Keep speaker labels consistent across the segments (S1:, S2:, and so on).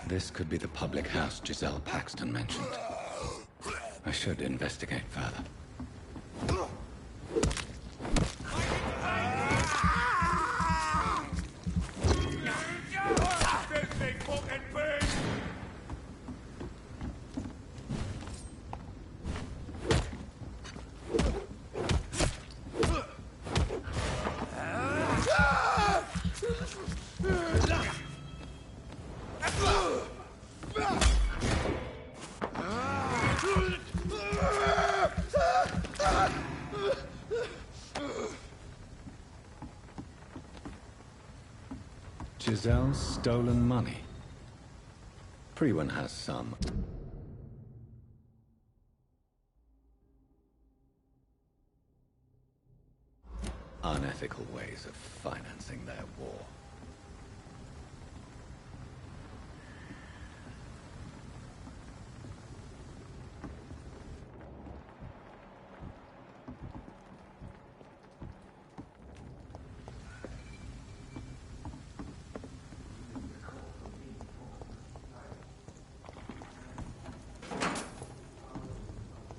S1: This could be the public house Giselle Paxton mentioned. I should investigate further. Giselle's stolen money. Prewen has some unethical ways of financing their war.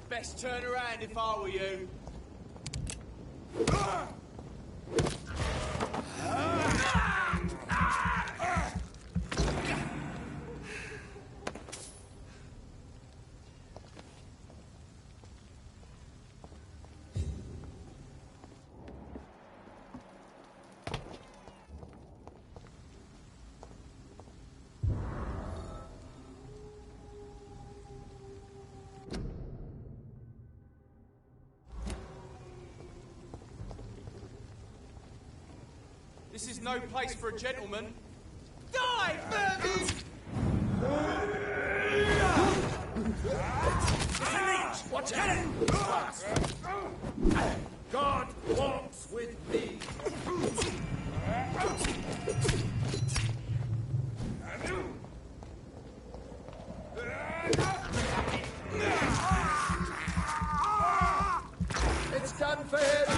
S2: Best turn around if I were you. This is no place for a gentleman. Die, vermin!
S3: Watch out! God walks with me.
S2: It's done for him!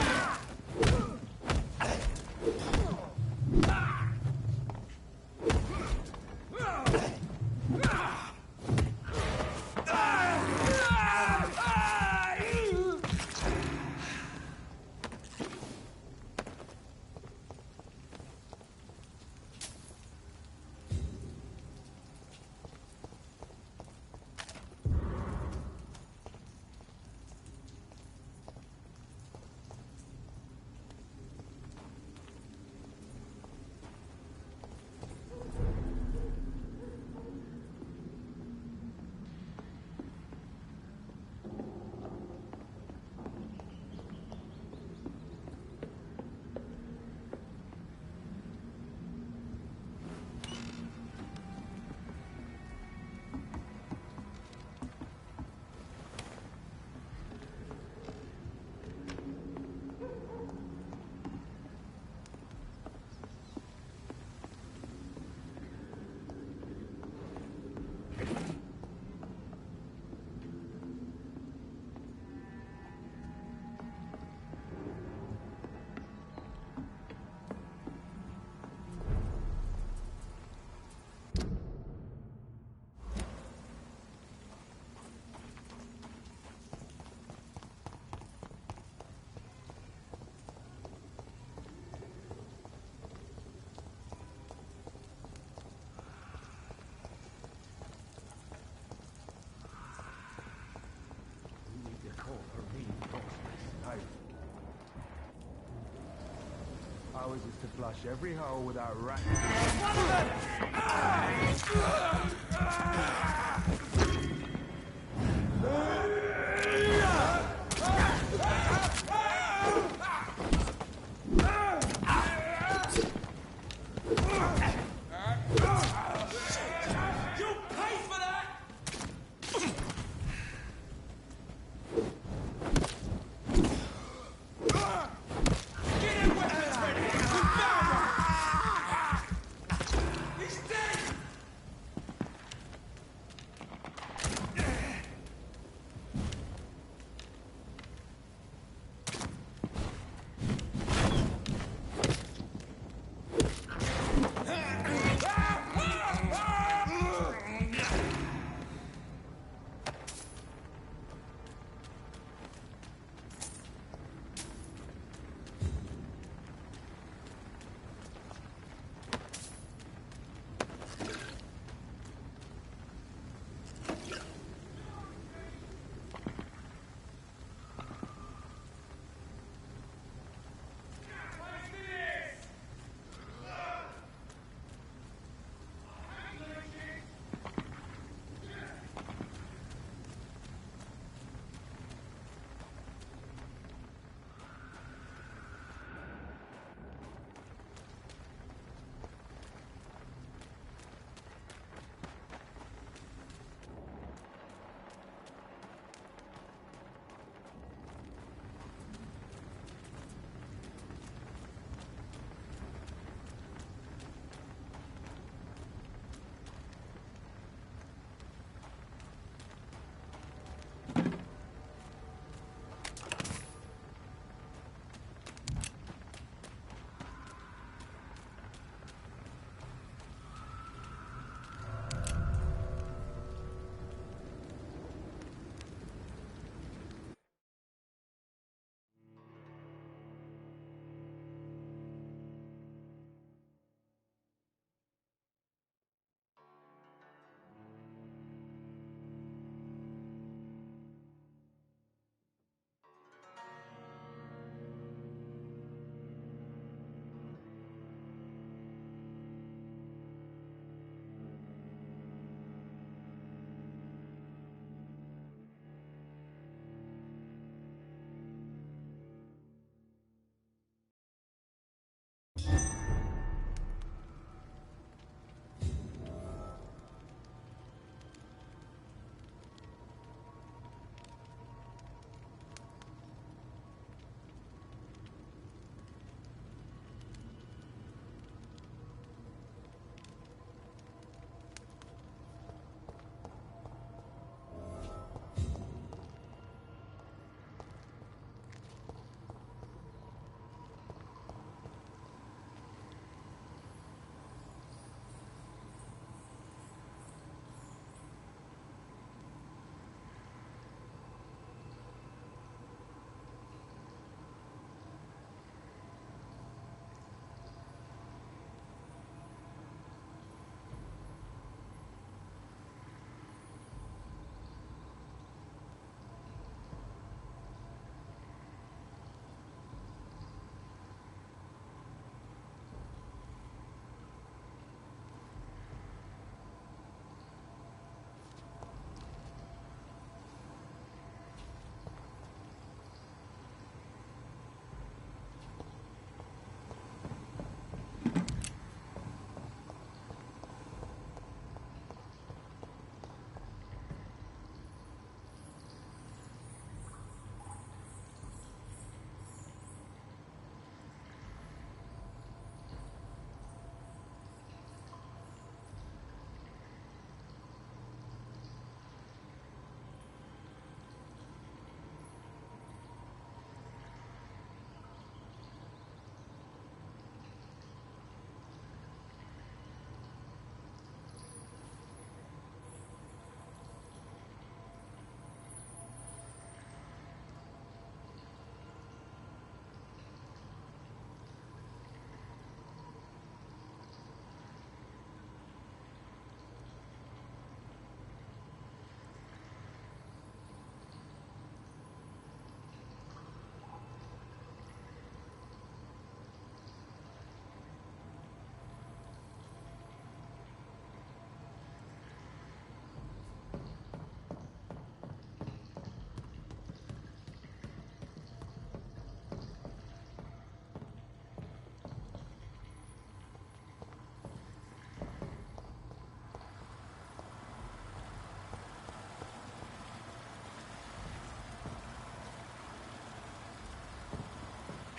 S4: Ours is to flush every hole without rat.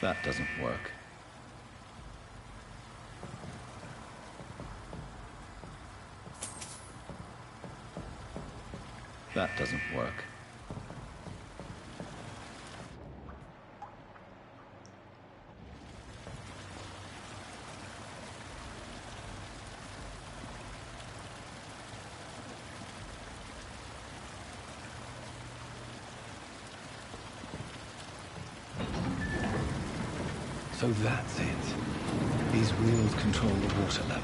S1: That doesn't work. That doesn't work.
S5: So that's it. These wheels control the water level.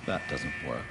S1: That doesn't work.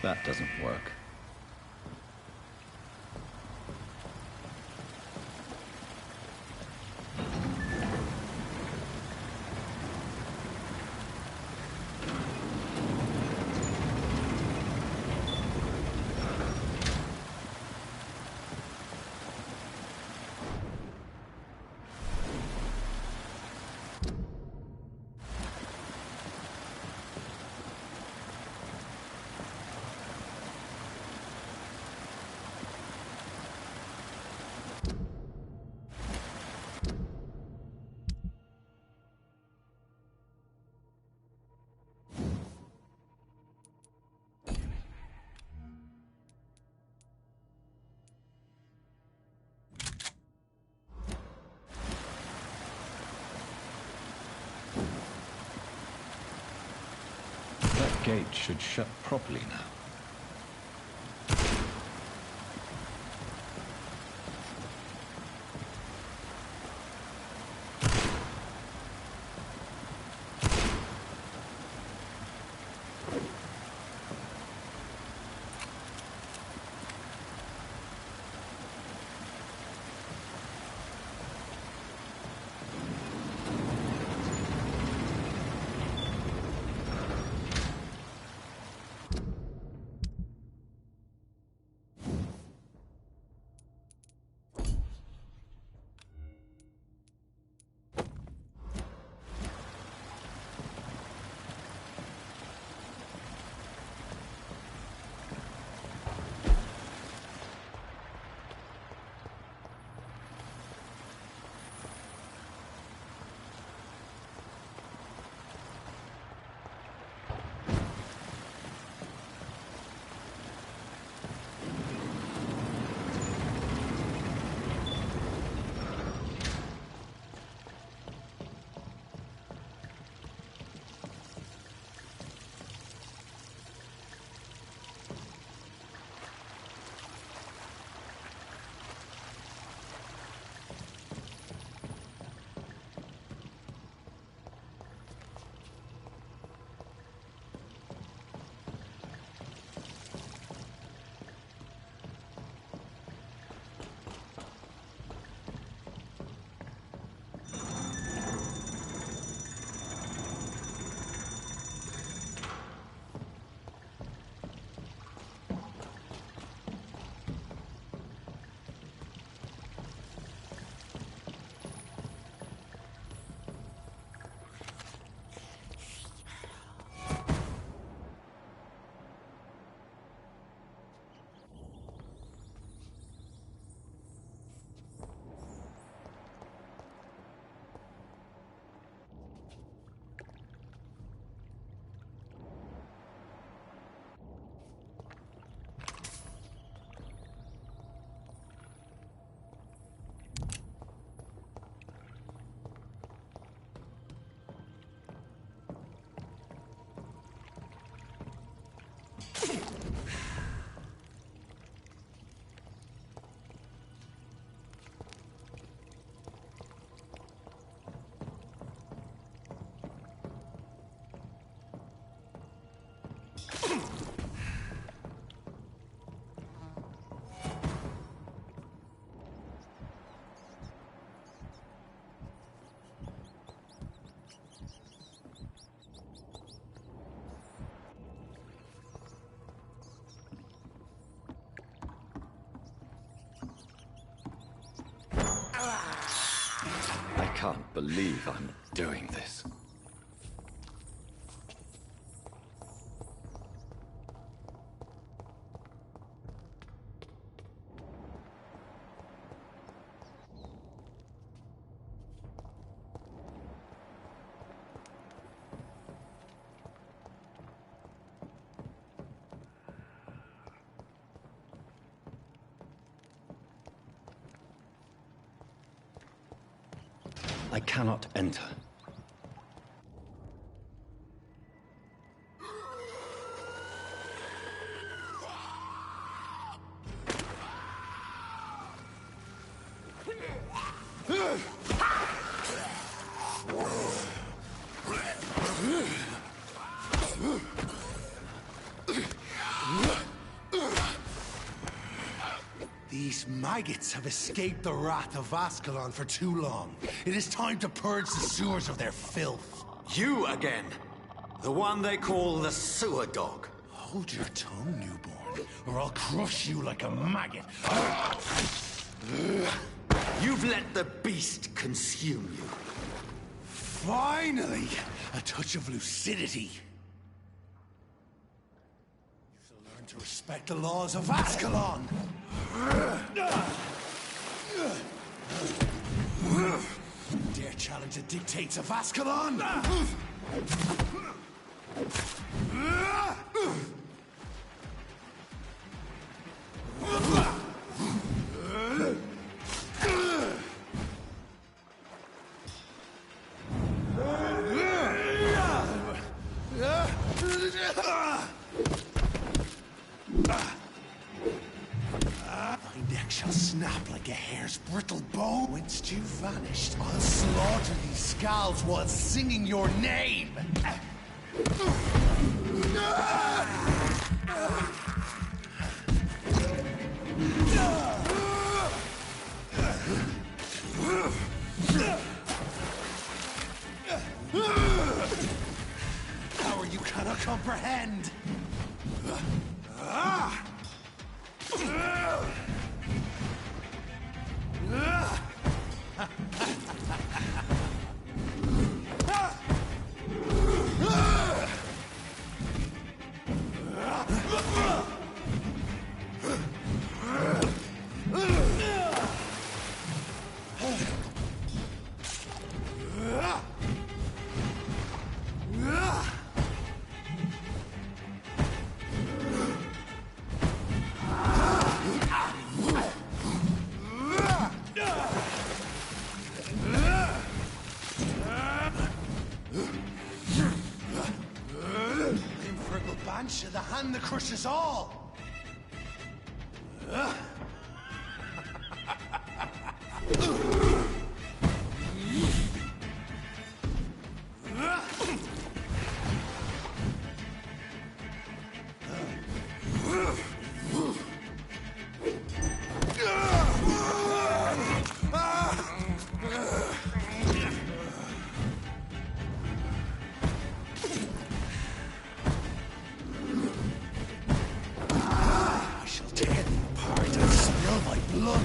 S1: That doesn't work. That gate should shut properly now. can't believe I'm doing this. I cannot enter.
S6: These maggots have escaped the wrath of Ascalon for too long. It is time to purge the sewers of their filth.
S3: You again. The one they call the sewer dog.
S6: Hold your tongue, newborn, or I'll crush you like a maggot.
S3: You've let the beast consume you.
S6: Finally, a touch of lucidity. You shall learn to respect the laws of Ascalon. Dare challenge the dictates of Ascalon? Thy neck shall snap like a hare's brittle bone. Whence you vanished, I'll slaughter these scalds while singing your name. Power you cannot comprehend. The hand that crushes all!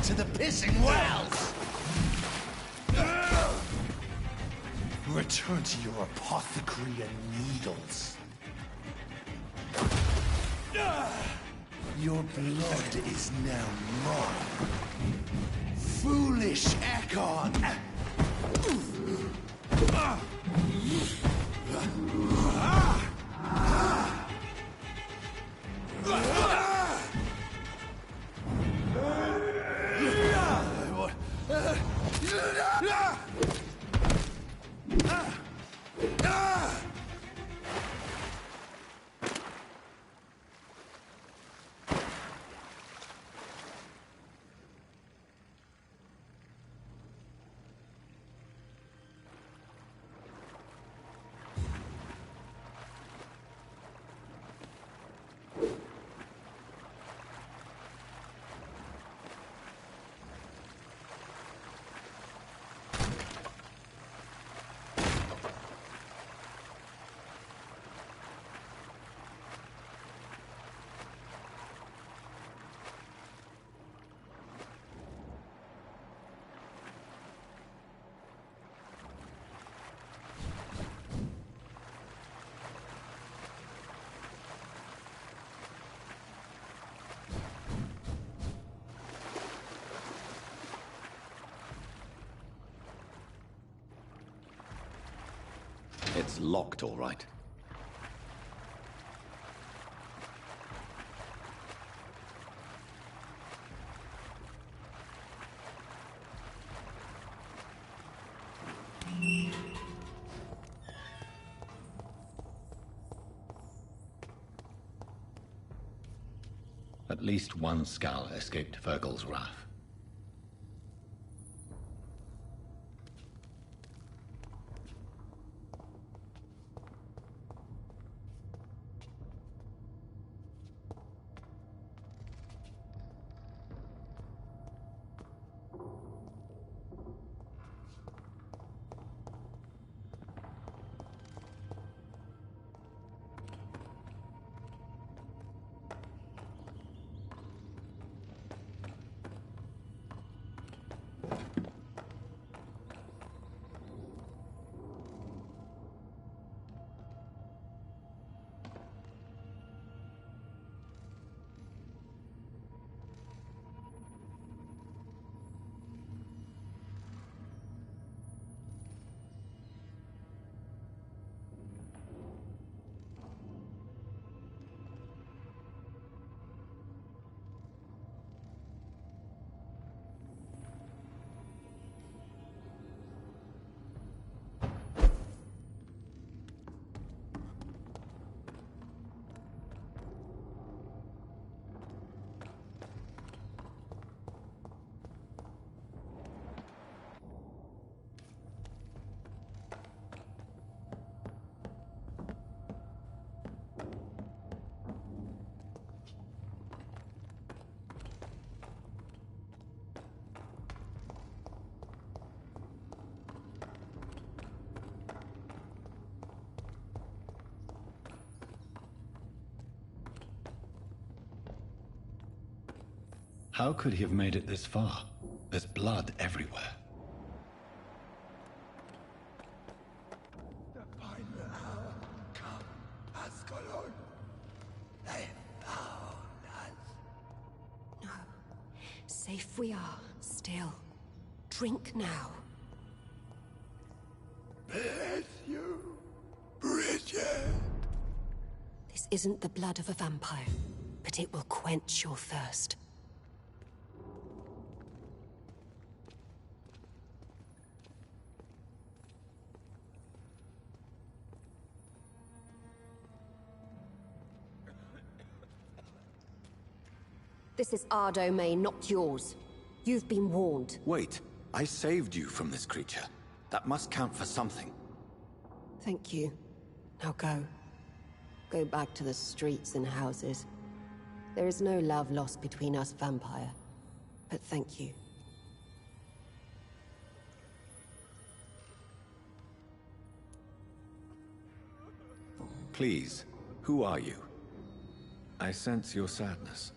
S6: To the pissing wells! Return to your apothecary and needles. Your blood is now mine. Foolish Ekon!
S1: It's locked, all right. At least one Skal escaped Virgil's wrath. How could he have made it this far? There's blood everywhere.
S6: The final hour come, Ascalon. They found us.
S7: No. Safe we are, still. Drink now.
S6: Bless you, Bridget.
S7: This isn't the blood of a vampire, but it will quench your thirst. This is our domain, not yours. You've been warned.
S3: Wait, I saved you from this creature. That must count for something.
S7: Thank you. Now go. Go back to the streets and houses. There is no love lost between us, Vampire. But thank you.
S3: Please, who are you? I sense your sadness.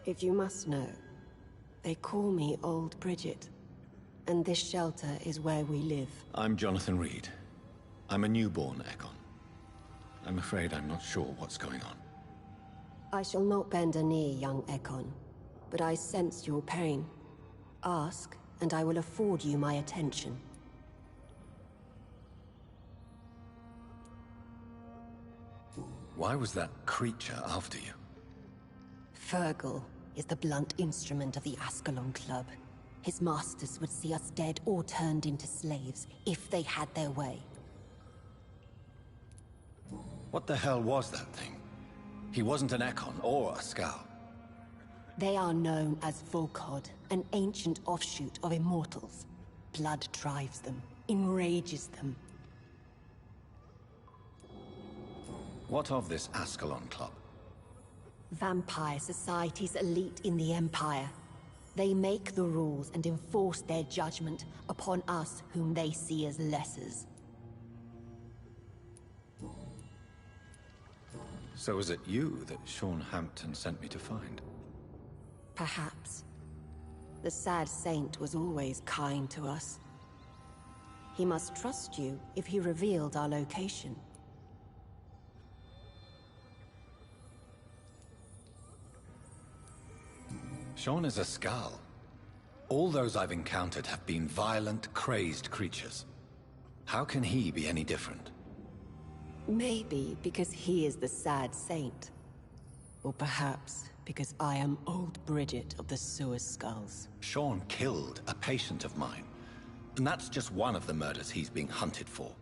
S7: If you must know, they call me Old Bridget. And this shelter is where we live.
S3: I'm Jonathan Reed. I'm a newborn Ekon. I'm afraid I'm not sure what's going on.
S7: I shall not bend a knee, young Ekon. But I sense your pain. Ask, and I will afford you my attention.
S3: Why was that creature after you?
S7: Virgil is the blunt instrument of the Ascalon Club. His masters would see us dead or turned into slaves, if they had their way.
S3: What the hell was that thing? He wasn't an Ekon or a Skal.
S7: They are known as Volkod, an ancient offshoot of immortals. Blood drives them, enrages them.
S3: What of this Ascalon Club?
S7: Vampire society's elite in the Empire. They make the rules and enforce their judgment upon us whom they see as lessers.
S3: So is it you that Sean Hampton sent me to find?
S7: Perhaps. The sad saint was always kind to us. He must trust you if he revealed our location.
S3: Sean is a Skal. All those I've encountered have been violent, crazed creatures. How can he be any different?
S7: Maybe because he is the sad saint. Or perhaps because I am old Bridget of the Sewer Skulls.
S3: Sean killed a patient of mine. And that's just one of the murders he's being hunted for.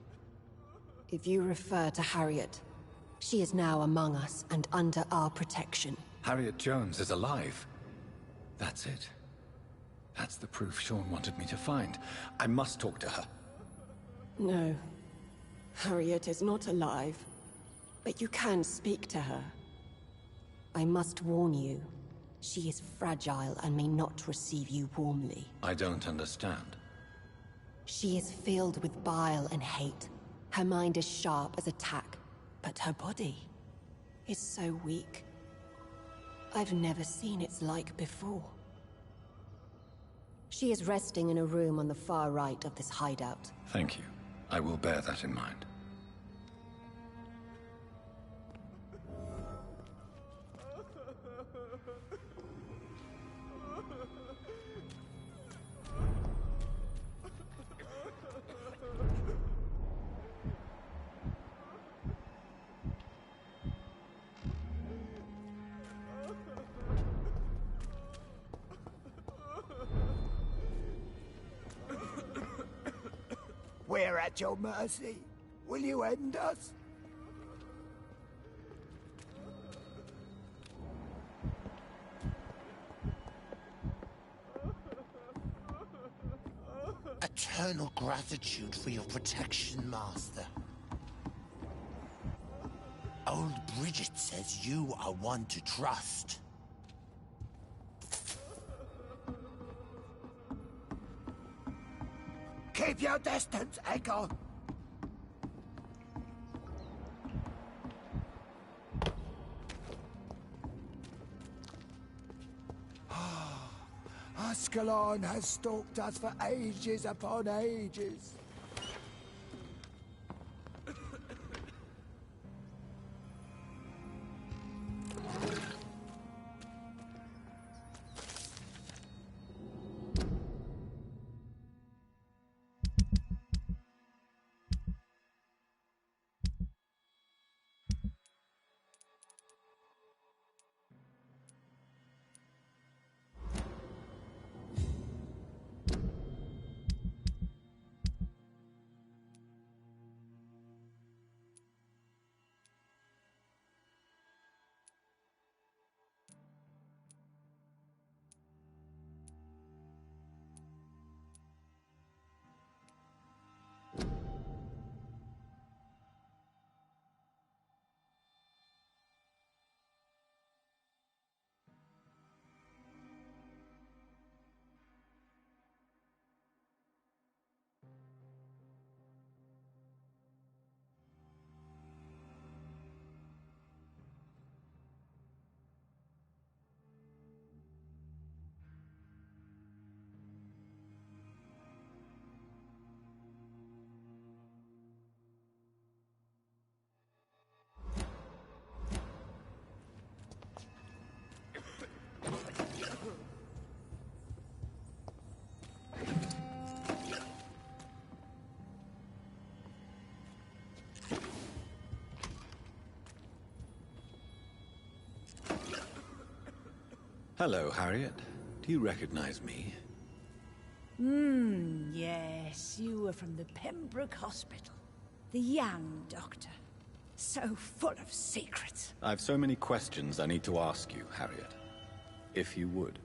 S7: If you refer to Harriet, she is now among us and under our protection.
S1: Harriet Jones is alive. That's it. That's the proof Sean wanted me to find. I must talk to her.
S7: No. Harriet is not alive. But you can speak to her. I must warn you. She is fragile and may not receive you warmly.
S3: I don't understand.
S7: She is filled with bile and hate. Her mind is sharp as a tack, but her body is so weak. I've never seen its like before. She is resting in a room on the far right of this hideout.
S1: Thank you. I will bear that in mind.
S4: We're at your mercy. Will you end us?
S6: Eternal gratitude for your protection, Master. Old Bridget says you are one to trust.
S4: Keep your distance, Echo. Ascalon has stalked us for ages upon ages.
S3: Hello, Harriet. Do you recognize me?
S8: Yes, you were from the Pembroke Hospital. The young doctor. So full of secrets.
S3: I have so many questions I need to ask you, Harriet. If you would.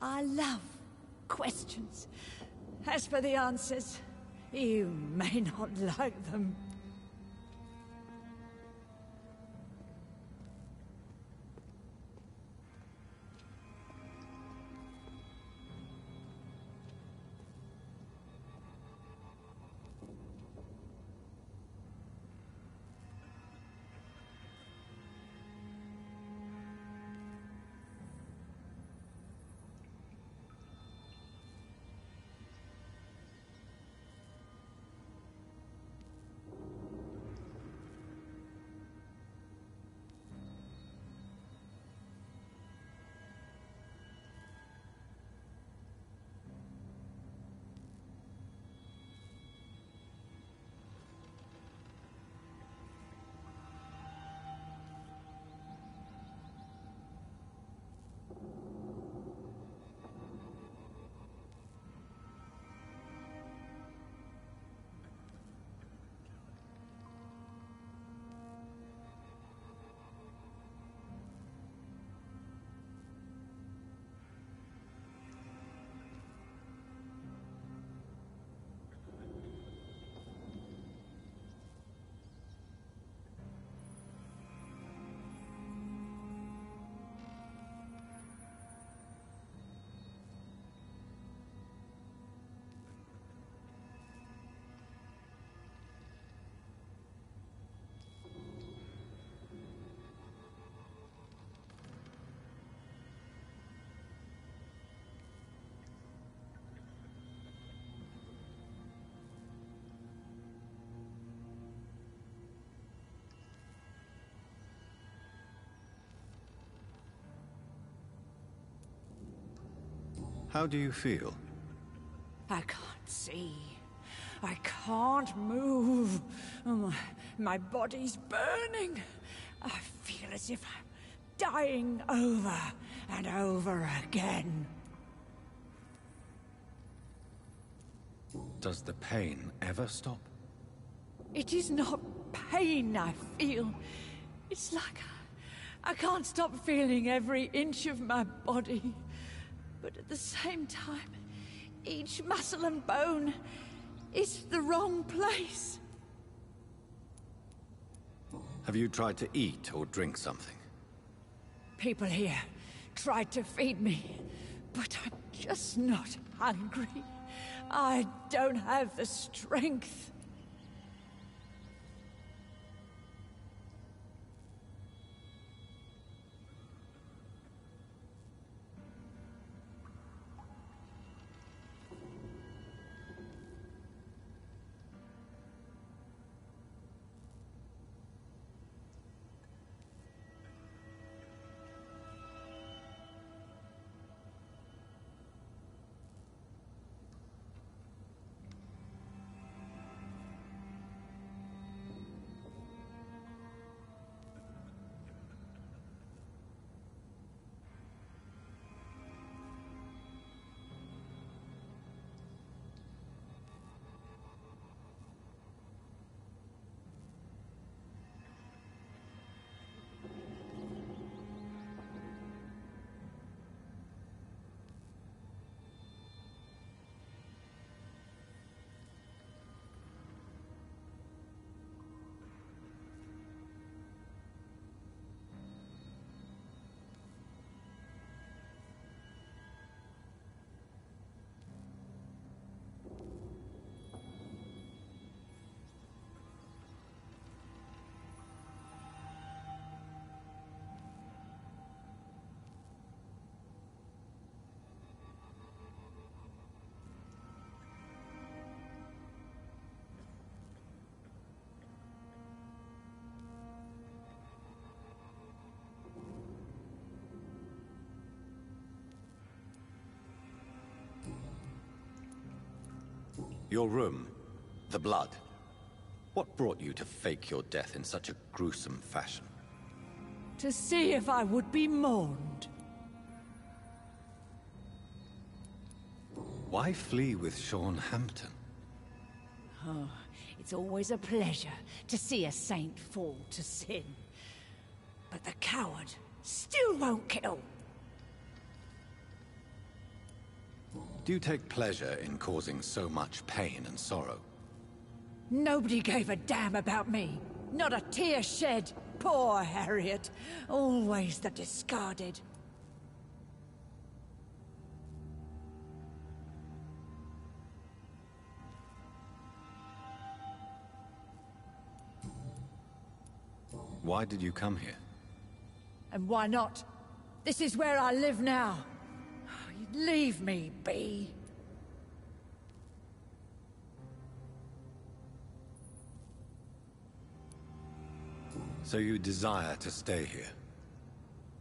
S8: I love questions. As for the answers, you may not like them.
S3: How do you feel?
S8: I can't see. I can't move. My body's burning. I feel as if I'm dying over and over again.
S3: Does the pain ever stop?
S8: It is not pain I feel. It's like I can't stop feeling every inch of my body. But at the same time, each muscle and bone is the wrong place.
S3: Have you tried to eat or drink something?
S8: People here tried to feed me, but I'm just not hungry. I don't have the strength.
S3: Your room, the blood. What brought you to fake your death in such a gruesome fashion?
S8: To see if I would be mourned.
S3: Why flee with Sean Hampton?
S8: Oh, it's always a pleasure to see a saint fall to sin. But the coward still won't kill.
S3: Do you take pleasure in causing so much pain and sorrow?
S8: Nobody gave a damn about me. Not a tear shed. Poor Harriet. Always the discarded.
S3: Why did you come here?
S8: And why not? This is where I live now. Leave me be.
S3: So you desire to stay here?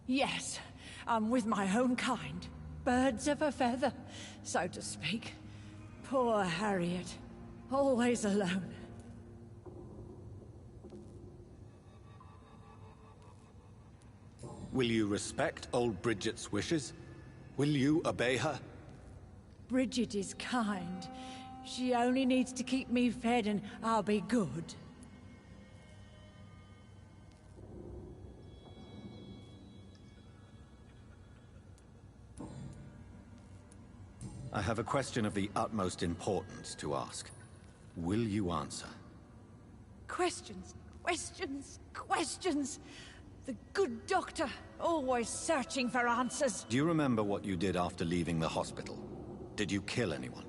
S8: Yes, I'm with my own kind. Birds of a feather, so to speak. Poor Harriet. Always alone.
S3: Will you respect old Bridget's wishes? Will you obey her?
S8: Bridget is kind. She only needs to keep me fed and I'll be good.
S3: I have a question of the utmost importance to ask. Will you answer?
S8: Questions, questions, questions. The good doctor, always searching for answers.
S3: Do you remember what you did after leaving the hospital? Did you kill anyone?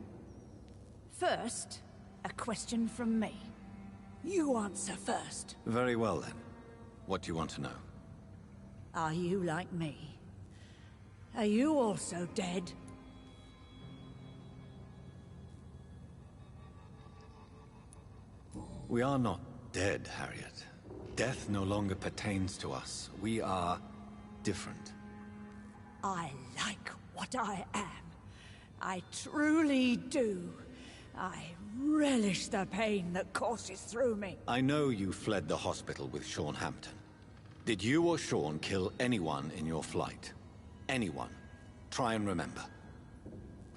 S8: First, a question from me. You answer first.
S3: Very well then. What do you want to know?
S8: Are you like me? Are you also dead?
S3: We are not dead, Harriet. Death no longer pertains to us. We are different.
S8: I like what I am. I truly do. I relish the pain that courses through me.
S3: I know you fled the hospital with Sean Hampton. Did you or Sean kill anyone in your flight? Anyone? Try and remember.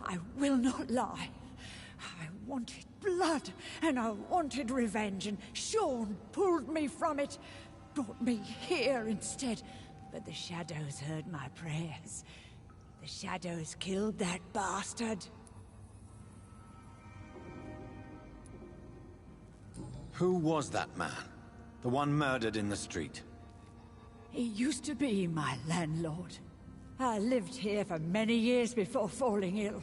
S8: I will not lie. I wanted blood, and I wanted revenge, and Sean pulled me from it, brought me here instead. But the shadows heard my prayers. The shadows killed that bastard.
S3: Who was that man? The one murdered in the street?
S8: He used to be my landlord. I lived here for many years before falling ill.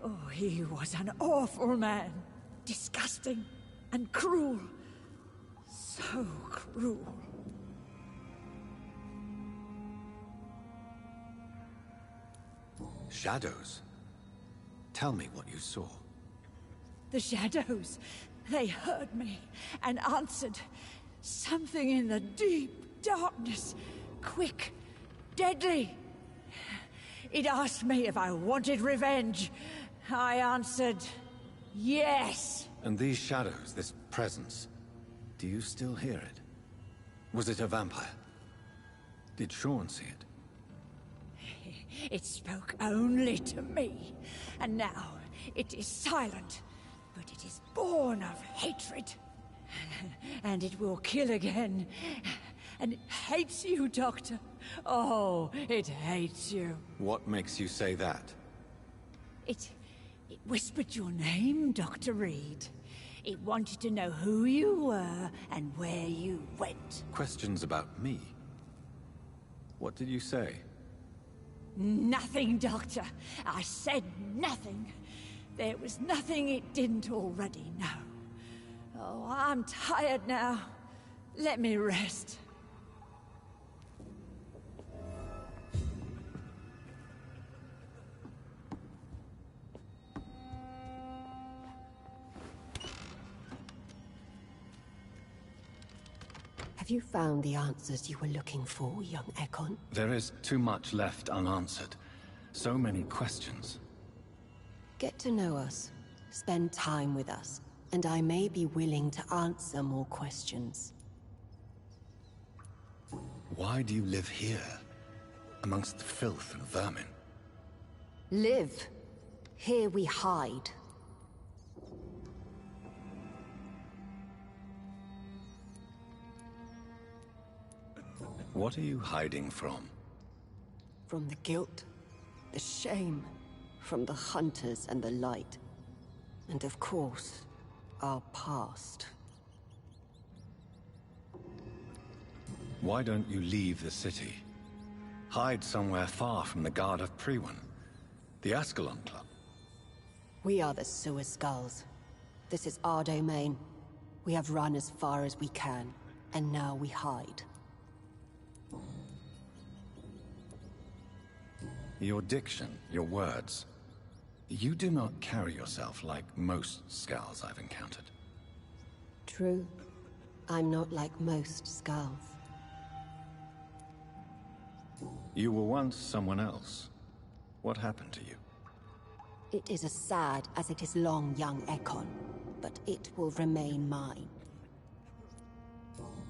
S8: Oh, he was an awful man. Disgusting and cruel. So cruel.
S3: Shadows? Tell me what you saw.
S8: The shadows, they heard me and answered. Something in the deep darkness. Quick, deadly. It asked me if I wanted revenge. I answered, yes.
S3: And these shadows, this presence, do you still hear it? Was it a vampire? Did Sean see it?
S8: It spoke only to me, and now it is silent, but it is born of hatred. And it will kill again. And it hates you, Doctor. Oh, it hates you.
S3: What makes you say that?
S8: It whispered your name, Dr. Reed. It wanted to know who you were and where you went.
S3: Questions about me? What did you say?
S8: Nothing, Doctor. I said nothing. There was nothing it didn't already know. Oh, I'm tired now. Let me rest.
S7: Have you found the answers you were looking for, young Ekon?
S1: There is too much left unanswered. So many questions.
S7: Get to know us. Spend time with us. And I may be willing to answer more questions.
S1: Why do you live here? Amongst the filth and vermin?
S7: Live. Here we hide.
S1: What are you hiding from?
S7: From the guilt, the shame, from the hunters and the light. And of course, our past.
S1: Why don't you leave the city? Hide somewhere far from the Guard of Priwen, the Ascalon Club.
S7: We are the Sewer Skulls. This is our domain. We have run as far as we can, and now we hide.
S1: Your diction, your words. You do not carry yourself like most Skulls I've encountered.
S7: True. I'm not like most Skulls.
S1: You were once someone else. What happened to you?
S7: It is as sad as it is long, young Ekon, but it will remain mine.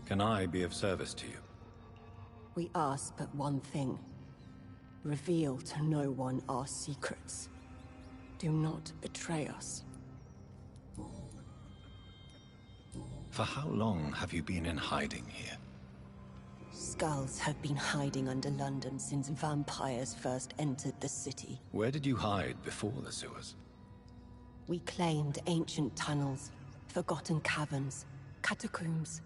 S1: Can I be of service to you?
S7: We ask but one thing. Reveal to no one our secrets. Do not betray us.
S1: For how long have you been in hiding here?
S7: Skulls have been hiding under London since vampires first entered the city.
S1: Where did you hide before the sewers?
S7: We claimed ancient tunnels, forgotten caverns, catacombs.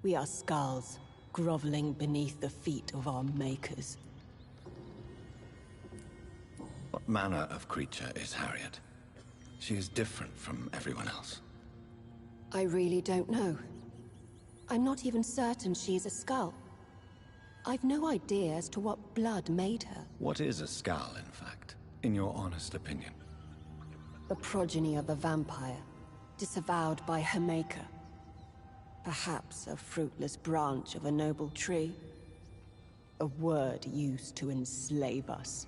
S7: We are skulls, groveling beneath the feet of our makers.
S1: What manner of creature is Harriet? She is different from everyone else.
S7: I really don't know. I'm not even certain she is a skull. I've no idea as to what blood made her.
S1: What is a skull, in fact, in your honest opinion?
S7: The progeny of a vampire, disavowed by her maker. Perhaps a fruitless branch of a noble tree. A word used to enslave us.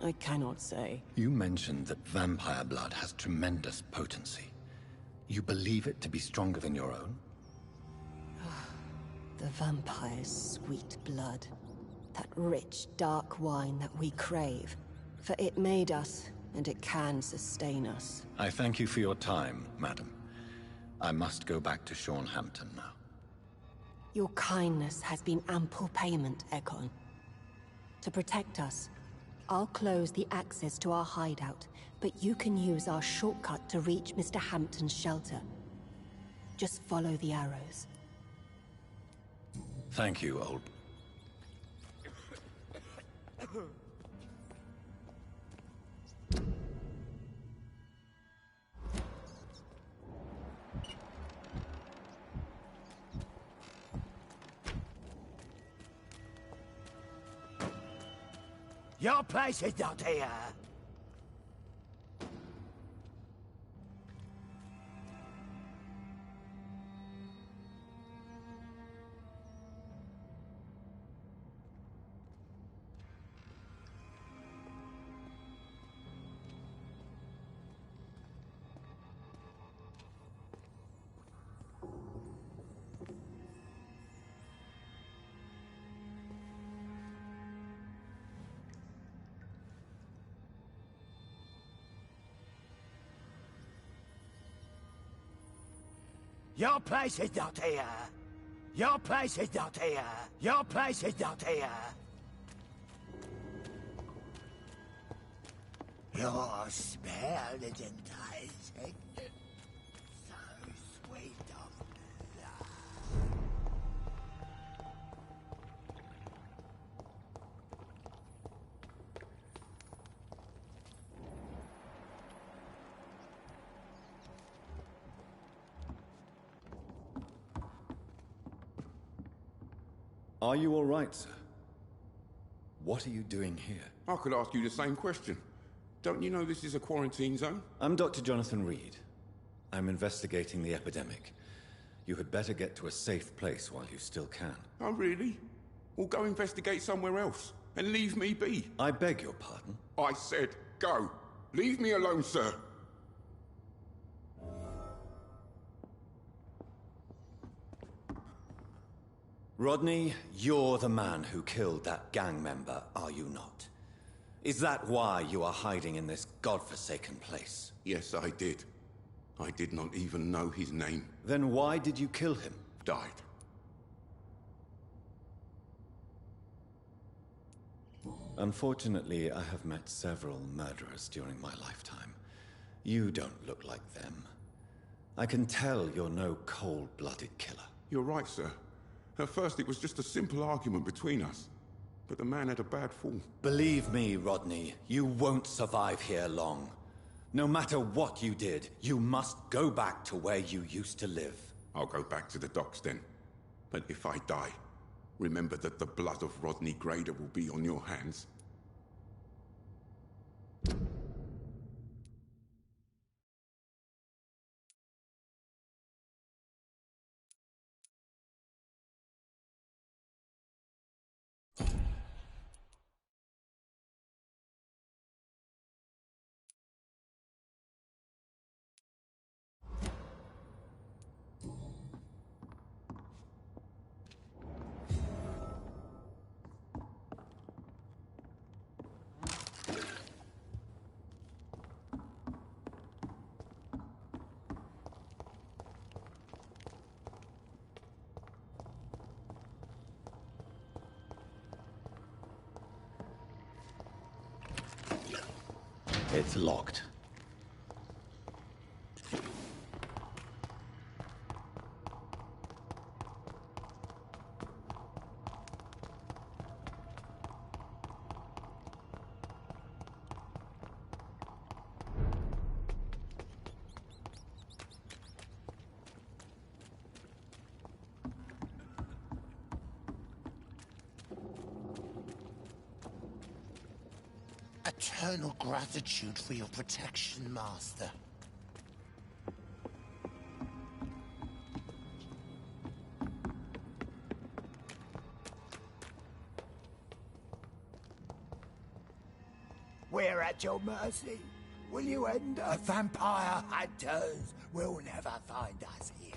S7: I cannot say.
S1: You mentioned that vampire blood has tremendous potency. You believe it to be stronger than your own?
S7: The vampire's sweet blood. That rich, dark wine that we crave. For it made us, and it can sustain us.
S1: I thank you for your time, madam. I must go back to Sean Hampton now.
S7: Your kindness has been ample payment, Ekon. To protect us, I'll close the access to our hideout, but you can use our shortcut to reach Mr. Hampton's shelter. Just follow the arrows.
S1: Thank you, old...
S4: Your place is not here. Your place is not here. Your place is not here. Your place is not here. Your smell is enticing. So sweet of love.
S1: Are you all right, sir? What are you doing here?
S9: I could ask you the same question. Don't you know this is a quarantine zone?
S1: I'm Dr. Jonathan Reed. I'm investigating the epidemic. You had better get to a safe place while you still can.
S9: Oh, really? Well, go investigate somewhere else and leave me be.
S1: I beg your pardon?
S9: I said go. Leave me alone, sir.
S3: Rodney, you're the man who killed that gang member, are you not? Is that why you are hiding in this godforsaken place?
S9: Yes, I did. I did not even know his name.
S3: Then why did you kill him?
S9: Died.
S1: Unfortunately, I have met several murderers during my lifetime. You don't look like them. I can tell you're no cold-blooded killer.
S9: You're right, sir. At first, it was just a simple argument between us. But the man had a bad fall.
S3: Believe me, Rodney, you won't survive here long. No matter what you did, you must go back to where you used to live.
S9: I'll go back to the docks then. But if I die, remember that the blood of Rodney Grader will be on your hands.
S1: It's locked.
S6: Eternal gratitude for your protection, Master.
S4: We're at your mercy. Will you end us? The vampire hunters will never find us here.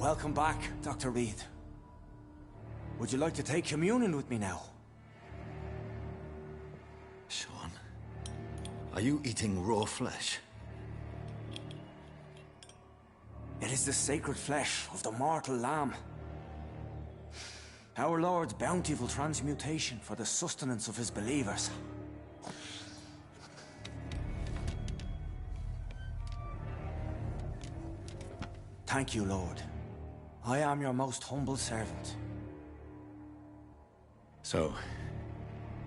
S10: Welcome back, Dr. Reed. Would you like to take communion with me now?
S3: Sean, are you eating raw flesh?
S10: It is the sacred flesh of the mortal lamb. Our Lord's bountiful transmutation for the sustenance of his believers. Thank you, Lord. I am your most humble servant.
S3: So,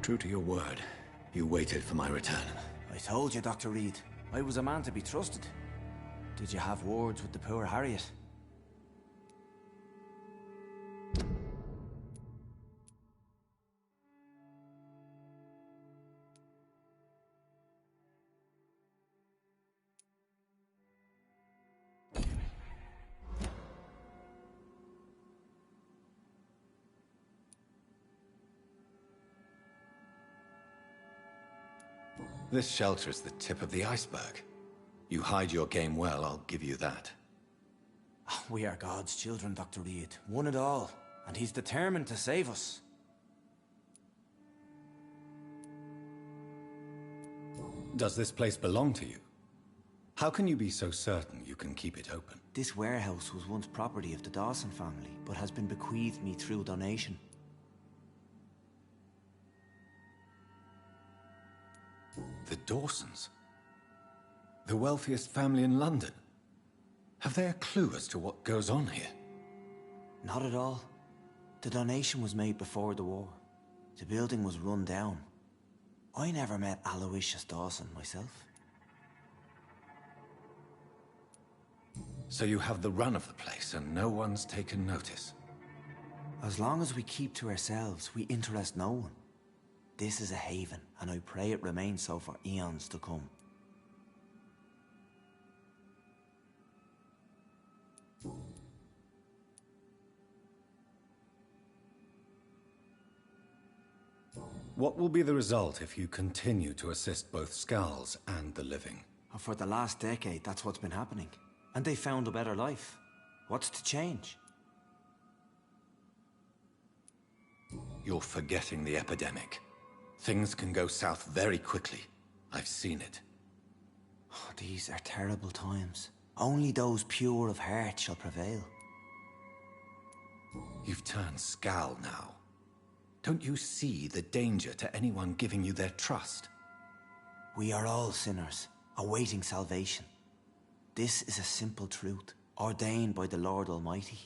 S3: true to your word, you waited for my return.
S10: I told you, Dr. Reed, I was a man to be trusted. Did you have words with the poor Harriet?
S3: This shelter is the tip of the iceberg. You hide your game well, I'll give you that.
S10: We are God's children, Dr. Reed. One and all. And he's determined to save us.
S3: Does this place belong to you? How can you be so certain you can keep it open?
S10: This warehouse was once property of the Dawson family, but has been bequeathed me through donation.
S3: The Dawsons? The wealthiest family in London? Have they a clue as to what goes on here?
S10: Not at all. The donation was made before the war. The building was run down. I never met Aloysius Dawson myself.
S3: So you have the run of the place and no one's taken notice?
S10: As long as we keep to ourselves, we interest no one. This is a haven, and I pray it remains so for eons to come.
S3: What will be the result if you continue to assist both Skulls and the living?
S10: For the last decade, that's what's been happening. And they found a better life. What's to change?
S3: You're forgetting the epidemic. Things can go south very quickly. I've seen it.
S10: Oh, these are terrible times. Only those pure of heart shall prevail.
S1: You've turned Skal now. Don't you see the danger to anyone giving you their trust?
S10: We are all sinners, awaiting salvation. This is a simple truth, ordained by the Lord Almighty.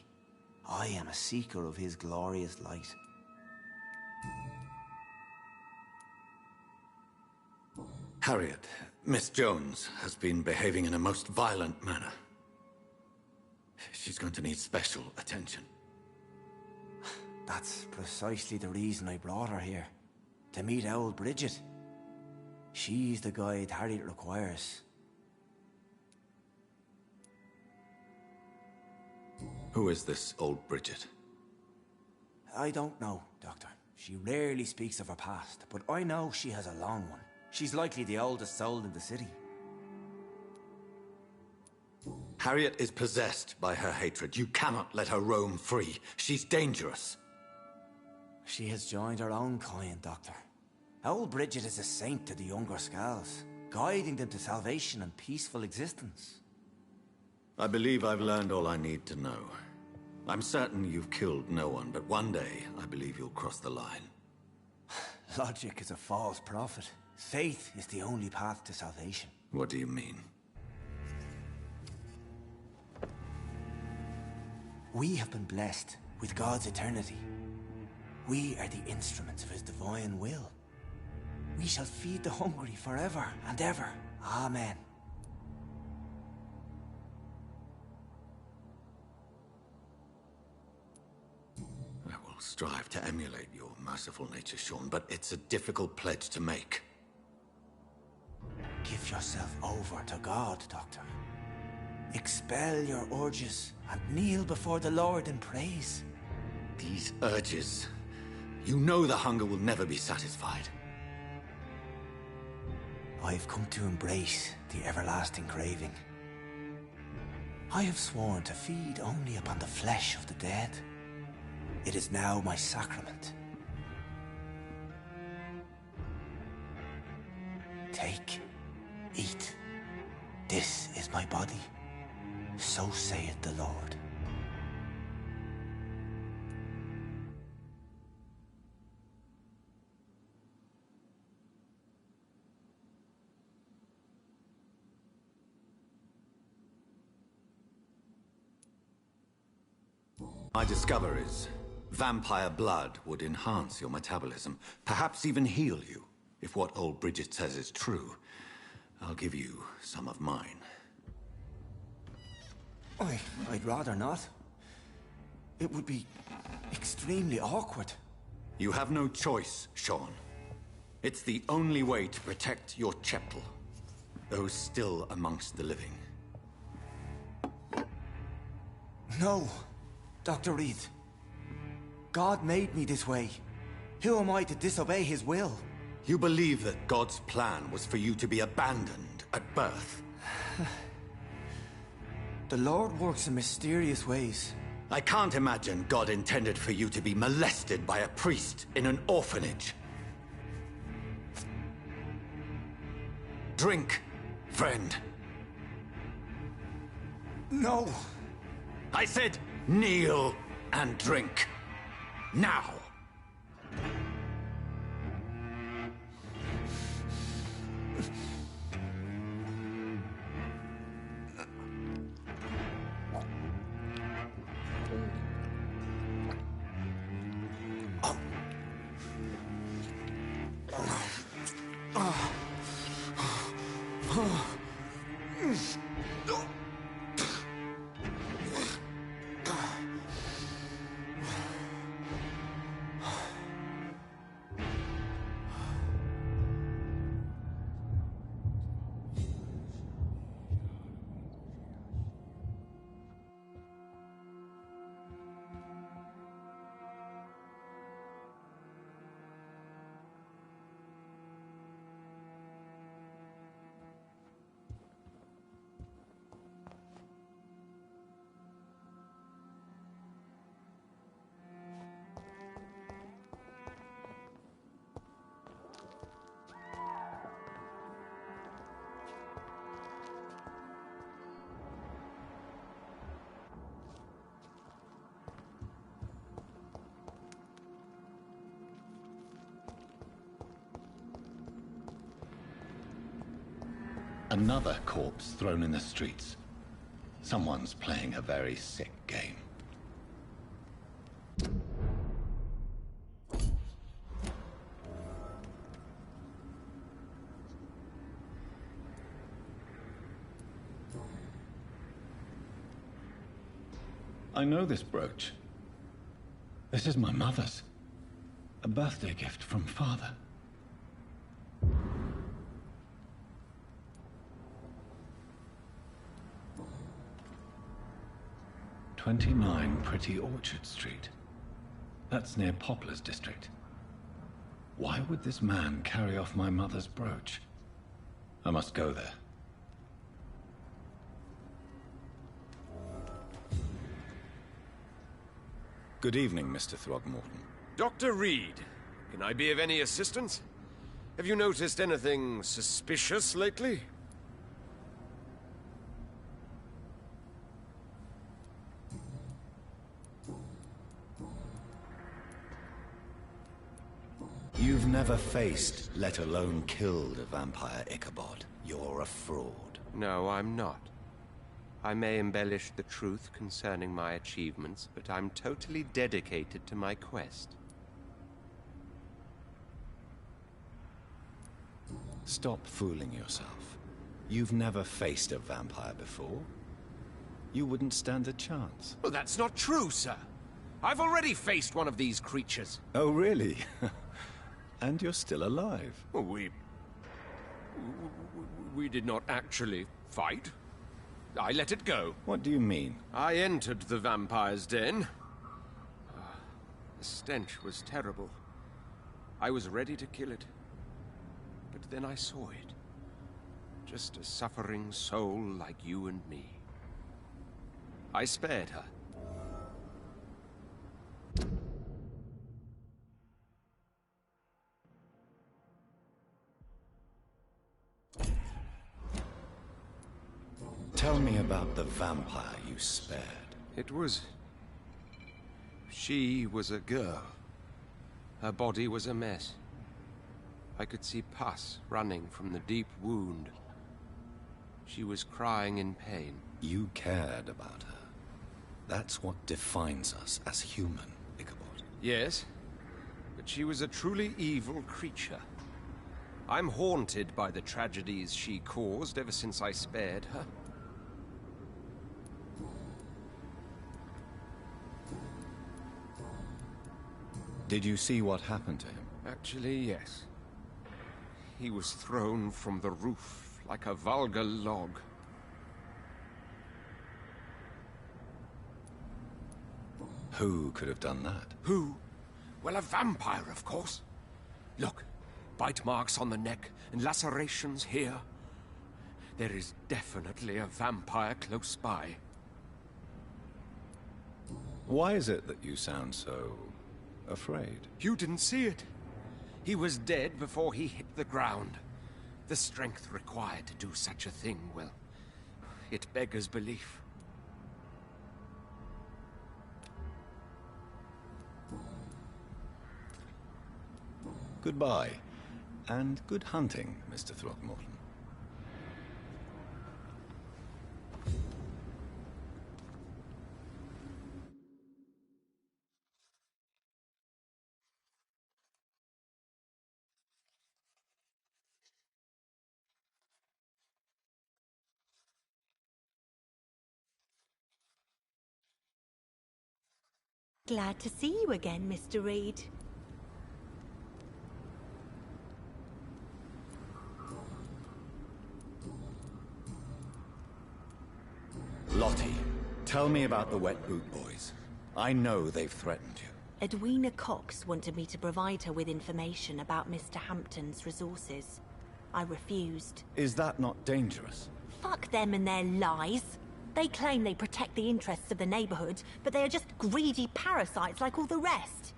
S10: I am a seeker of His glorious light.
S1: Harriet, Miss Jones has been behaving in a most violent manner. She's going to need special attention.
S10: That's precisely the reason I brought her here. To meet old Bridget. She's the guide Harriet requires.
S1: Who is this old Bridget?
S10: I don't know, Doctor. She rarely speaks of her past, but I know she has a long one. She's likely the oldest soul in the city.
S1: Harriet is possessed by her hatred. You cannot let her roam free. She's dangerous.
S10: She has joined her own kind, Doctor. Old Bridget is a saint to the younger Skals, guiding them to salvation and peaceful existence.
S1: I believe I've learned all I need to know. I'm certain you've killed no one, but one day I believe you'll cross the line.
S10: Logic is a false prophet. Faith is the only path to salvation.
S1: What do you mean?
S10: We have been blessed with God's eternity. We are the instruments of His divine will. We shall feed the hungry forever and ever. Amen.
S1: I will strive to emulate your merciful nature, Sean, but it's a difficult pledge to make.
S10: Give yourself over to God, Doctor. Expel your urges and kneel before the Lord in praise.
S1: These urges. You know the hunger will never be satisfied.
S10: I've come to embrace the everlasting craving. I have sworn to feed only upon the flesh of the dead. It is now my sacrament. Take, eat. This is my body. So saith the Lord.
S1: My discover is vampire blood would enhance your metabolism, perhaps even heal you. If what old Bridget says is true, I'll give you some of mine.
S10: I'd rather not. It would be extremely awkward.
S1: You have no choice, Sean. It's the only way to protect your cheptel, those still amongst the living.
S10: No, Dr. Reed. God made me this way. Who am I to disobey His will?
S1: You believe that God's plan was for you to be abandoned at birth?
S10: The Lord works in mysterious ways.
S1: I can't imagine God intended for you to be molested by a priest in an orphanage. Drink, friend.
S10: No.
S1: I said kneel and drink. Now. Another corpse thrown in the streets. Someone's playing a very sick game. I know this brooch. This is my mother's. A birthday gift from father. "29 Pretty Orchard Street. That's near Poplar's district. Why would this man carry off my mother's brooch? I must go there. Good evening, Mr. Throgmorton.
S11: Dr. Reed, can I be of any assistance? Have you noticed anything suspicious lately?
S1: You've never faced, let alone killed, a vampire, Ichabod. You're a fraud.
S11: No, I'm not. I may embellish the truth concerning my achievements, but I'm totally dedicated to my quest.
S1: Stop fooling yourself. You've never faced a vampire before. You wouldn't stand a chance.
S11: Well, that's not true, sir. I've already faced one of these creatures.
S1: Oh, really? And you're still alive.
S11: Well, we did not actually fight. I let it go.
S1: What do you mean?
S11: I entered the vampire's den. The stench was terrible. I was ready to kill it. But then I saw it. Just a suffering soul like you and me. I spared her.
S1: Tell me about the vampire you spared.
S11: It was... She was a girl. Her body was a mess. I could see pus running from the deep wound. She was crying in pain.
S1: You cared about her. That's what defines us as human, Ichabod.
S11: Yes, but she was a truly evil creature. I'm haunted by the tragedies she caused ever since I spared her.
S1: Did you see what happened to him?
S11: Actually, yes. He was thrown from the roof like a vulgar log.
S1: Who could have done that?
S11: Who? Well, a vampire, of course. Look, bite marks on the neck and lacerations here. There is definitely a vampire close by.
S1: Why is it that you sound so... afraid?
S11: You didn't see it. He was dead before he hit the ground. The strength required to do such a thing, well, it beggars belief.
S1: Goodbye, and good hunting, Mr. Throgmorton.
S12: Glad to see you again, Mr. Reed.
S1: Lottie, tell me about the Wet Boot Boys. I know they've threatened you.
S12: Edwina Cox wanted me to provide her with information about Mr. Hampton's resources. I refused.
S1: Is that not dangerous?
S12: Fuck them and their lies. They claim they protect the interests of the neighborhood, but they are just greedy parasites like all the rest.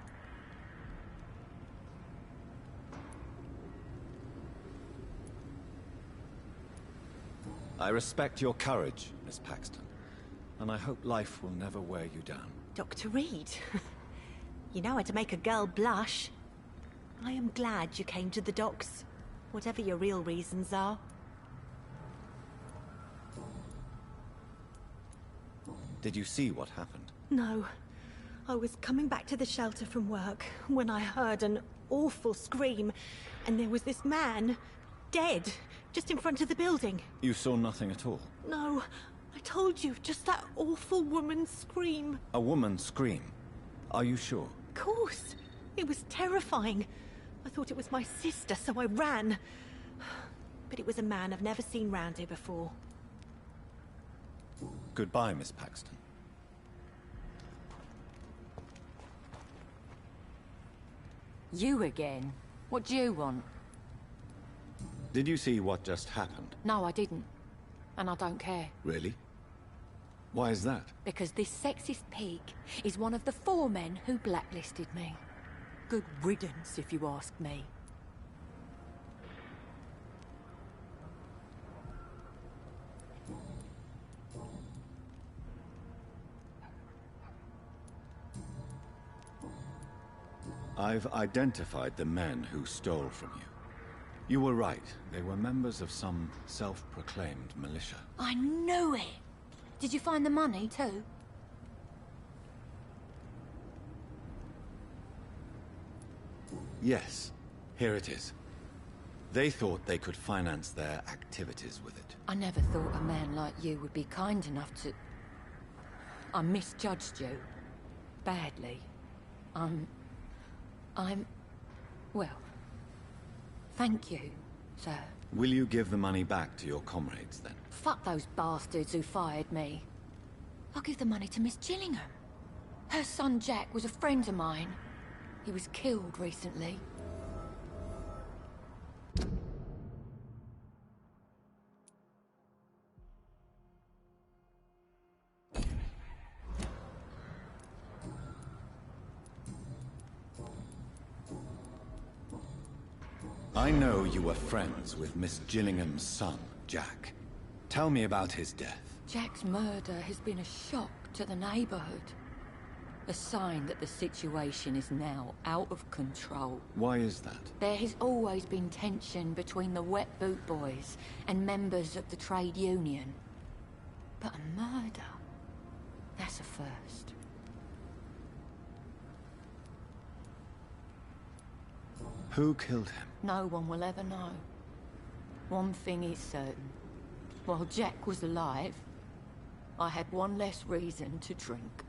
S1: I respect your courage, Miss Paxton, and I hope life will never wear you down.
S12: Dr. Reed, you know how to make a girl blush. I am glad you came to the docks, whatever your real reasons are.
S3: Did you see what happened?
S12: No. I was coming back to the shelter from work when I heard an awful scream, and there was this man, dead, just in front of the building.
S3: You saw nothing at all?
S12: No, I told you, just that awful woman's scream.
S3: A woman's scream? Are you sure?
S12: Of course. It was terrifying. I thought it was my sister, so I ran. But it was a man I've never seen round here before.
S3: Goodbye, Miss Paxton.
S13: You again? What do you want?
S3: Did you see what just happened?
S13: No, I didn't. And I don't care.
S3: Really? Why is that?
S13: Because this sexist pig is one of the 4 men who blacklisted me. Good riddance, if you ask me.
S1: I've identified the men who stole from you. You were right. They were members of some self-proclaimed militia.
S13: I knew it! Did you find the money, too?
S1: Yes, here it is. They thought they could finance their activities with it.
S13: I never thought a man like you would be kind enough to... I misjudged you. Badly. Well... Thank you, sir.
S1: Will you give the money back to your comrades, then?
S13: Fuck those bastards who fired me. I'll give the money to Miss Gillingham. Her son Jack was a friend of mine. He was killed recently.
S1: I know you were friends with Miss Gillingham's son, Jack. Tell me about his death.
S13: Jack's murder has been a shock to the neighborhood. A sign that the situation is now out of control.
S1: Why is that?
S13: There has always been tension between the Wet Boot Boys and members of the trade union. But a murder? That's a first.
S1: Who killed him?
S13: No one will ever know. One thing is certain. While Jack was alive, I had one less reason to drink.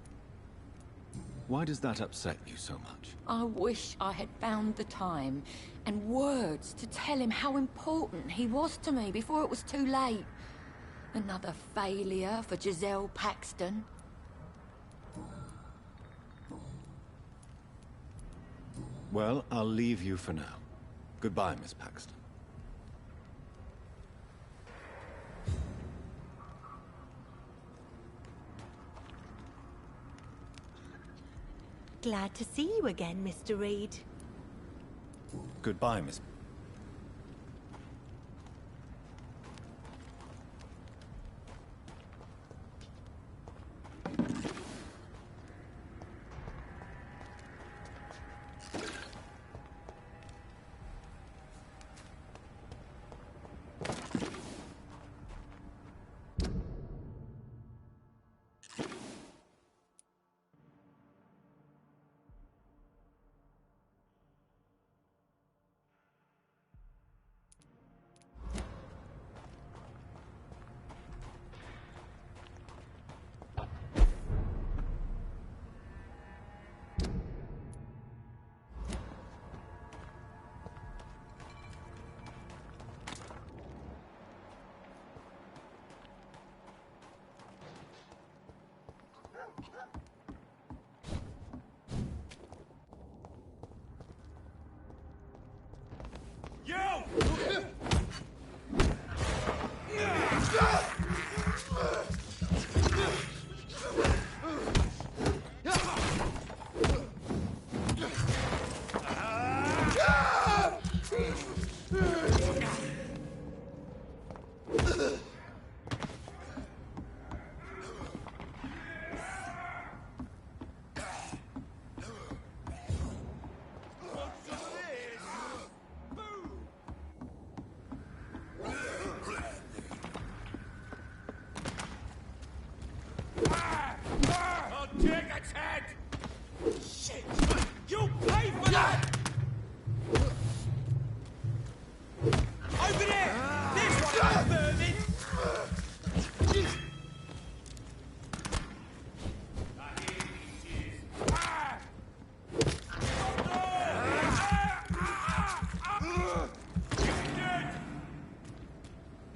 S1: Why does that upset you so much?
S13: I wish I had found the time and words to tell him how important he was to me before it was too late. Another failure for Giselle Paxton.
S1: Well, I'll leave you for now. Goodbye, Miss Paxton.
S12: Glad to see you again, Mr. Reed.
S1: Goodbye, Miss...
S2: his head! Shit! You pay for that! Over there! There's one of those vermin!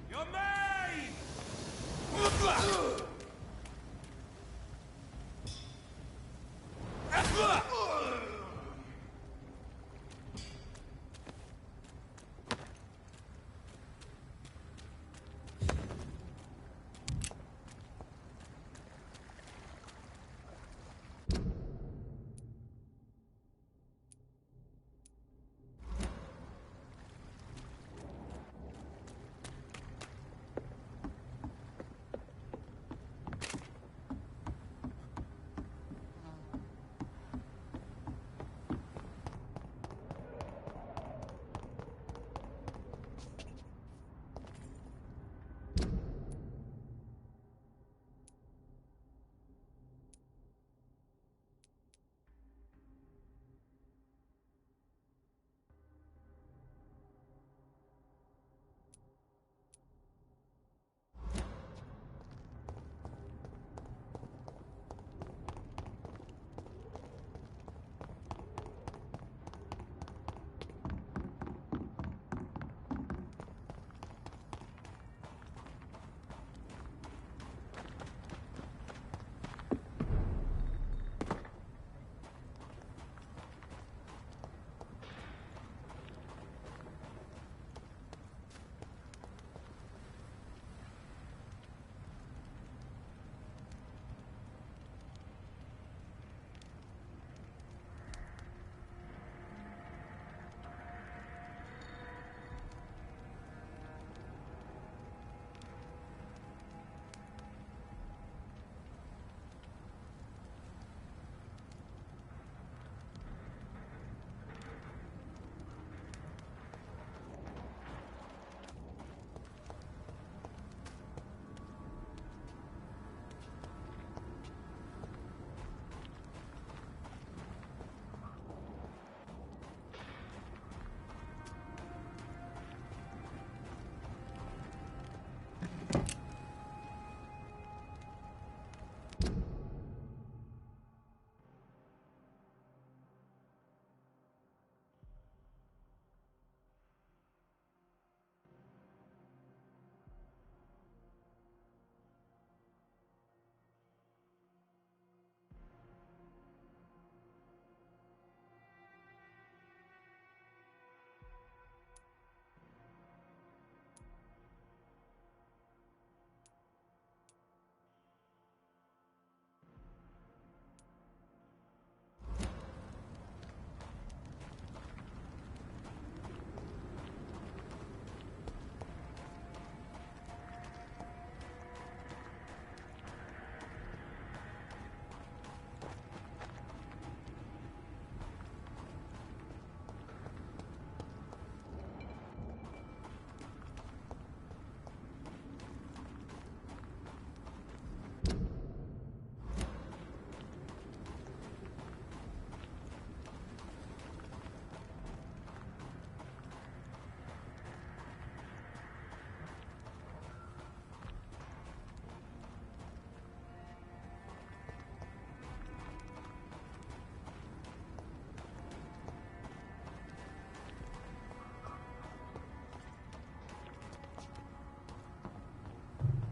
S2: You're mine!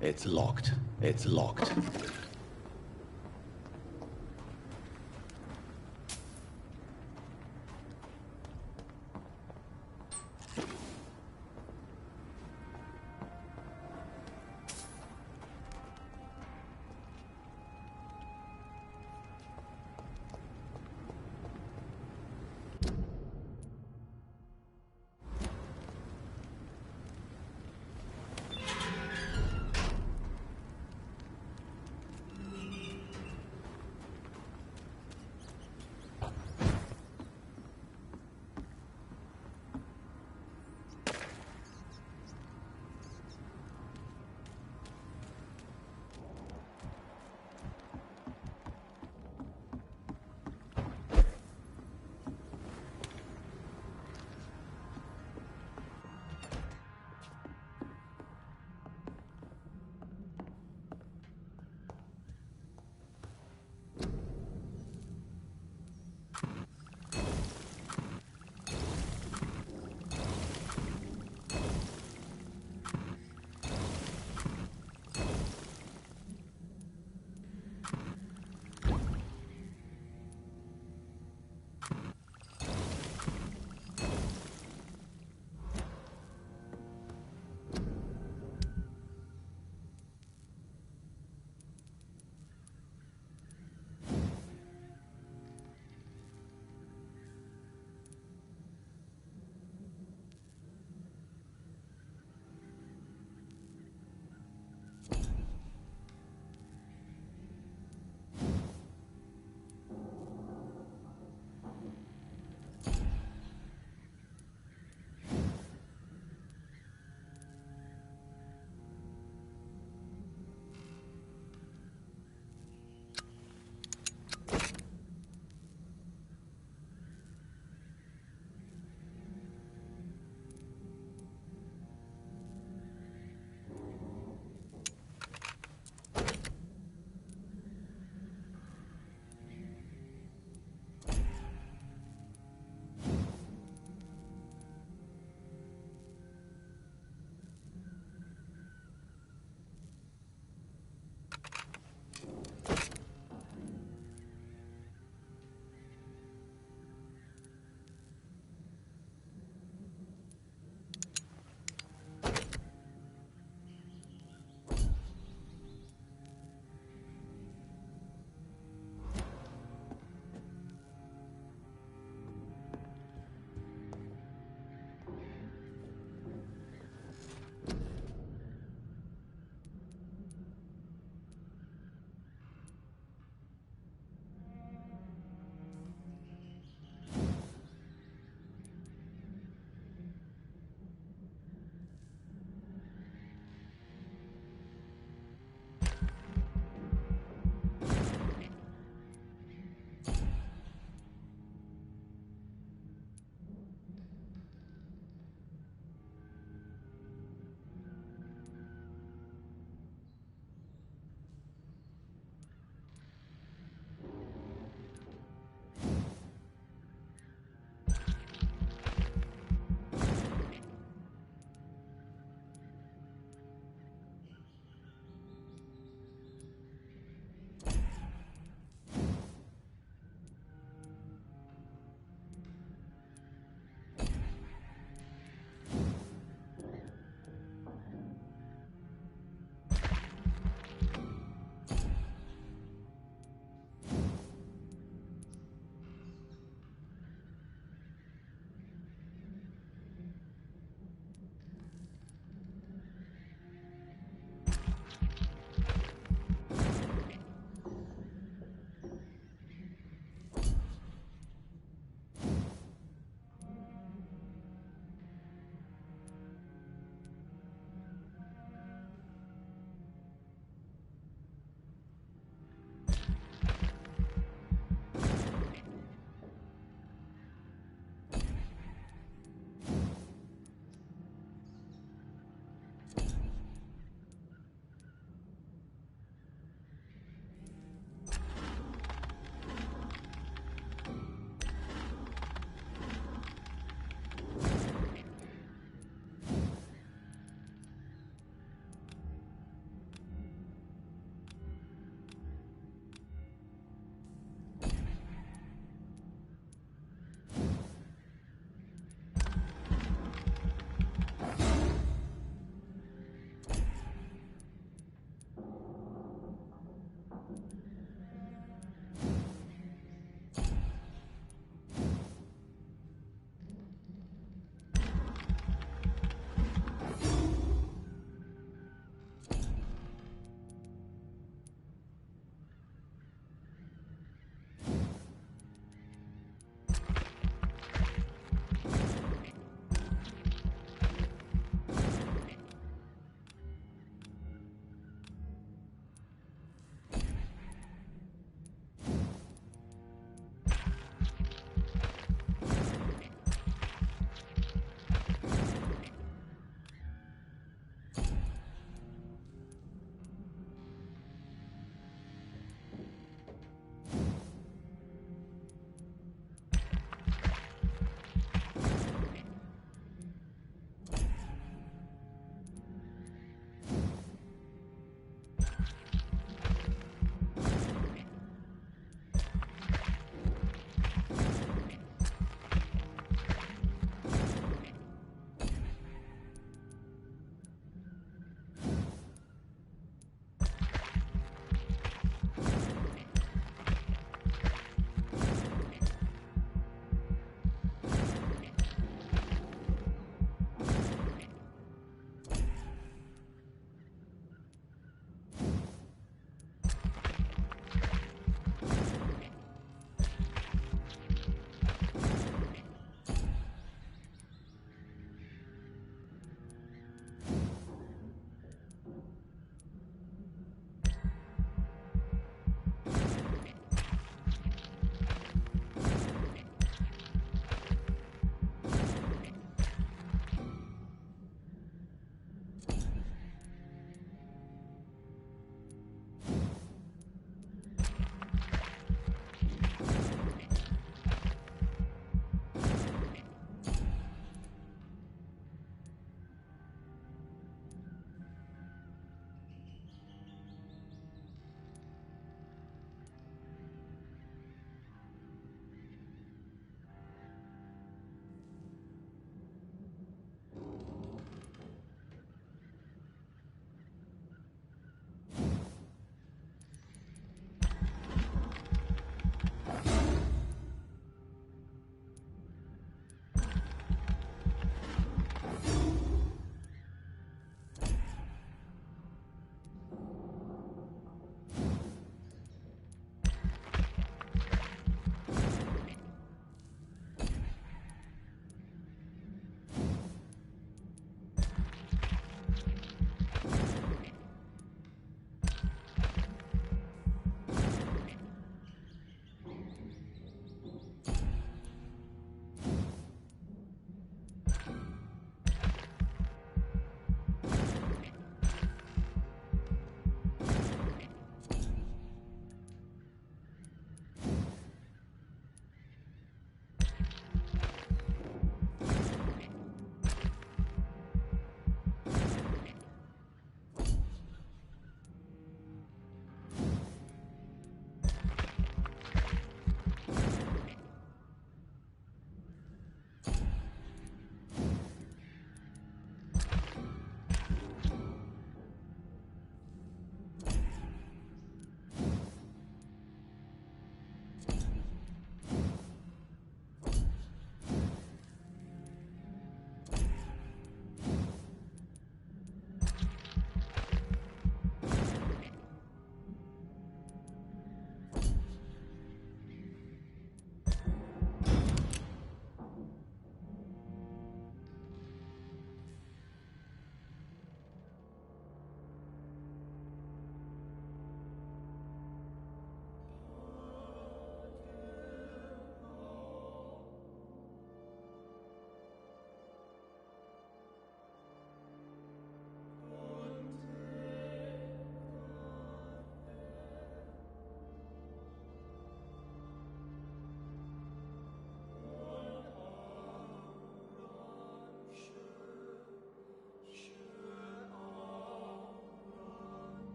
S1: It's locked. It's locked.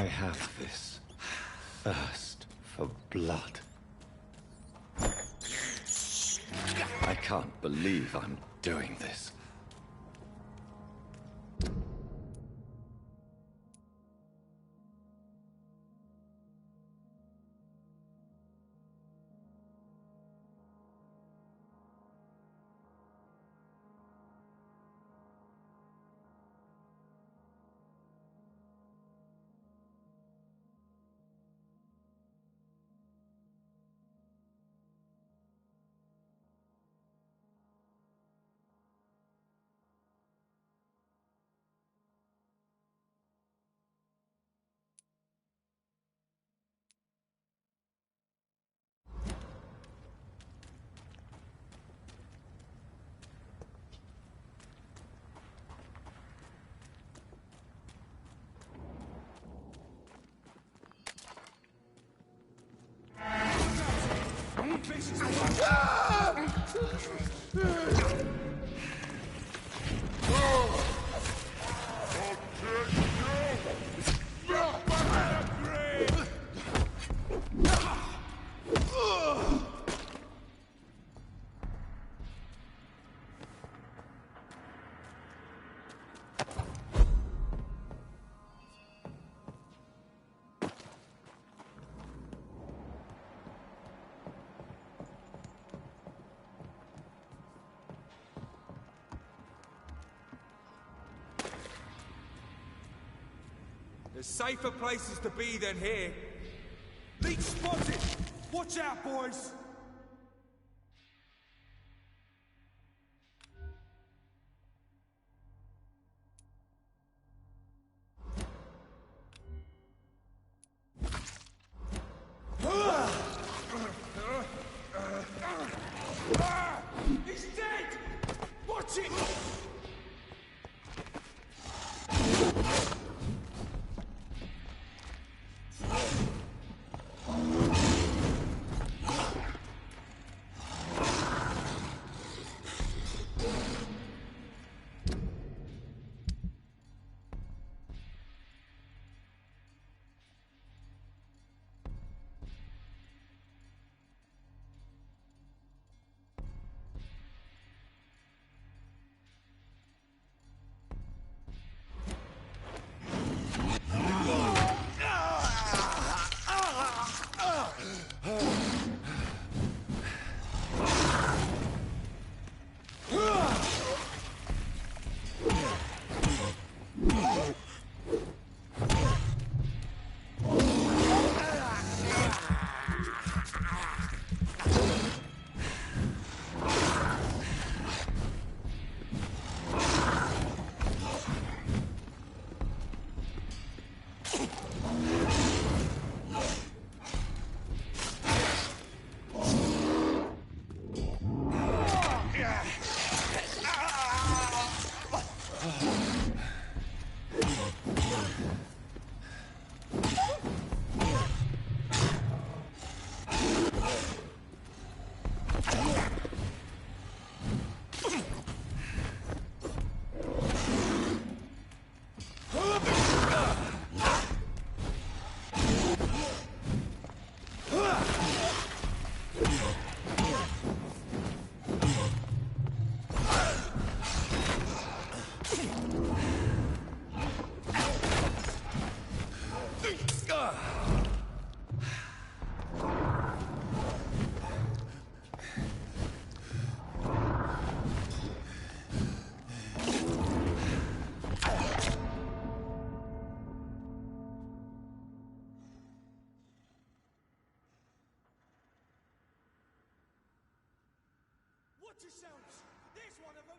S1: I have this thirst for blood. I can't believe I'm doing this.
S2: There's safer places to be than here. Leech spotted! Watch out, boys! He's dead! Watch it! Watch yourselves! There's one of them!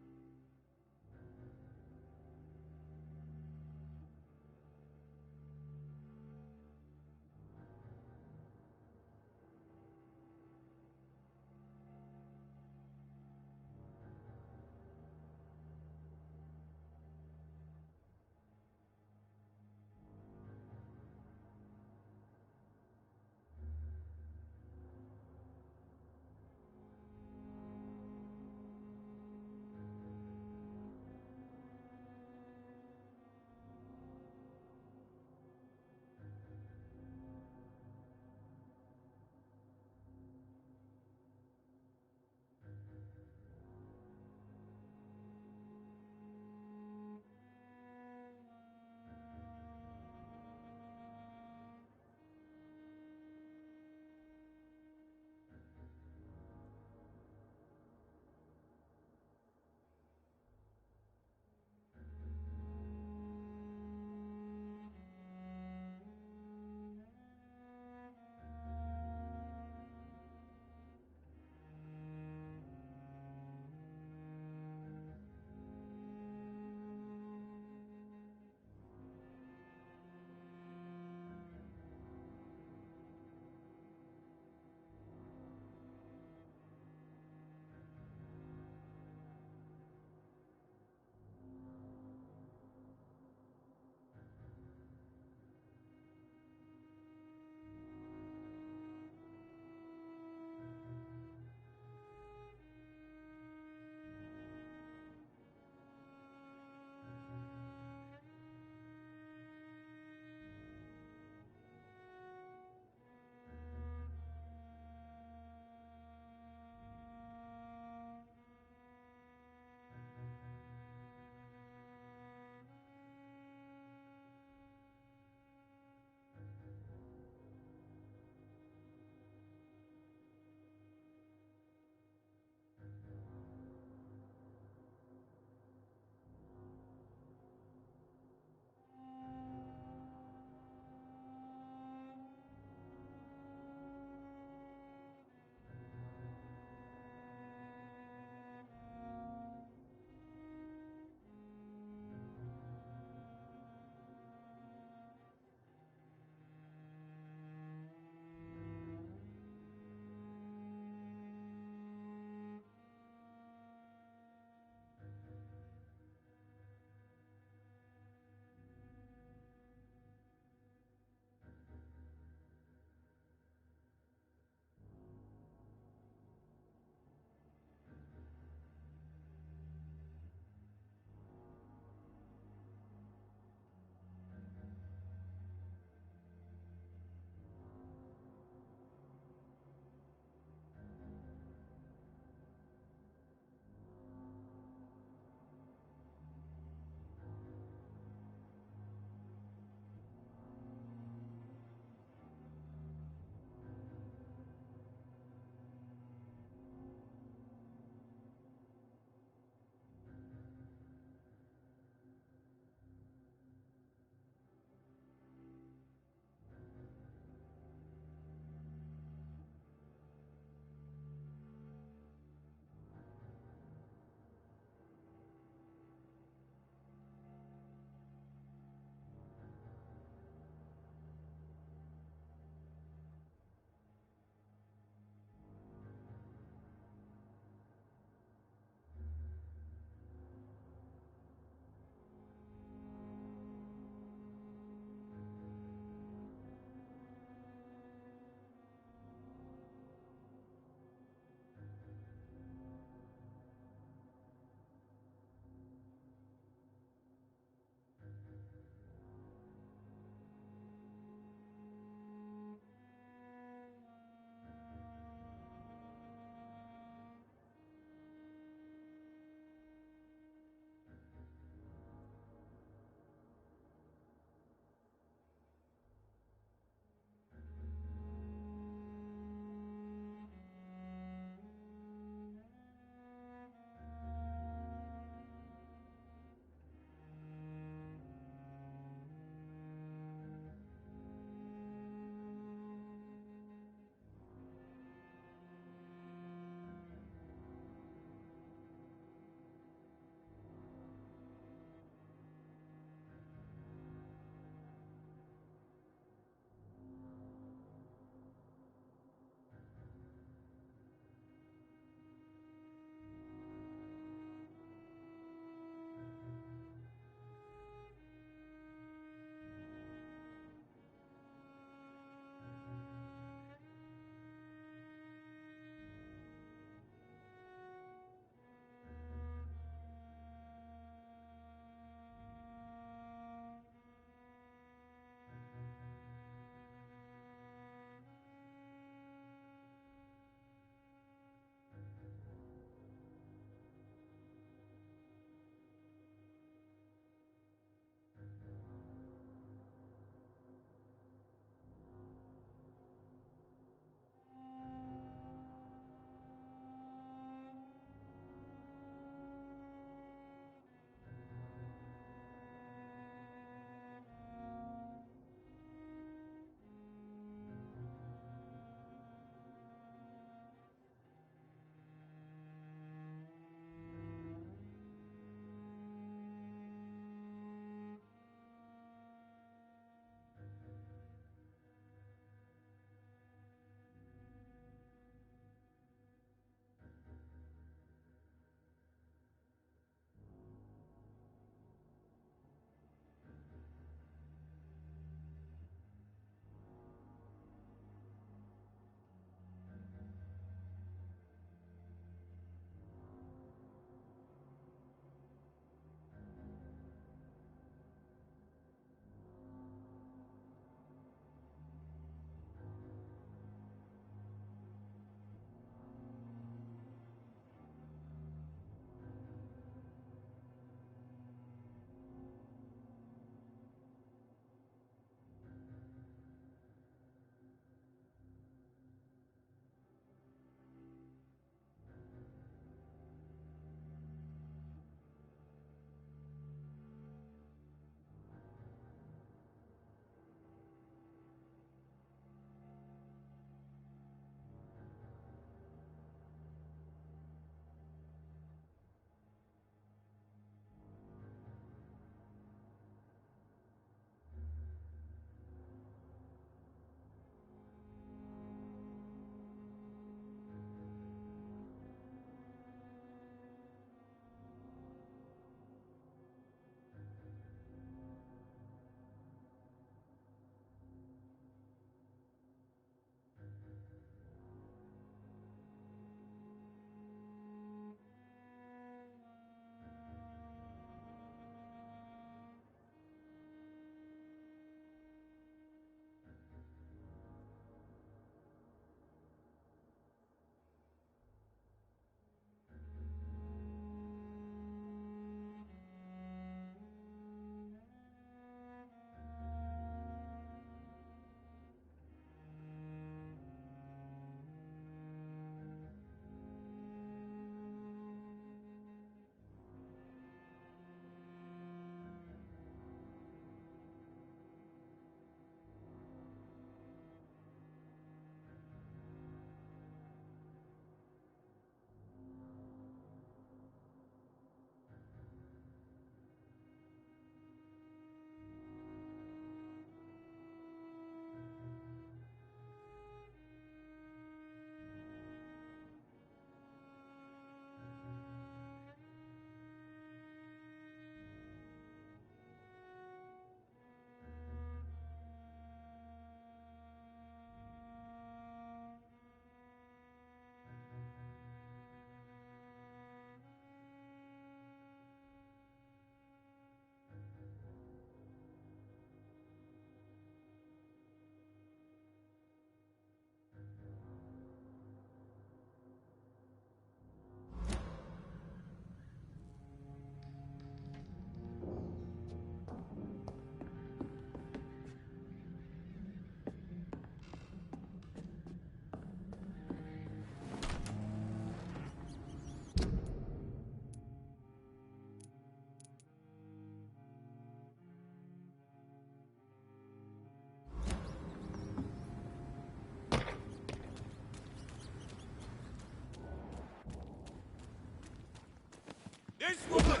S2: This woman!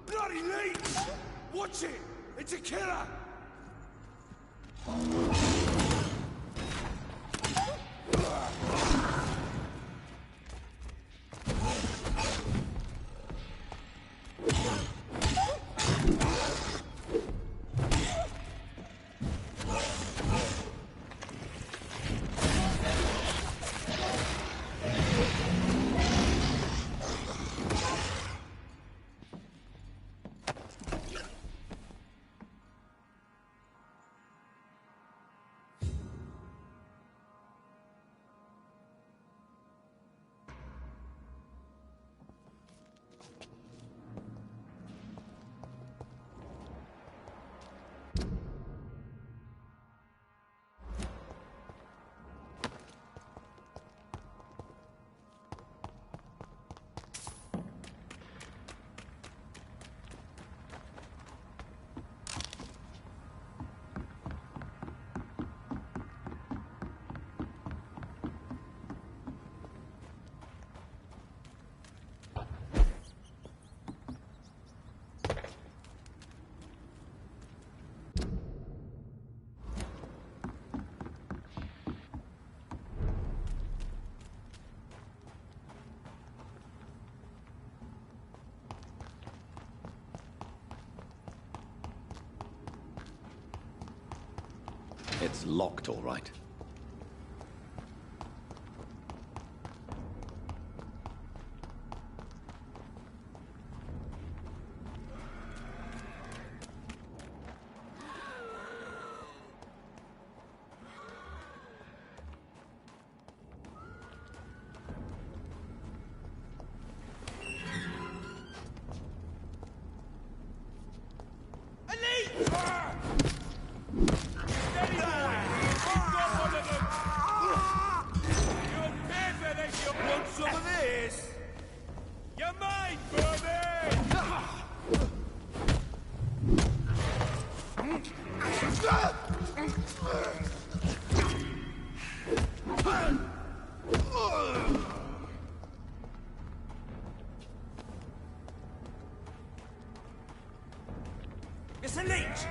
S2: Bloody leech! Watch it! It's a killer!
S1: It's locked, all right.
S2: It's a leech!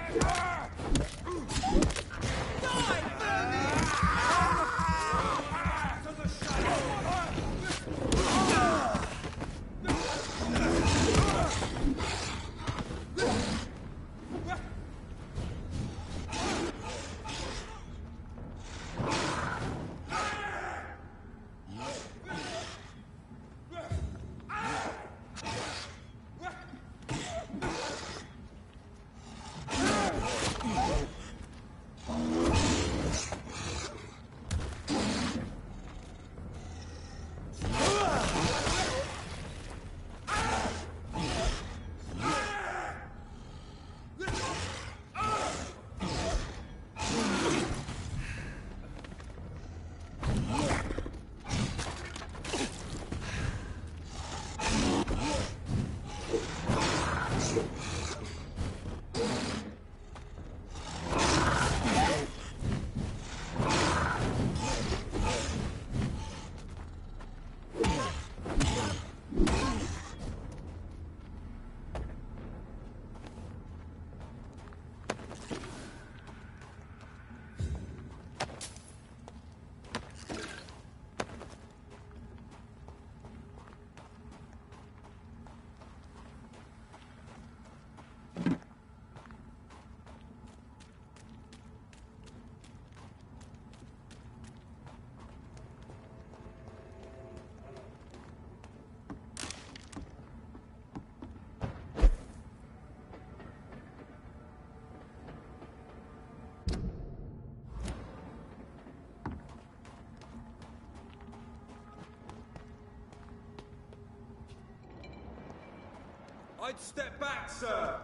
S2: I'd step back, sir.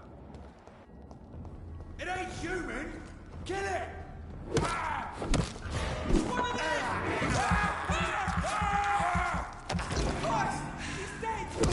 S2: It ain't human! Kill it! Ah! One of them! Ah! Ah! Ah! Boys! He's dead!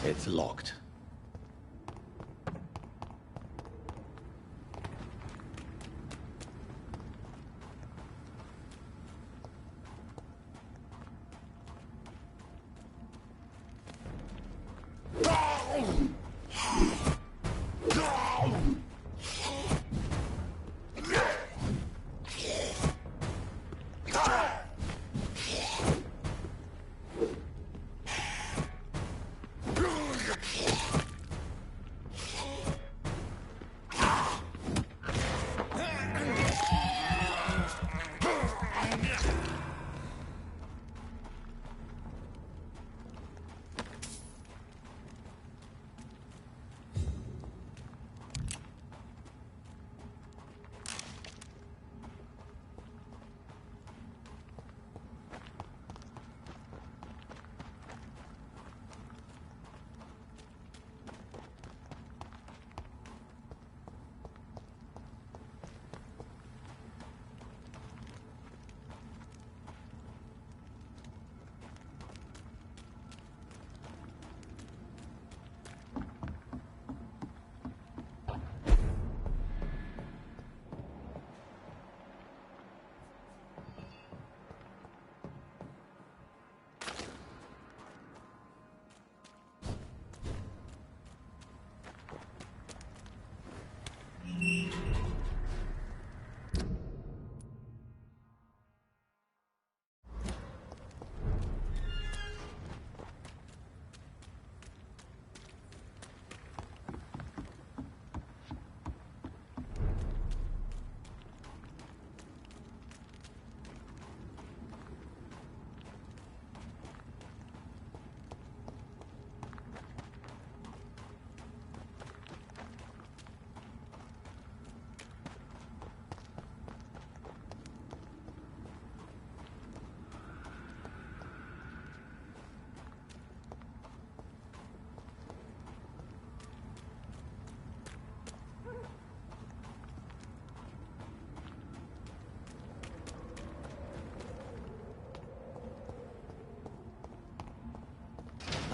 S1: It's locked.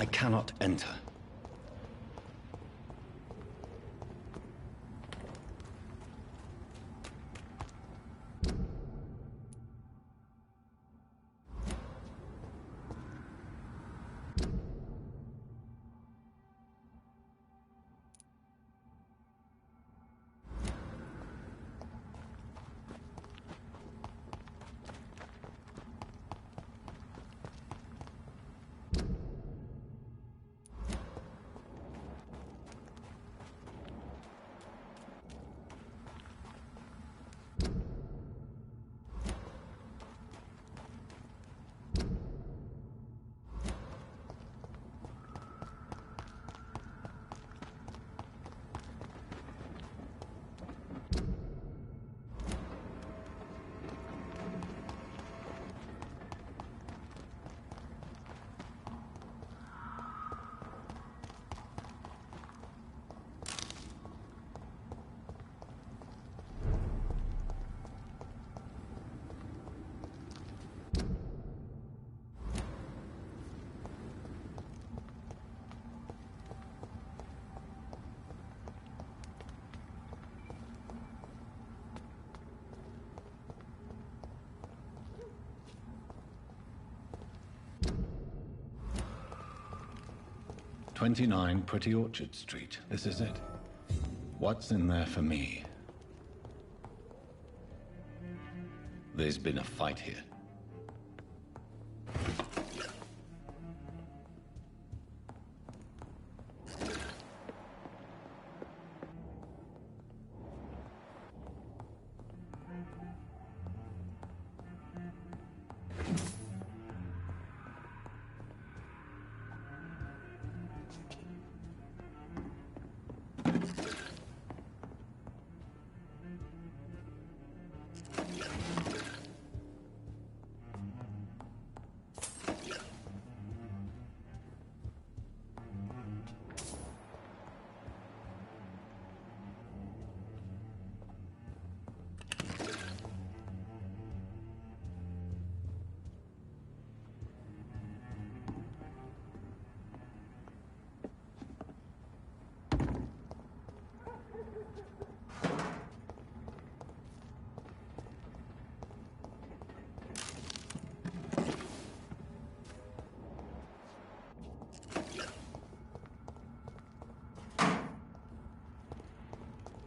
S1: I cannot enter. "29 Pretty Orchard Street. This is it. What's in there for me? There's been a fight here.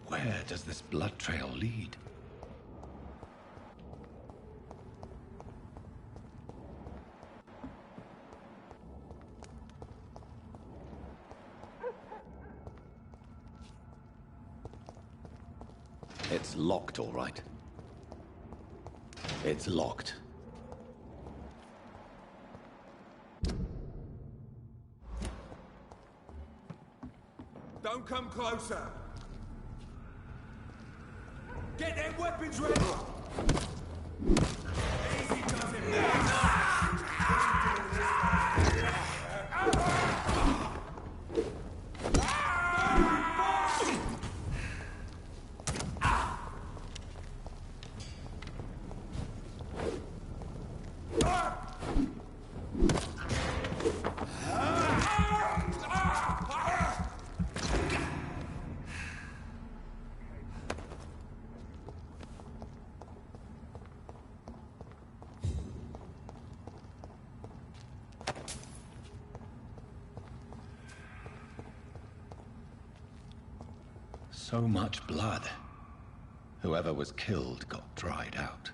S1: Where does this blood trail lead? It's locked, all right. It's locked.
S2: Don't come closer. Get them weapons ready! Easy does it, man!
S1: So much blood. Whoever was killed got dried out.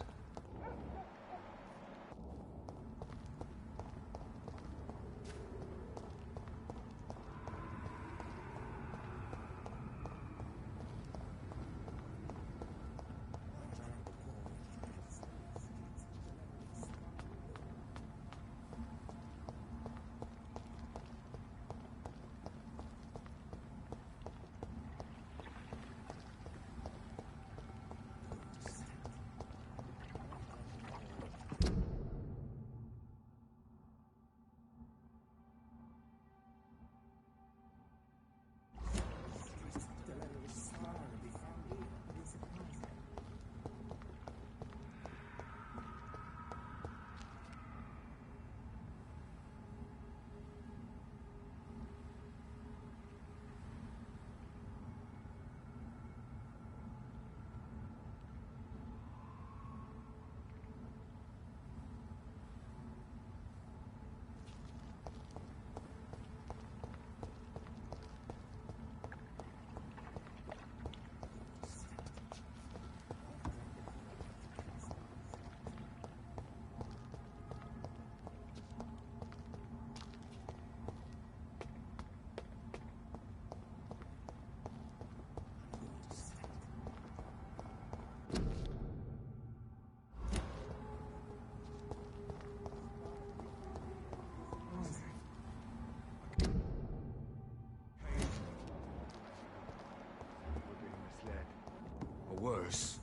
S2: worse.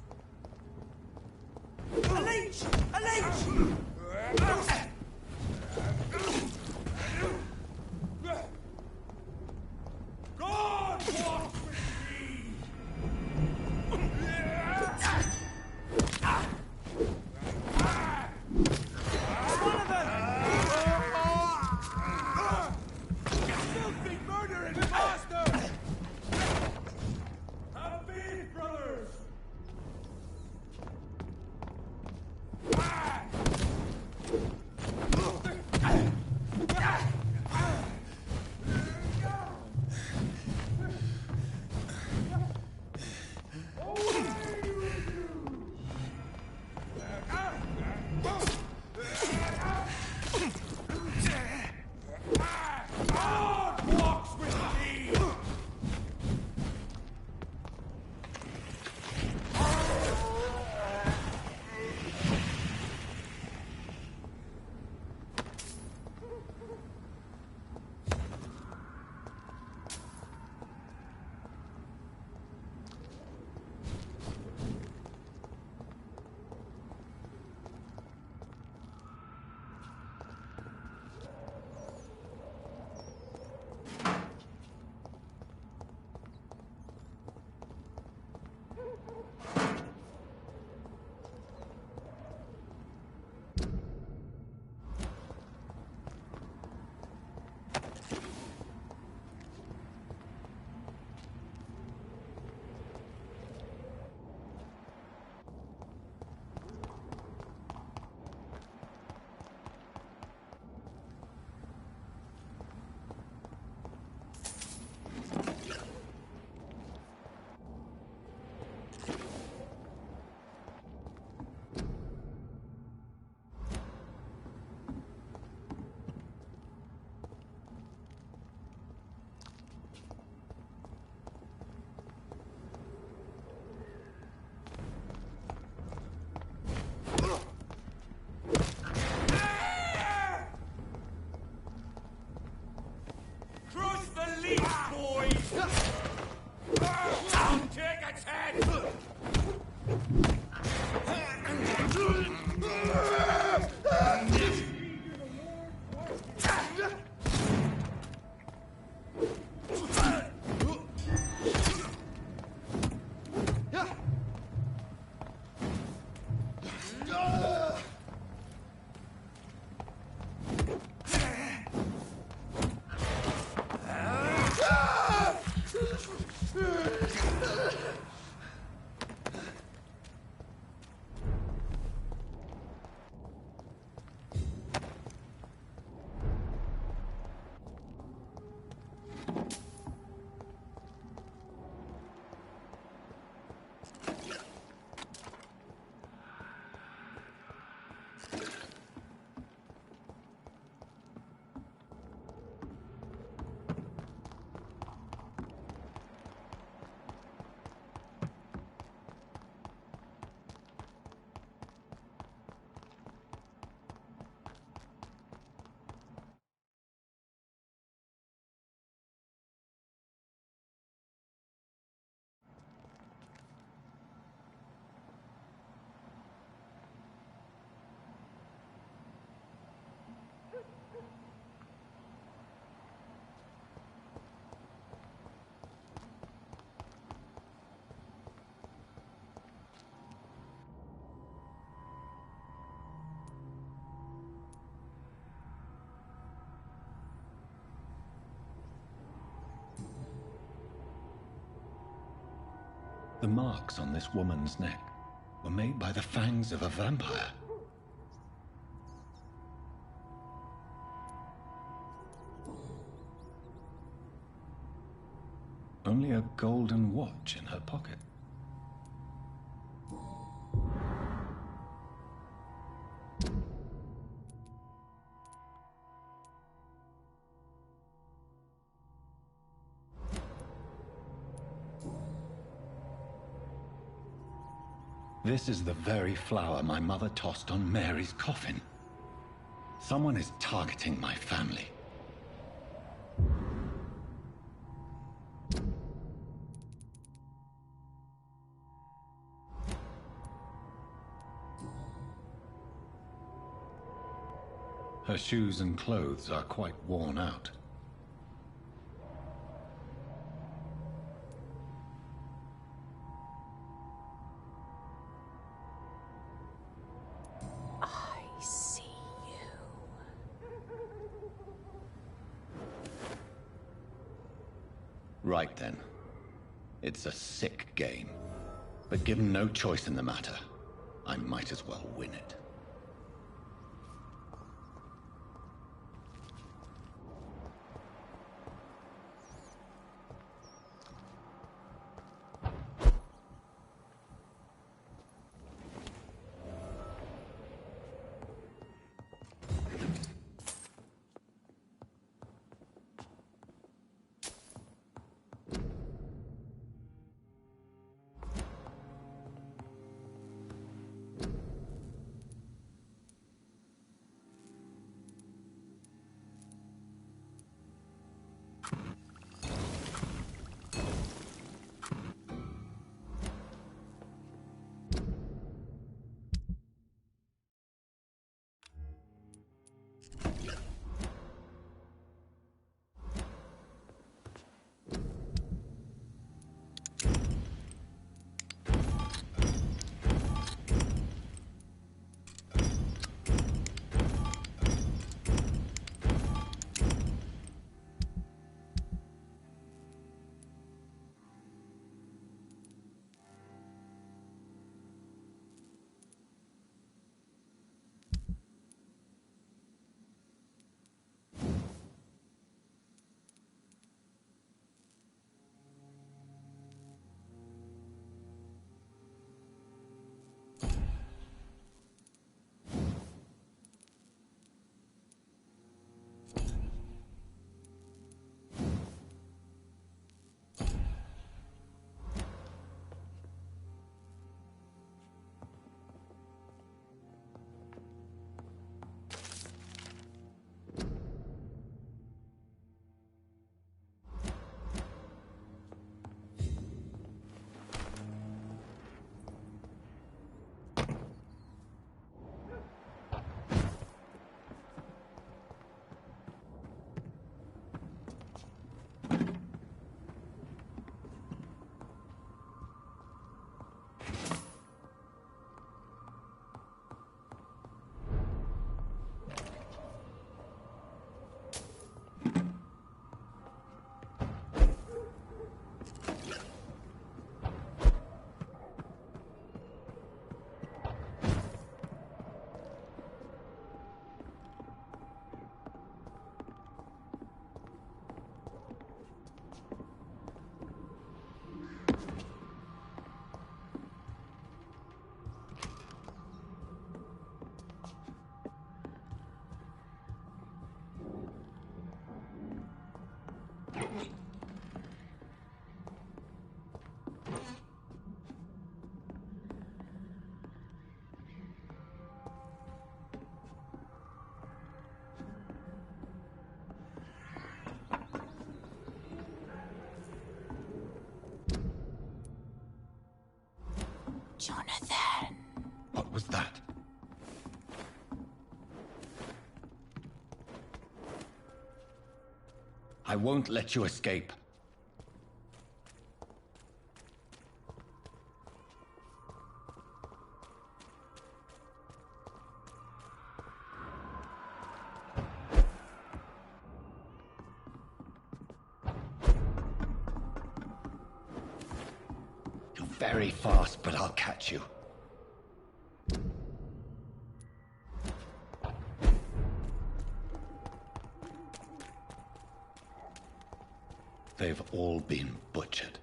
S2: A leech! A leech! God walk with me! One of them! Filthy murdering bastard! Have faith, brothers! God walks with me! Crush the leech, boys! Take its head!
S1: The marks on this woman's neck were made by the fangs of a vampire. Only a golden watch in her pocket. This is the very flower my mother tossed on Mary's coffin. Someone is targeting my family. Her shoes and clothes are quite worn out.
S14: I see you.
S1: Right then. It's a sick game. But given no choice in the matter, I might as well win it.
S14: Jonathan.
S1: What was that? I won't let you escape. You're very fast, but I'll catch you. They've all been butchered.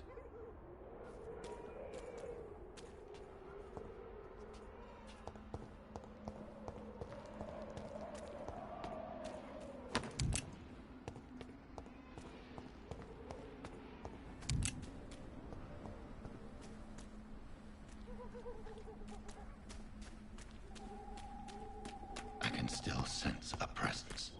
S1: I can still sense a presence.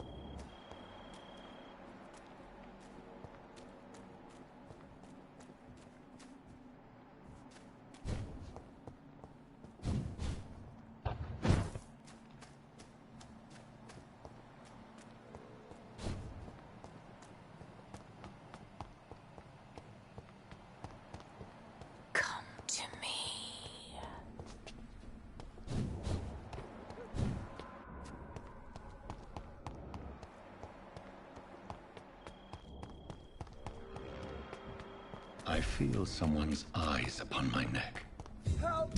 S1: I feel someone's eyes upon my neck.
S4: Help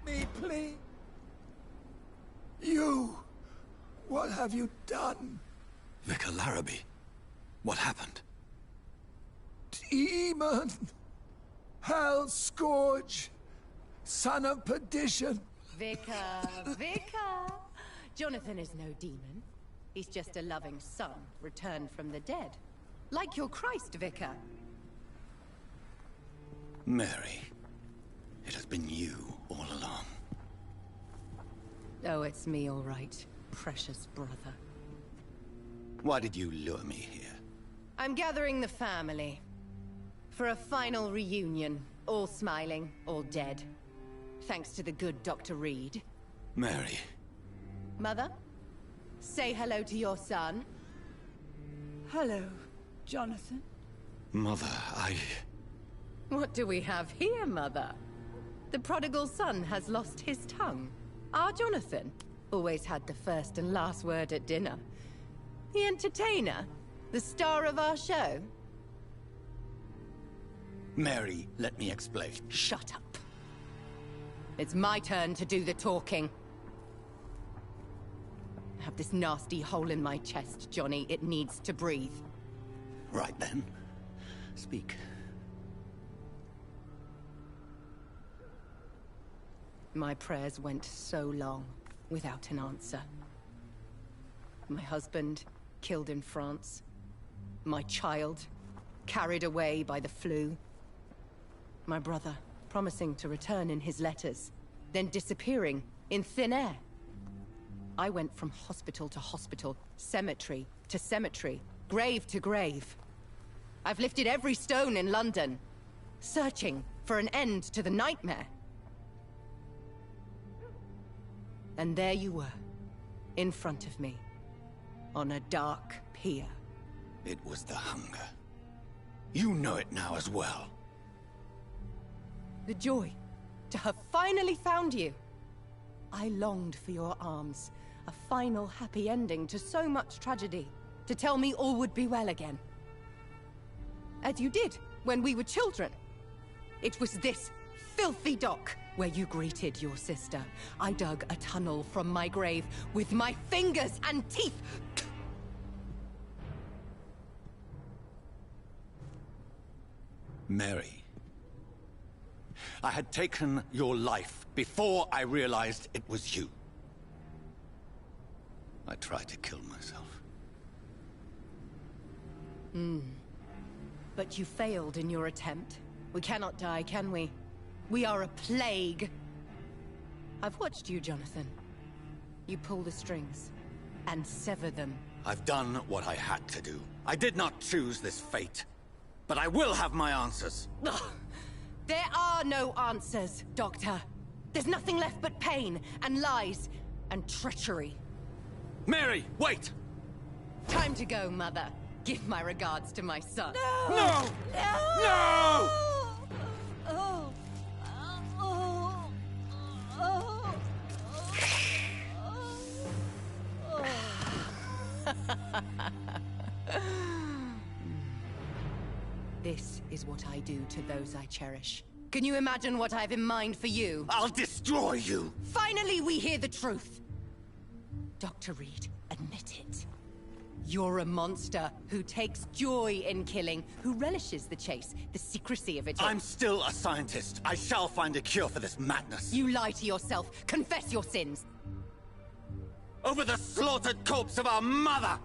S4: me, please. You! What have you done?
S3: Vicar Larrabee, what happened?
S4: Demon! Hell Scourge! Son of perdition!
S15: Vicar, Vicar! Jonathan is no demon. He's just a loving son, returned from the dead. Like your Christ, Vicar.
S3: Mary, it has been you all along.
S15: Oh, it's me, all right. Precious brother.
S3: Why did you lure me here?
S15: I'm gathering the family. For a final reunion. All smiling, all dead. Thanks to the good Dr. Reed.
S3: Mary.
S15: Mother? Say hello to your son.
S8: Hello, Jonathan.
S3: Mother,
S15: What do we have here, Mother? The prodigal son has lost his tongue. Our Jonathan always had the first and last word at dinner. The entertainer, the star of our show.
S3: Mary, let me explain.
S15: Shut up. It's my turn to do the talking. I have this nasty hole in my chest, Johnny. It needs to breathe.
S3: Right then. Speak.
S15: My prayers went so long without an answer. My husband killed in France. My child carried away by the flu. My brother promising to return in his letters, then disappearing in thin air. I went from hospital to hospital, cemetery to cemetery, grave to grave. I've lifted every stone in London, searching for an end to the nightmare. And there you were, in front of me, on a dark pier.
S3: It was the hunger. You know it now as well.
S15: The joy to have finally found you. I longed for your arms, a final happy ending to so much tragedy, to tell me all would be well again. As you did when we were children. It was this filthy dock where you greeted your sister. I dug a tunnel from my grave with my fingers and teeth.
S3: Mary, I had taken your life before I realized it was you. I tried to kill myself.
S15: But you failed in your attempt. We cannot die, can we? We are a plague. I've watched you, Jonathan. You pull the strings and sever them.
S3: I've done what I had to do. I did not choose this fate. But I will have my answers.
S15: Ugh. There are no answers, Doctor. There's nothing left but pain and lies and treachery.
S3: Mary, wait!
S15: Time to go, Mother. Give my regards to my son.
S3: No! No! No!
S8: Oh.
S15: This is what I do to those I cherish. Can you imagine what I have in mind for you?
S3: I'll destroy you!
S15: Finally, we hear the truth. Dr. Reed, admit it. You're a monster who takes joy in killing, who relishes the chase, the secrecy of it all.
S3: I'm still a scientist. I shall find a cure for this madness.
S15: You lie to yourself. Confess your sins.
S3: Over the slaughtered corpse of our mother!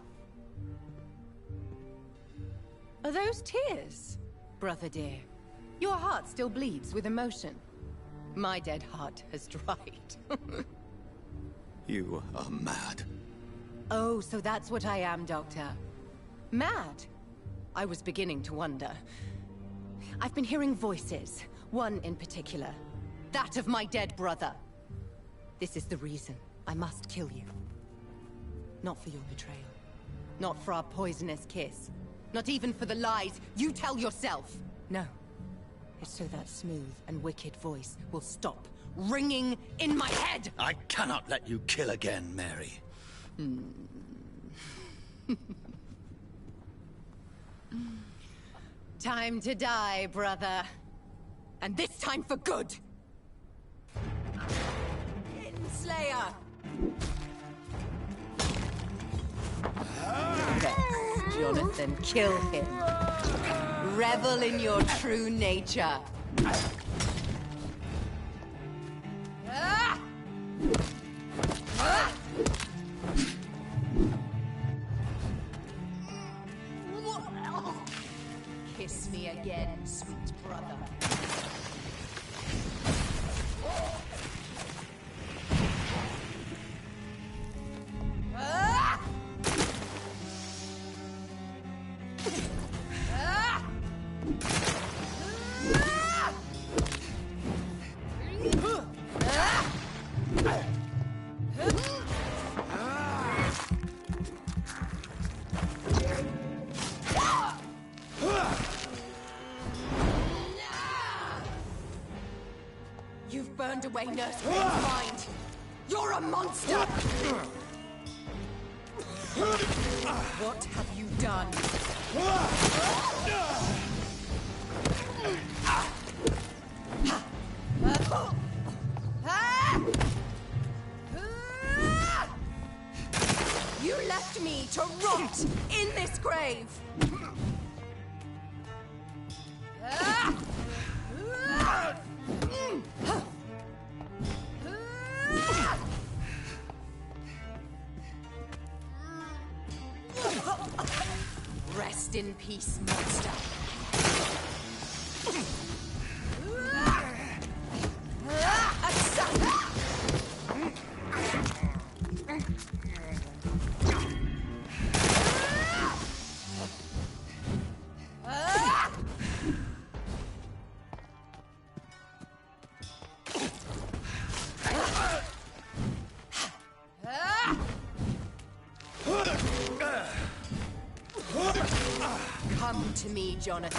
S15: Are those tears, brother dear? Your heart still bleeds with emotion. My dead heart has dried.
S3: You are mad.
S15: Oh, so that's what I am, Doctor. Mad? I was beginning to wonder. I've been hearing voices, one in particular. That of my dead brother. This is the reason I must kill you. Not for your betrayal. Not for our poisonous kiss. Not even for the lies you tell yourself. No. It's so that smooth and wicked voice will stop ringing in my head!
S3: I cannot let you kill again, Mary.
S15: Time to die, brother. And this time for good! Kinslayer! Yes, Jonathan, kill him. Revel in your true nature. Kiss me again, sweet brother. You've burned away Nurse Payne's mind. You're a monster! What have you done? You left me to rot in this grave! Rest in peace, monster. Come to me, Jonathan.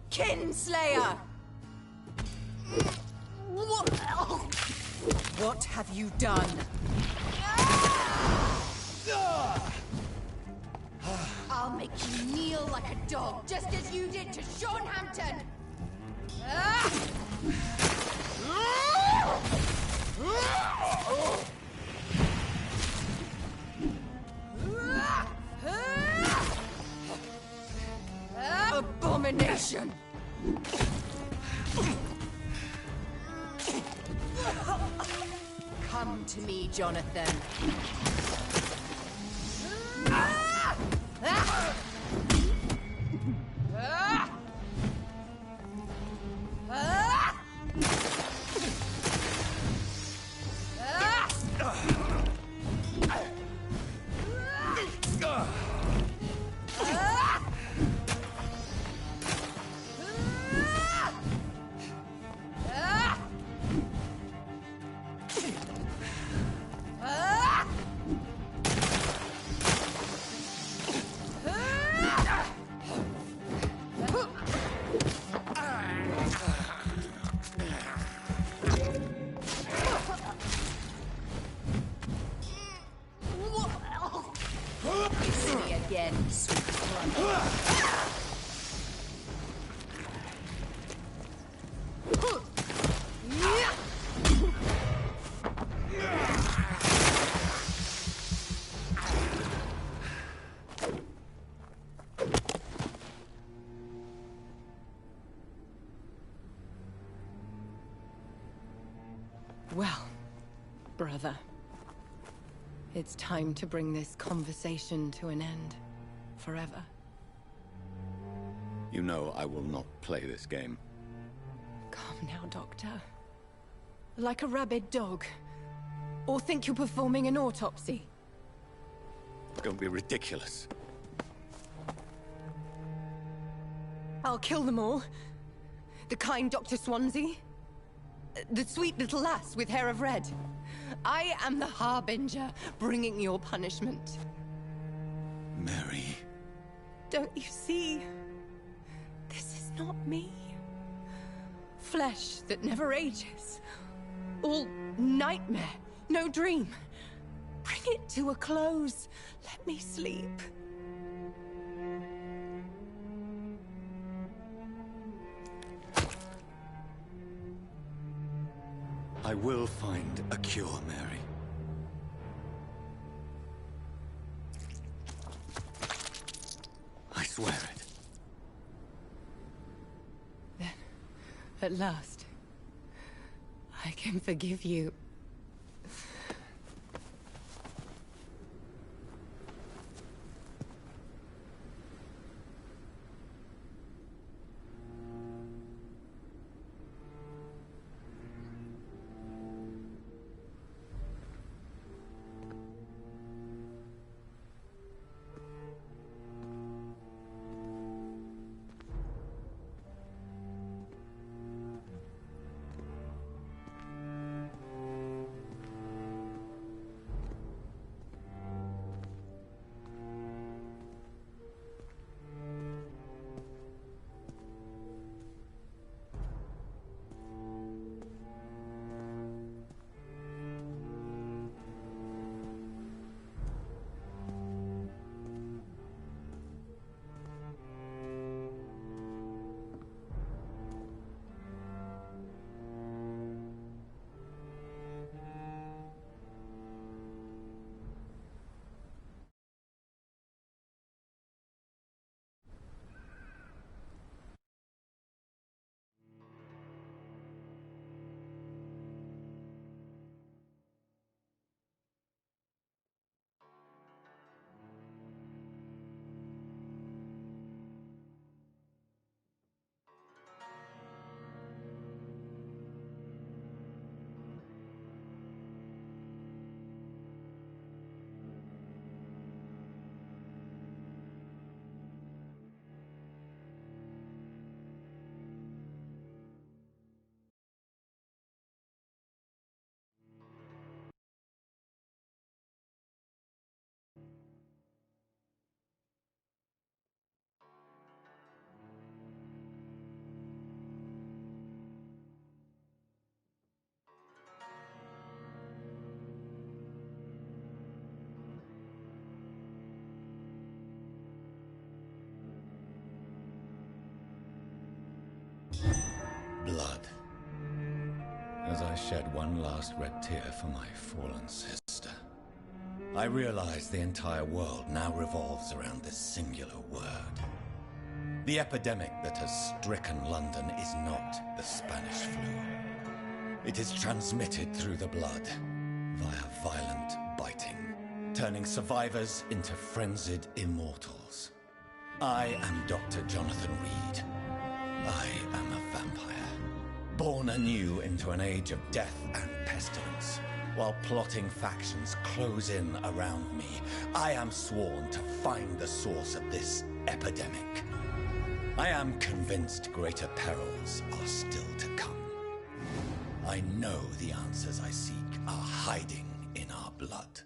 S15: Kinslayer! What have you done? I'll make you kneel like a dog, just as you did to Sean Hampton! Abomination! Come to me, Jonathan. Kiss me again, sweet brother. Well, brother, it's time to bring this conversation to an end. Forever.
S1: You know I will not play this game.
S15: Calm now, Doctor. Like a rabid dog. Or think you're performing an autopsy.
S1: Don't be ridiculous.
S15: I'll kill them all. The kind Dr. Swansea. The sweet little lass with hair of red. I am the Harbinger, bringing your punishment.
S1: Mary.
S15: Don't you see? This is not me. Flesh that never ages. All nightmare, no dream. Bring it to a close. Let me sleep.
S3: I will find a cure, Mary. I swear it.
S15: Then, at last, I can forgive you.
S1: Blood. As I shed one last red tear for my fallen sister, I realize the entire world now revolves around this singular word. The epidemic that has stricken London is not the Spanish flu. It is transmitted through the blood, via violent biting, turning survivors into frenzied immortals. I am Dr. Jonathan Reed. I am a vampire, born anew into an age of death and pestilence. While plotting factions close in around me, I am sworn to find the source of this epidemic. I am convinced greater perils are still to come. I know the answers I seek are hiding in our blood.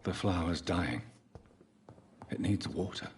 S1: The flower's dying. It needs water.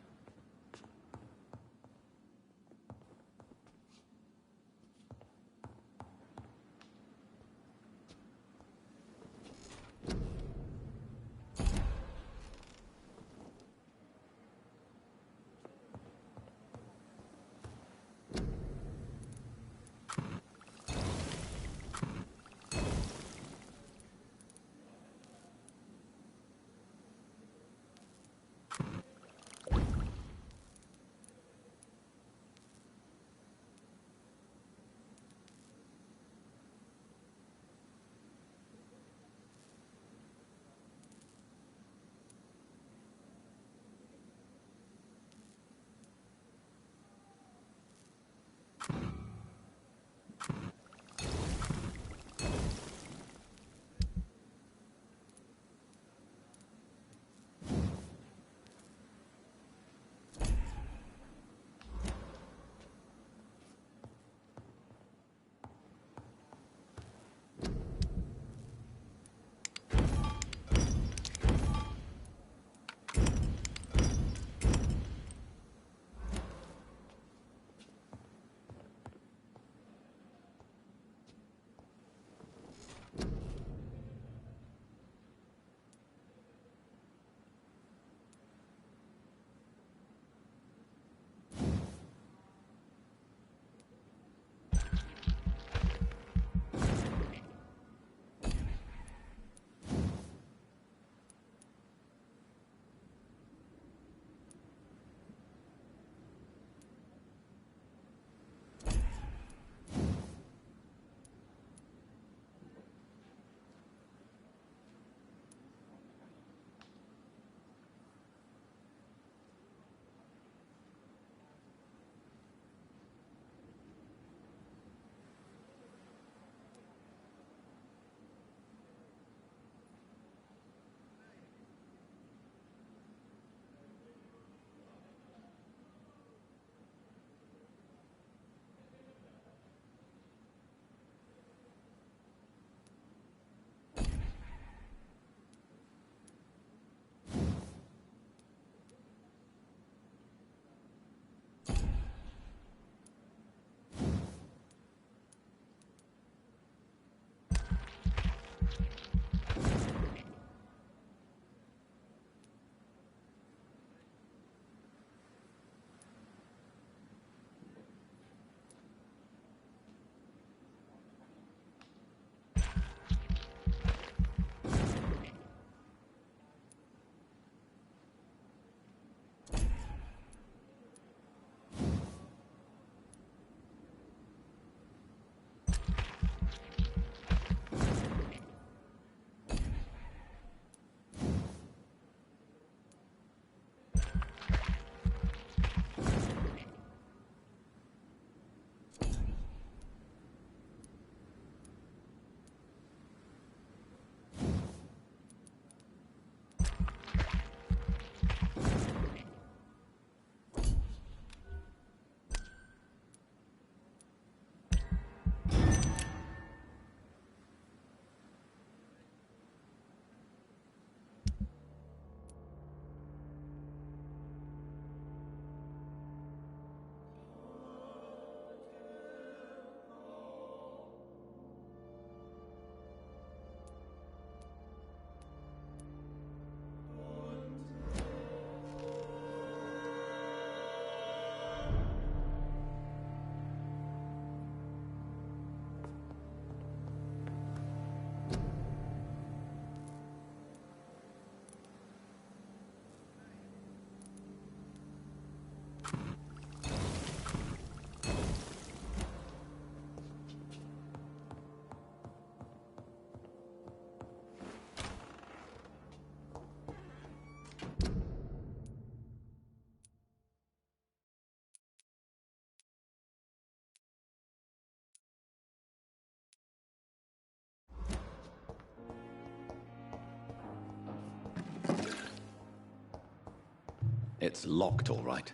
S1: It's locked, all right.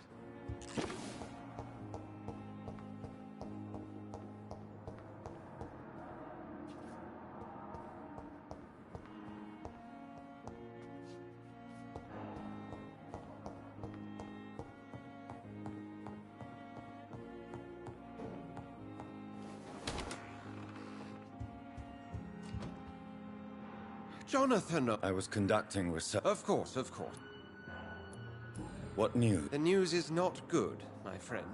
S11: Jonathan!
S3: I was conducting research.
S11: Of course, of course.
S3: What news?
S11: The news is not good, my friend.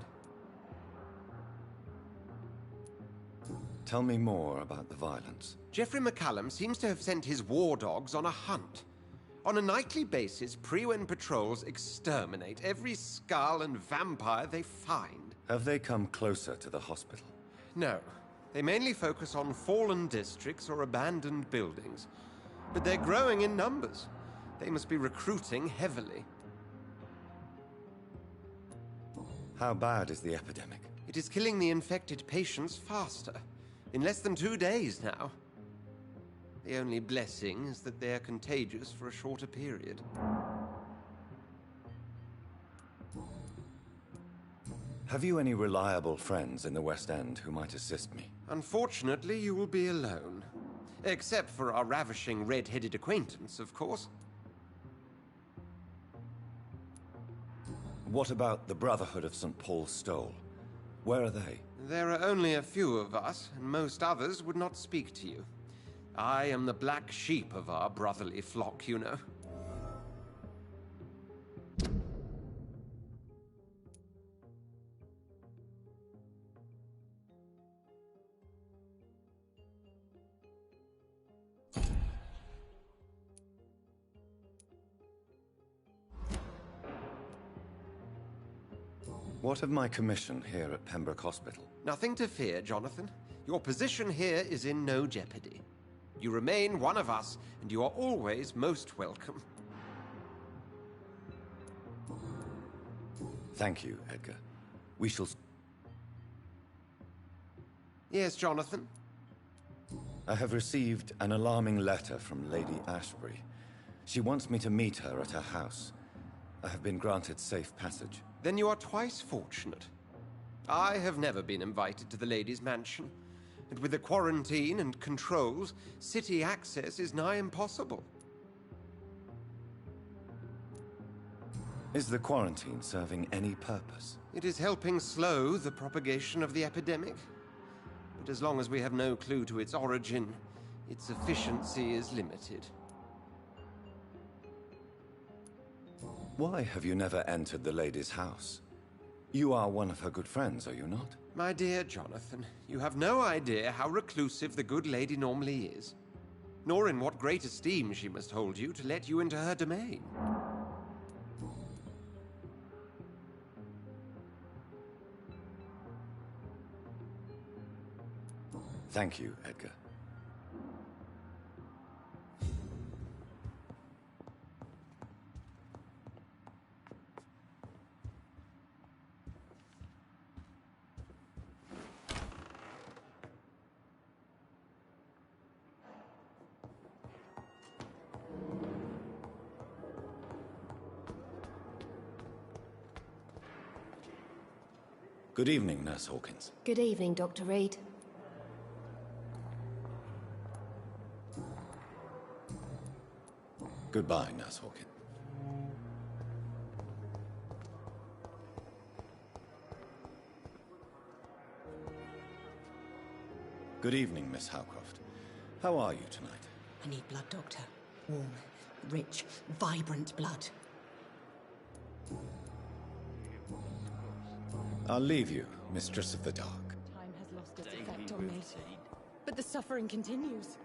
S3: Tell me more about the violence.
S11: Jeffrey McCallum seems to have sent his war dogs on a hunt. On a nightly basis, Priwen patrols exterminate every skull and vampire they find.
S3: Have they come closer to the hospital?
S11: No. They mainly focus on fallen districts or abandoned buildings. But they're growing in numbers. They must be recruiting heavily.
S3: How bad is the epidemic?
S11: It is killing the infected patients faster. In less than 2 days now. The only blessing is that they are contagious for a shorter period.
S3: Have you any reliable friends in the West End who might assist me?
S11: Unfortunately, you will be alone. Except for our ravishing red-headed acquaintance, of course.
S3: What about the Brotherhood of St. Paul's Stole? Where are they?
S11: There are only a few of us, and most others would not speak to you. I am the black sheep of our brotherly flock, you know.
S3: What of my commission here at Pembroke Hospital?
S11: Nothing to fear, Jonathan. Your position here is in no jeopardy. You remain one of us, and you are always most welcome.
S3: Thank you, Edgar. We shall...
S11: Yes, Jonathan?
S3: I have received an alarming letter from Lady Ashbury. She wants me to meet her at her house. I have been granted safe passage.
S11: Then you are twice fortunate. I have never been invited to the lady's mansion, and with the quarantine and controls, city access is nigh impossible.
S3: Is the quarantine serving any purpose?
S11: It is helping slow the propagation of the epidemic. But as long as we have no clue to its origin, its efficiency is limited.
S3: Why have you never entered the lady's house? You are one of her good friends, are you not?
S11: My dear Jonathan, you have no idea how reclusive the good lady normally is, nor in what great esteem she must hold you to let you into her domain.
S3: Thank you, Edgar. Good evening, Nurse Hawkins.
S7: Good evening, Dr. Reed.
S3: Goodbye, Nurse Hawkins. Good evening, Miss Howcroft. How are you tonight?
S15: I need blood, Doctor. Warm, rich, vibrant blood.
S3: I'll leave you, Mistress of the Dark.
S15: Time has lost its effect on me. But the suffering continues.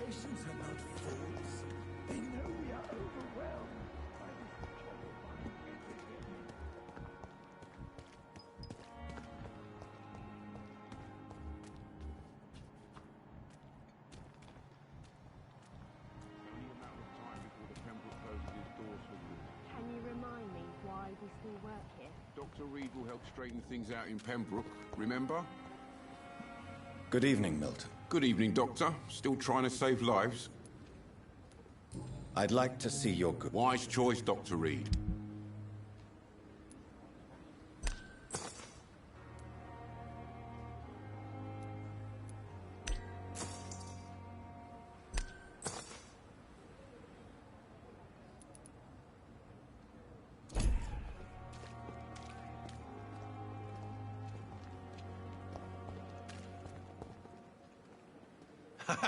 S4: Patients are not fools. They know we are overwhelmed by this trouble.
S9: Dr. Reed will help straighten things out in Pembroke, remember?
S1: Good evening, Milton.
S9: Good evening, Doctor. Still trying to save lives?
S1: I'd like to see your good...
S9: Wise choice, Dr. Reed.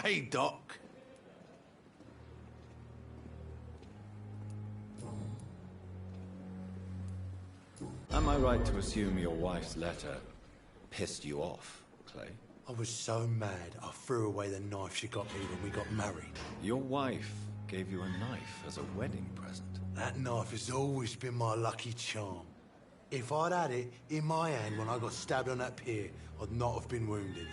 S6: Hey, Doc.
S1: Am I right to assume your wife's letter pissed you off, Clay?
S6: I was so mad, I threw away the knife she got me when we got married.
S1: Your wife gave you a knife as a wedding present.
S6: That knife has always been my lucky charm. If I'd had it in my hand when I got stabbed on that pier, I'd not have been wounded.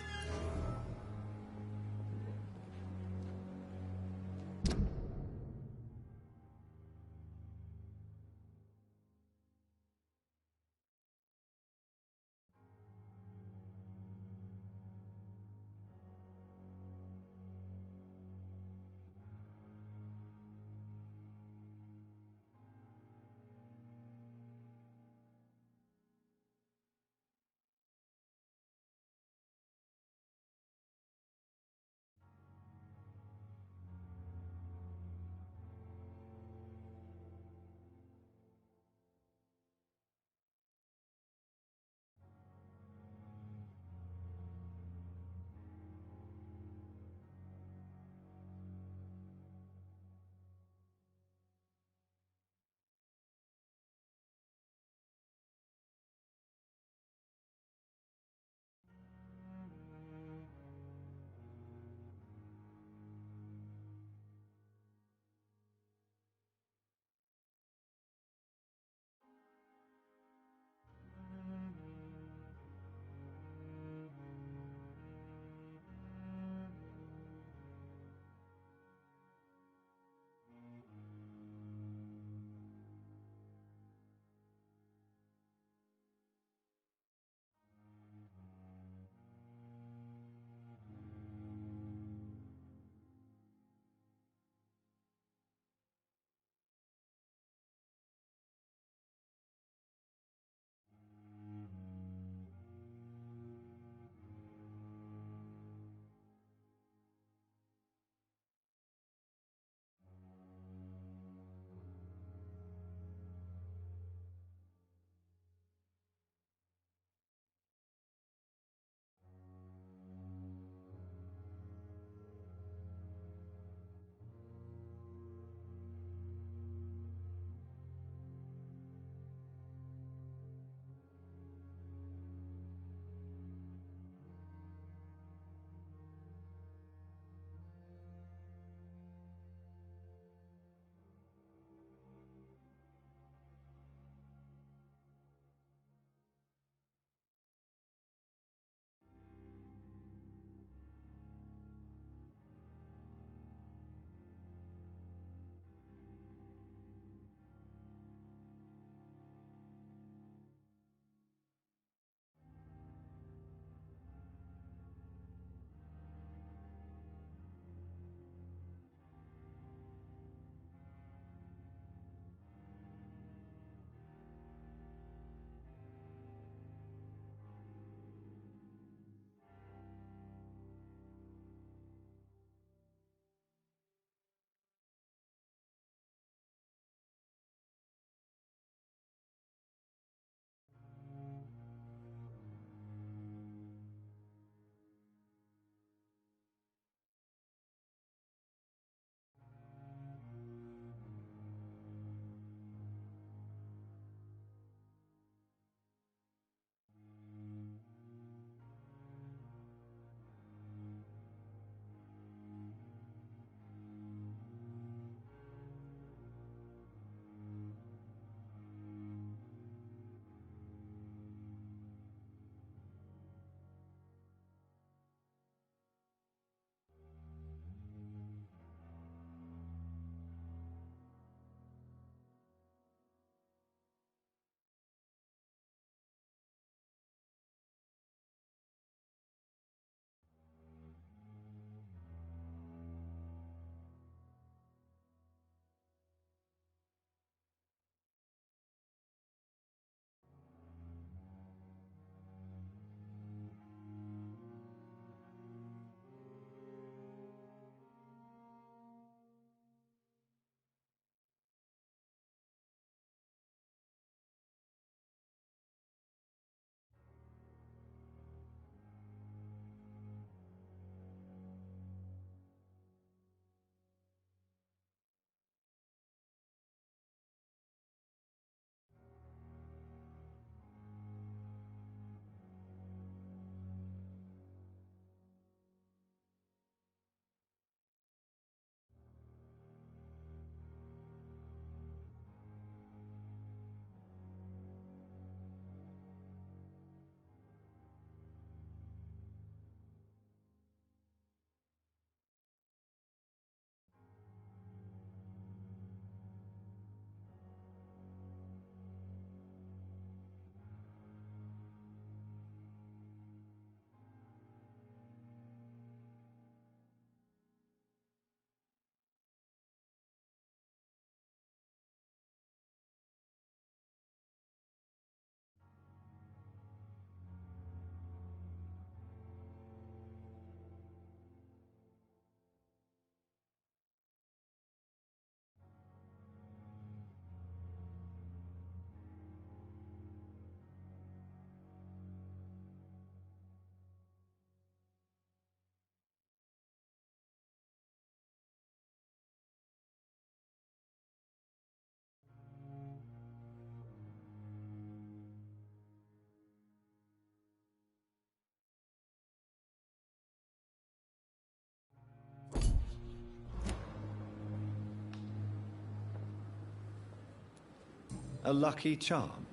S1: A lucky charm?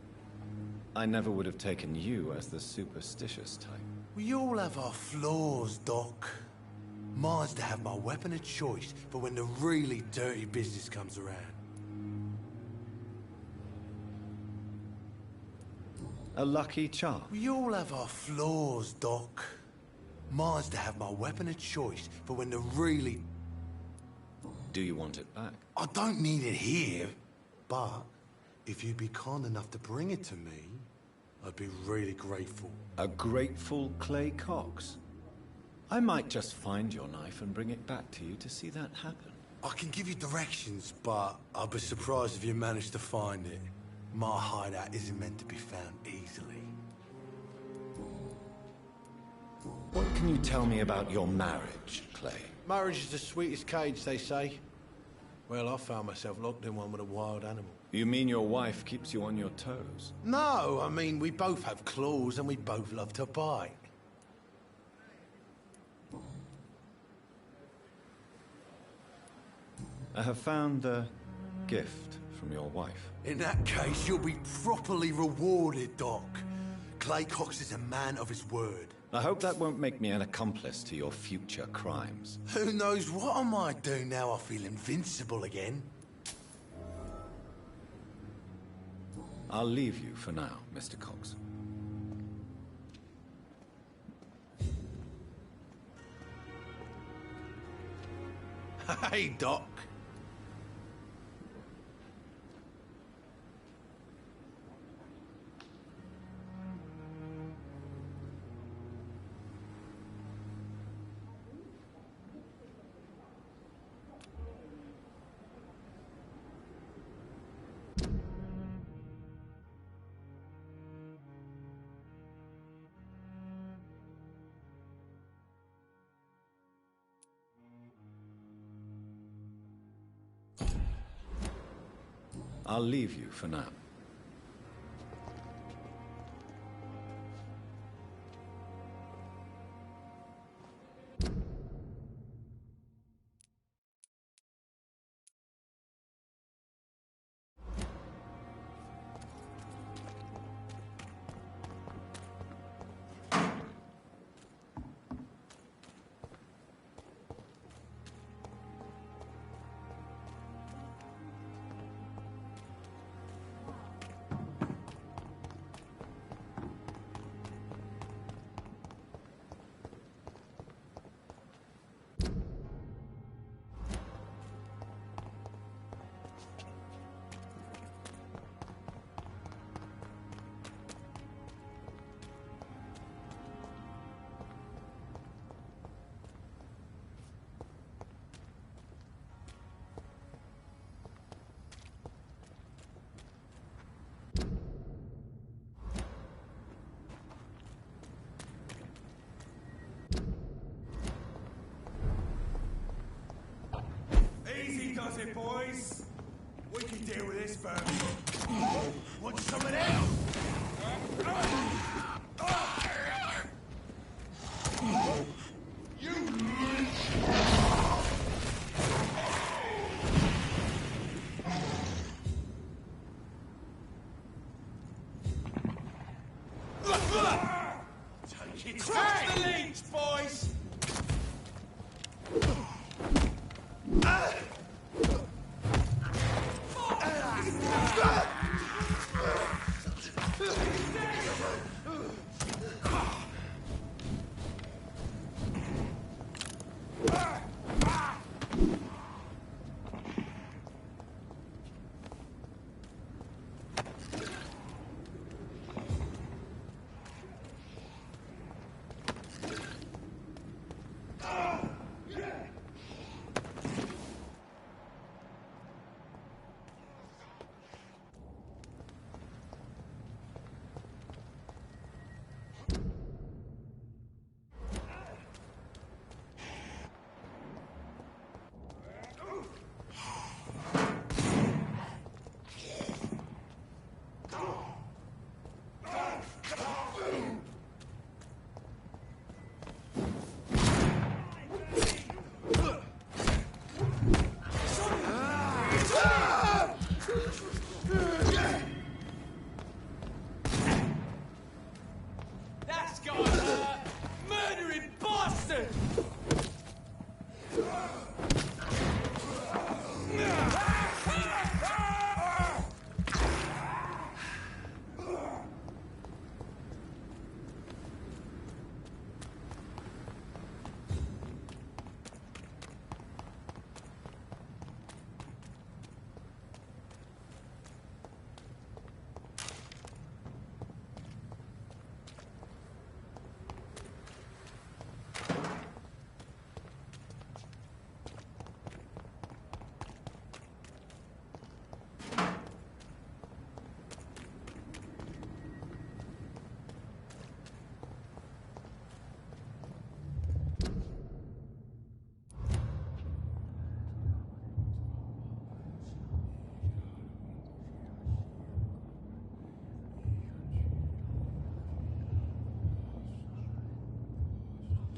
S1: I never would have taken you as the superstitious type.
S6: We all have our flaws, Doc. Mine's to have my weapon of choice for when the really dirty business comes around.
S1: A lucky charm?
S6: We all have our flaws, Doc. Mine's to have my weapon of choice for when the really...
S1: Do you want it back?
S6: I don't need it here, but if you'd be kind enough to bring it to me, I'd be really grateful.
S1: A grateful Clay Cox? I might just find your knife and bring it back to you to see that happen.
S6: I can give you directions, but I'll be surprised if you manage to find it. My hideout isn't meant to be found easily.
S1: What can you tell me about your marriage, Clay?
S6: Marriage is the sweetest cage, they say. Well, I found myself locked in one with a wild animal.
S1: You mean your wife keeps you on your toes?
S6: No, I mean, we both have claws and we both love to bite.
S1: I have found the gift from your wife.
S6: In that case, you'll be properly rewarded, Doc. Clay Cox is a man of his word.
S1: I hope that won't make me an accomplice to your future crimes.
S6: Who knows what I might do now I feel invincible again?
S1: I'll leave you for now, Mr. Cox.
S6: Hey, Doc.
S1: I'll leave you for now.
S2: Easy does it, boys. We can deal with this first. Want some of that? You take it. Touch the leech, boys.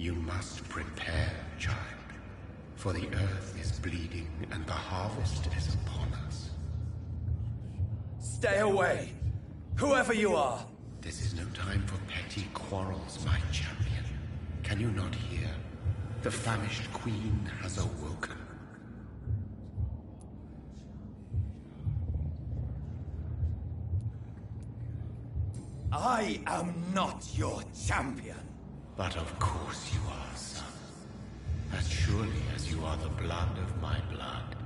S16: You must prepare, child. For the earth is bleeding and the harvest is upon us.
S3: Stay away! Whoever you are!
S16: This is no time for petty quarrels, my champion. Can you not hear? The famished queen has awoken.
S3: I am not your champion.
S16: But of course you are, son. As surely as you are the blood of my blood.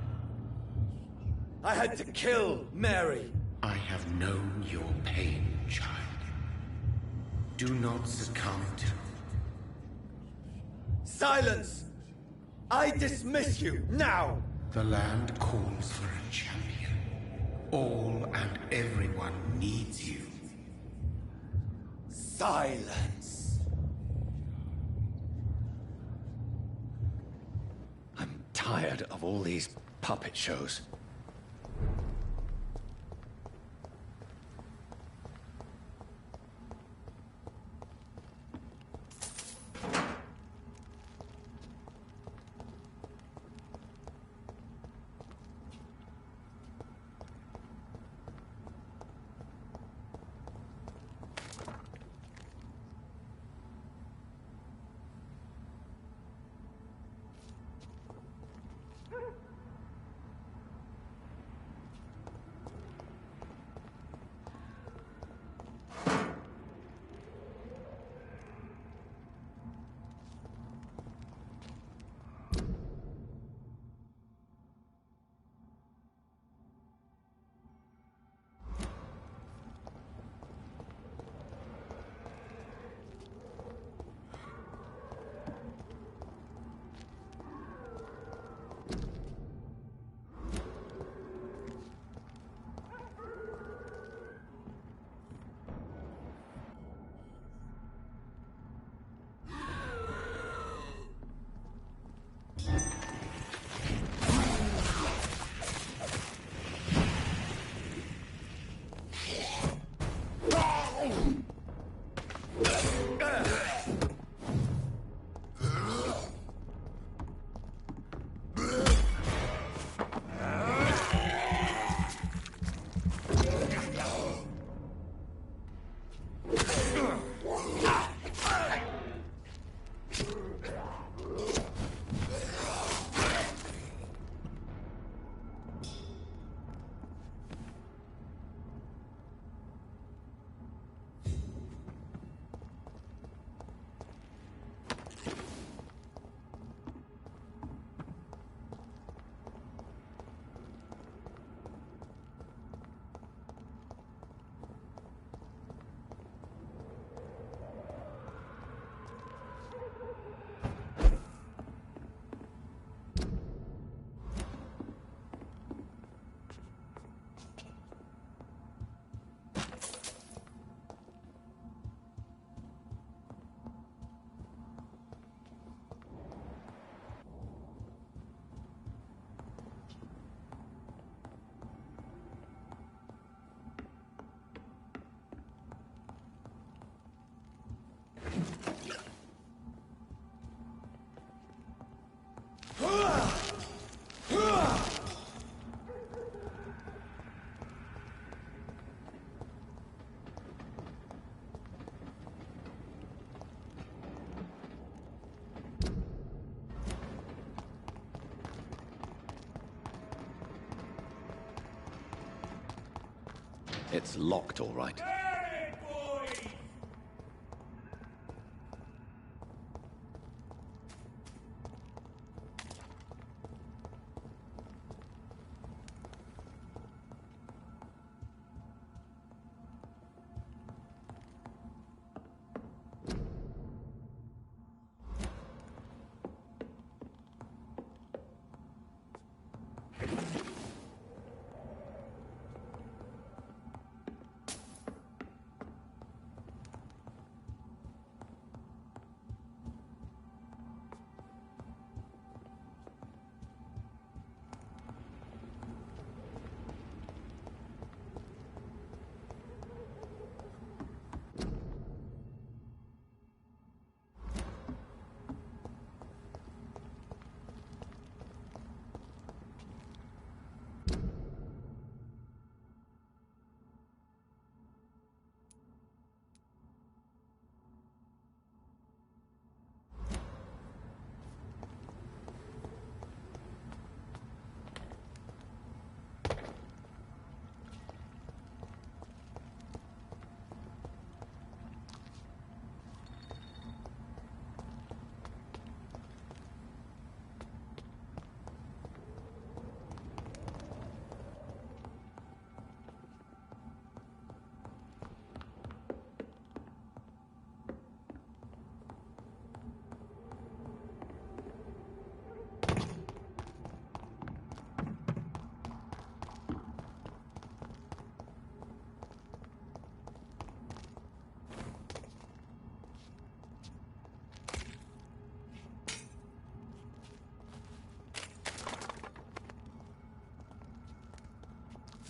S3: I had to kill Mary.
S16: I have known your pain, child. Do not succumb to...
S3: Silence! I dismiss you, now!
S16: The land calls for a champion. All and everyone needs you.
S3: Silence!
S1: I'm tired of all these puppet shows. It's locked, all right.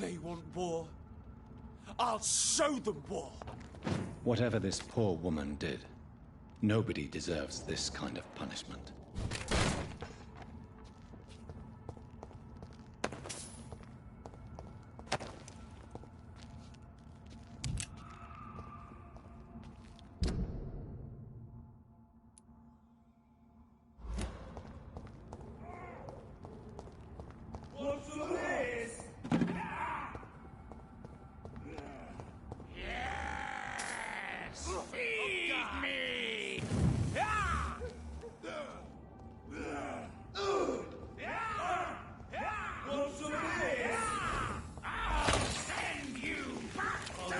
S2: They want war. I'll show them war.
S1: Whatever this poor woman did, nobody deserves this kind of punishment.
S2: What's the this? Yes! Feed me! What's the this? I'll send you back to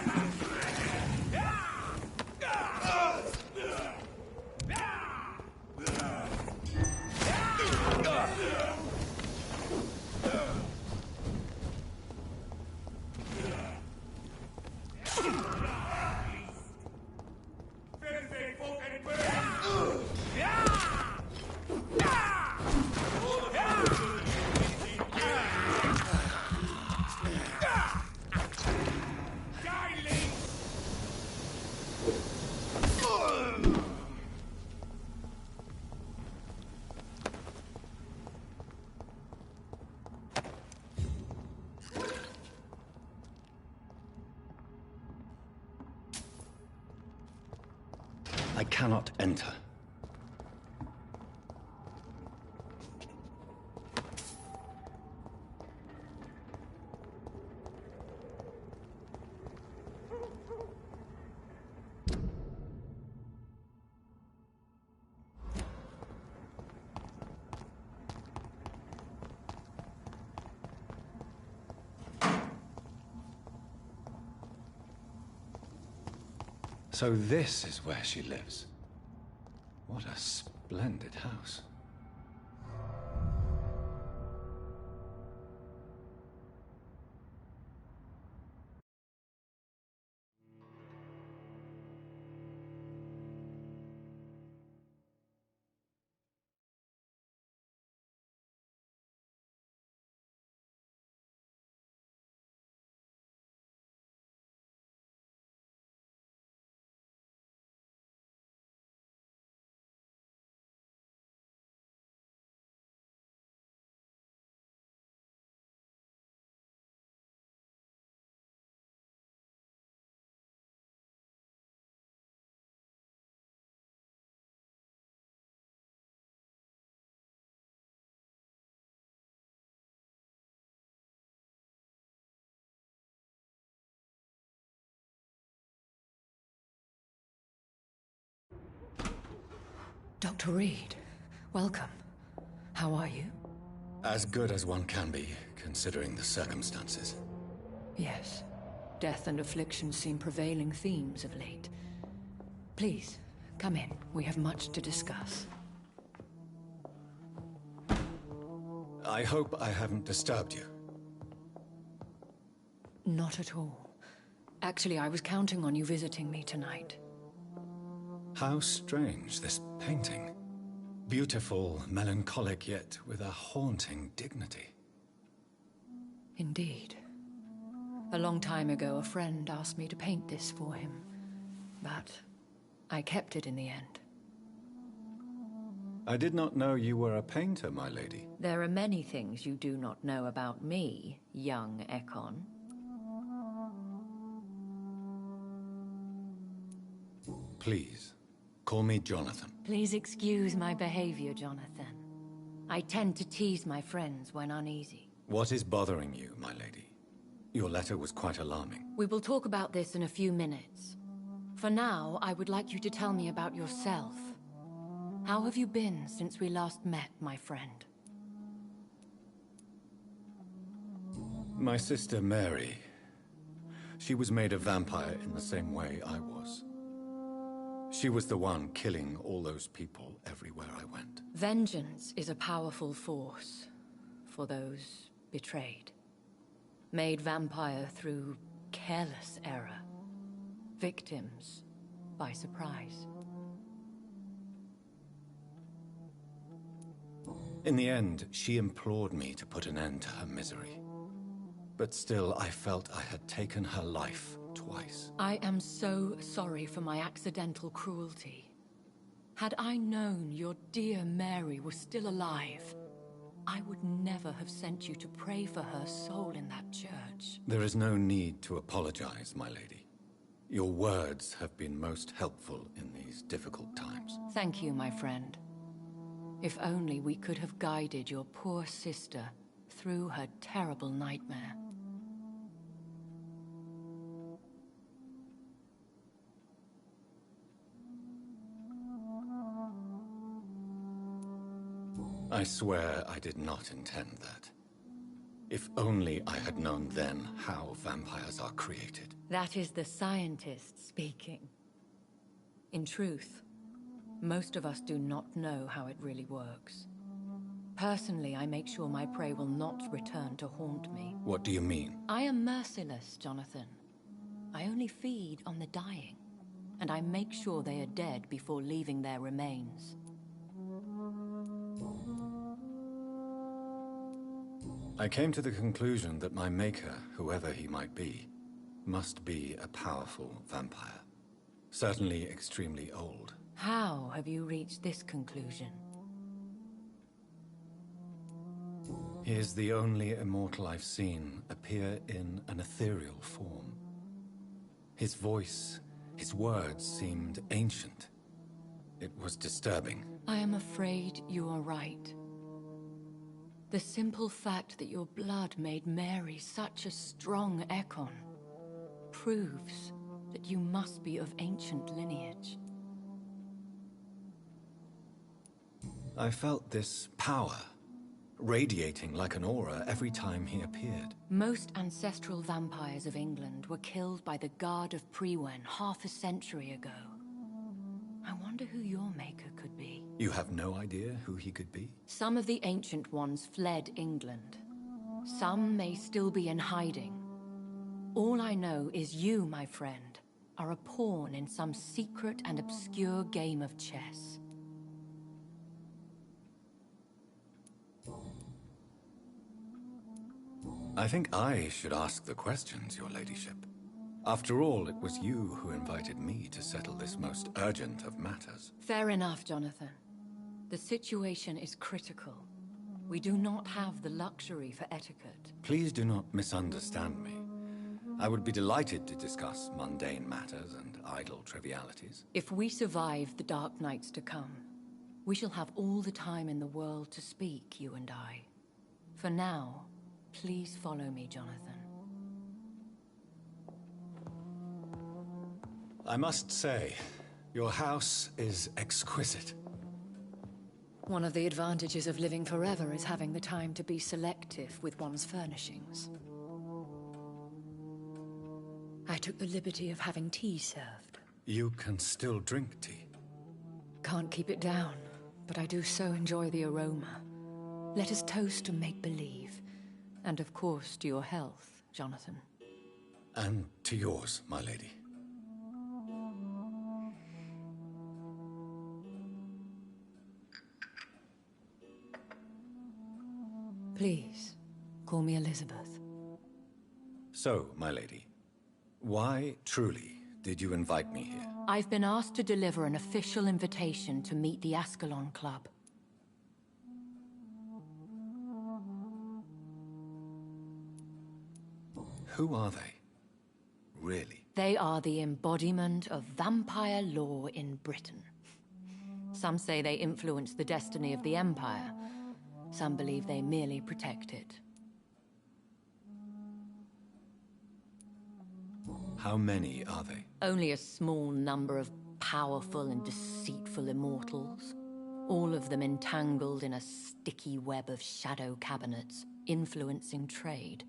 S1: I cannot enter. So this is where she lives. What a splendid house.
S13: Dr. Reed, welcome. How are you?
S1: As good as one can be, considering the circumstances.
S13: Yes. Death and affliction seem prevailing themes of late. Please, come in. We have much to discuss.
S1: I hope I haven't disturbed you.
S13: Not at all. Actually, I was counting on you visiting me tonight.
S1: How strange, this painting. Beautiful, melancholic, yet with a haunting dignity.
S13: Indeed. A long time ago, a friend asked me to paint this for him, but I kept it in the end.
S1: I did not know you were a painter, my lady.
S13: There are many things you do not know about me, young Ekon.
S1: Please, call me Jonathan.
S13: Please excuse my behavior, Jonathan. I tend to tease my friends when uneasy.
S1: What is bothering you, my lady? Your letter was quite alarming.
S13: We will talk about this in a few minutes. For now, I would like you to tell me about yourself. How have you been since we last met, my friend?
S1: My sister Mary. She was made a vampire in the same way I was. She was the one killing all those people everywhere I went.
S13: Vengeance is a powerful force for those betrayed. Made vampire through careless error. Victims by surprise.
S1: In the end, she implored me to put an end to her misery.
S3: But still, I felt I had taken her life twice.
S13: I am so sorry for my accidental cruelty. Had I known your dear Mary was still alive, I would never have sent you to pray for her soul in that church.
S3: There is no need to apologize, my lady. Your words have been most helpful in these difficult times.
S13: Thank you, my friend. If only we could have guided your poor sister through her terrible nightmare.
S3: I swear I did not intend that. If only I had known then how vampires are created.
S13: That is the scientist speaking. In truth, most of us do not know how it really works. Personally, I make sure my prey will not return to haunt me.
S3: What do you mean?
S13: I am merciless, Jonathan. I only feed on the dying, and I make sure they are dead before leaving their remains.
S3: I came to the conclusion that my maker, whoever he might be, must be a powerful vampire. Certainly extremely old.
S13: How have you reached this conclusion?
S3: He is the only immortal I've seen appear in an ethereal form. His voice, his words seemed ancient. It was disturbing.
S13: I am afraid you are right. The simple fact that your blood made Mary such a strong Ekon proves that you must be of ancient lineage.
S3: I felt this power, radiating like an aura every time he appeared.
S13: Most ancestral vampires of England were killed by the Guard of Priwen half a century ago. I wonder who your maker could be.
S3: You have no idea who he could be?
S13: Some of the ancient ones fled England. Some may still be in hiding. All I know is you, my friend, are a pawn in some secret and obscure game of chess.
S3: I think I should ask the questions, your ladyship. After all, it was you who invited me to settle this most urgent of matters.
S13: Fair enough, Jonathan. The situation is critical. We do not have the luxury for etiquette.
S3: Please do not misunderstand me. I would be delighted to discuss mundane matters and idle trivialities.
S13: If we survive the dark nights to come, we shall have all the time in the world to speak, you and I. For now, please follow me, Jonathan.
S3: I must say, your house is exquisite.
S13: One of the advantages of living forever is having the time to be selective with one's furnishings. I took the liberty of having tea served.
S3: You can still drink tea?
S13: Can't keep it down, but I do so enjoy the aroma. Let us toast to make-believe. And of course to your health, Jonathan.
S3: And to yours, my lady.
S13: Please, call me Elizabeth.
S3: So, my lady, why truly did you invite me here?
S13: I've been asked to deliver an official invitation to meet the Ascalon Club.
S3: Who are they? Really?
S13: They are the embodiment of vampire law in Britain. Some say they influence the destiny of the Empire. Some believe they merely protect it.
S3: How many are they?
S13: Only a small number of powerful and deceitful immortals. All of them entangled in a sticky web of shadow cabinets, influencing trade.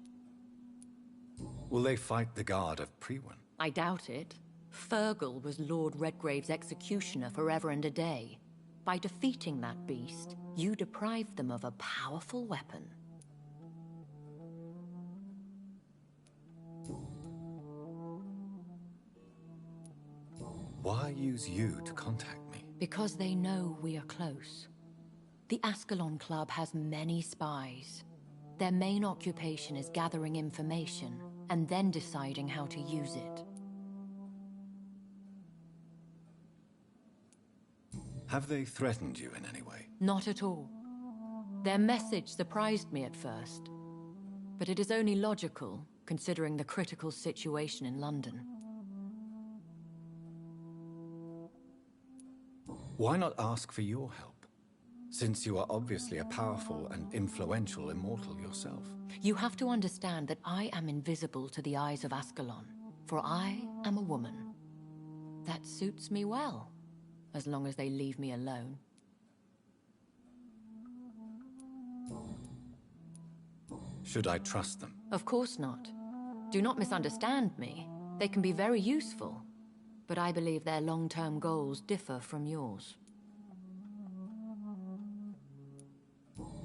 S3: Will they fight the Guard of Priwen?
S13: I doubt it. Fergal was Lord Redgrave's executioner forever and a day. By defeating that beast, you deprived them of a powerful weapon.
S3: Why use you to contact me?
S13: Because they know we are close. The Ascalon Club has many spies. their main occupation is gathering information and then deciding how to use it.
S3: Have they threatened you in any way?
S13: Not at all. Their message surprised me at first, but it is only logical, considering the critical situation in London.
S3: Why not ask for your help, since you are obviously a powerful and influential immortal yourself?
S13: You have to understand that I am invisible to the eyes of Ascalon, for I am a woman. That suits me well, as long as they leave me alone.
S3: Should I trust them?
S13: Of course not. Do not misunderstand me. They can be very useful, but I believe their long-term goals differ from yours.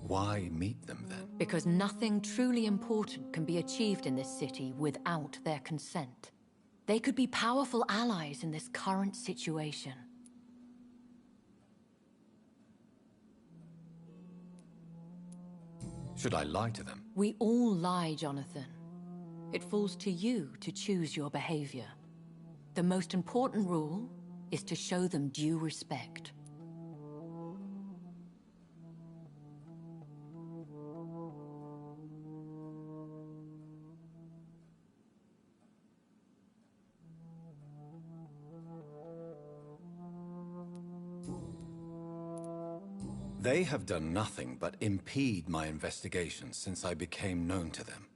S3: Why meet them then?
S13: Because nothing truly important can be achieved in this city without their consent. They could be powerful allies in this current situation.
S3: Should I lie to them?
S13: We all lie, Jonathan. It falls to you to choose your behavior. The most important rule is to show them due respect.
S3: They have done nothing but impede my investigations since I became known to them.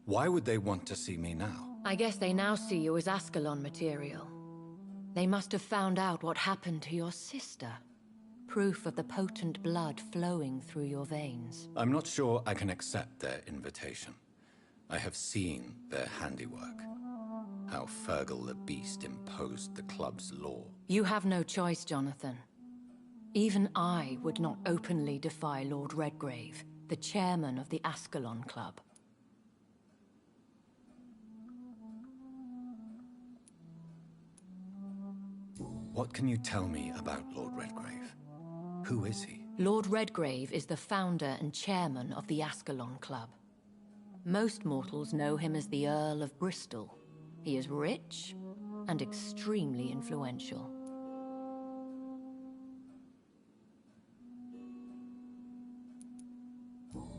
S3: Why would they want to see me now?
S13: I guess they now see you as Ascalon material. They must have found out what happened to your sister. Proof of the potent blood flowing through your veins.
S3: I'm not sure I can accept their invitation. I have seen their handiwork. How Fergal the Beast imposed the club's law.
S13: You have no choice, Jonathan. Even I would not openly defy Lord Redgrave, the chairman of the Ascalon Club.
S3: What can you tell me about Lord Redgrave? Who is he?
S13: Lord Redgrave is the founder and chairman of the Ascalon Club. Most mortals know him as the Earl of Bristol. He is rich and extremely influential.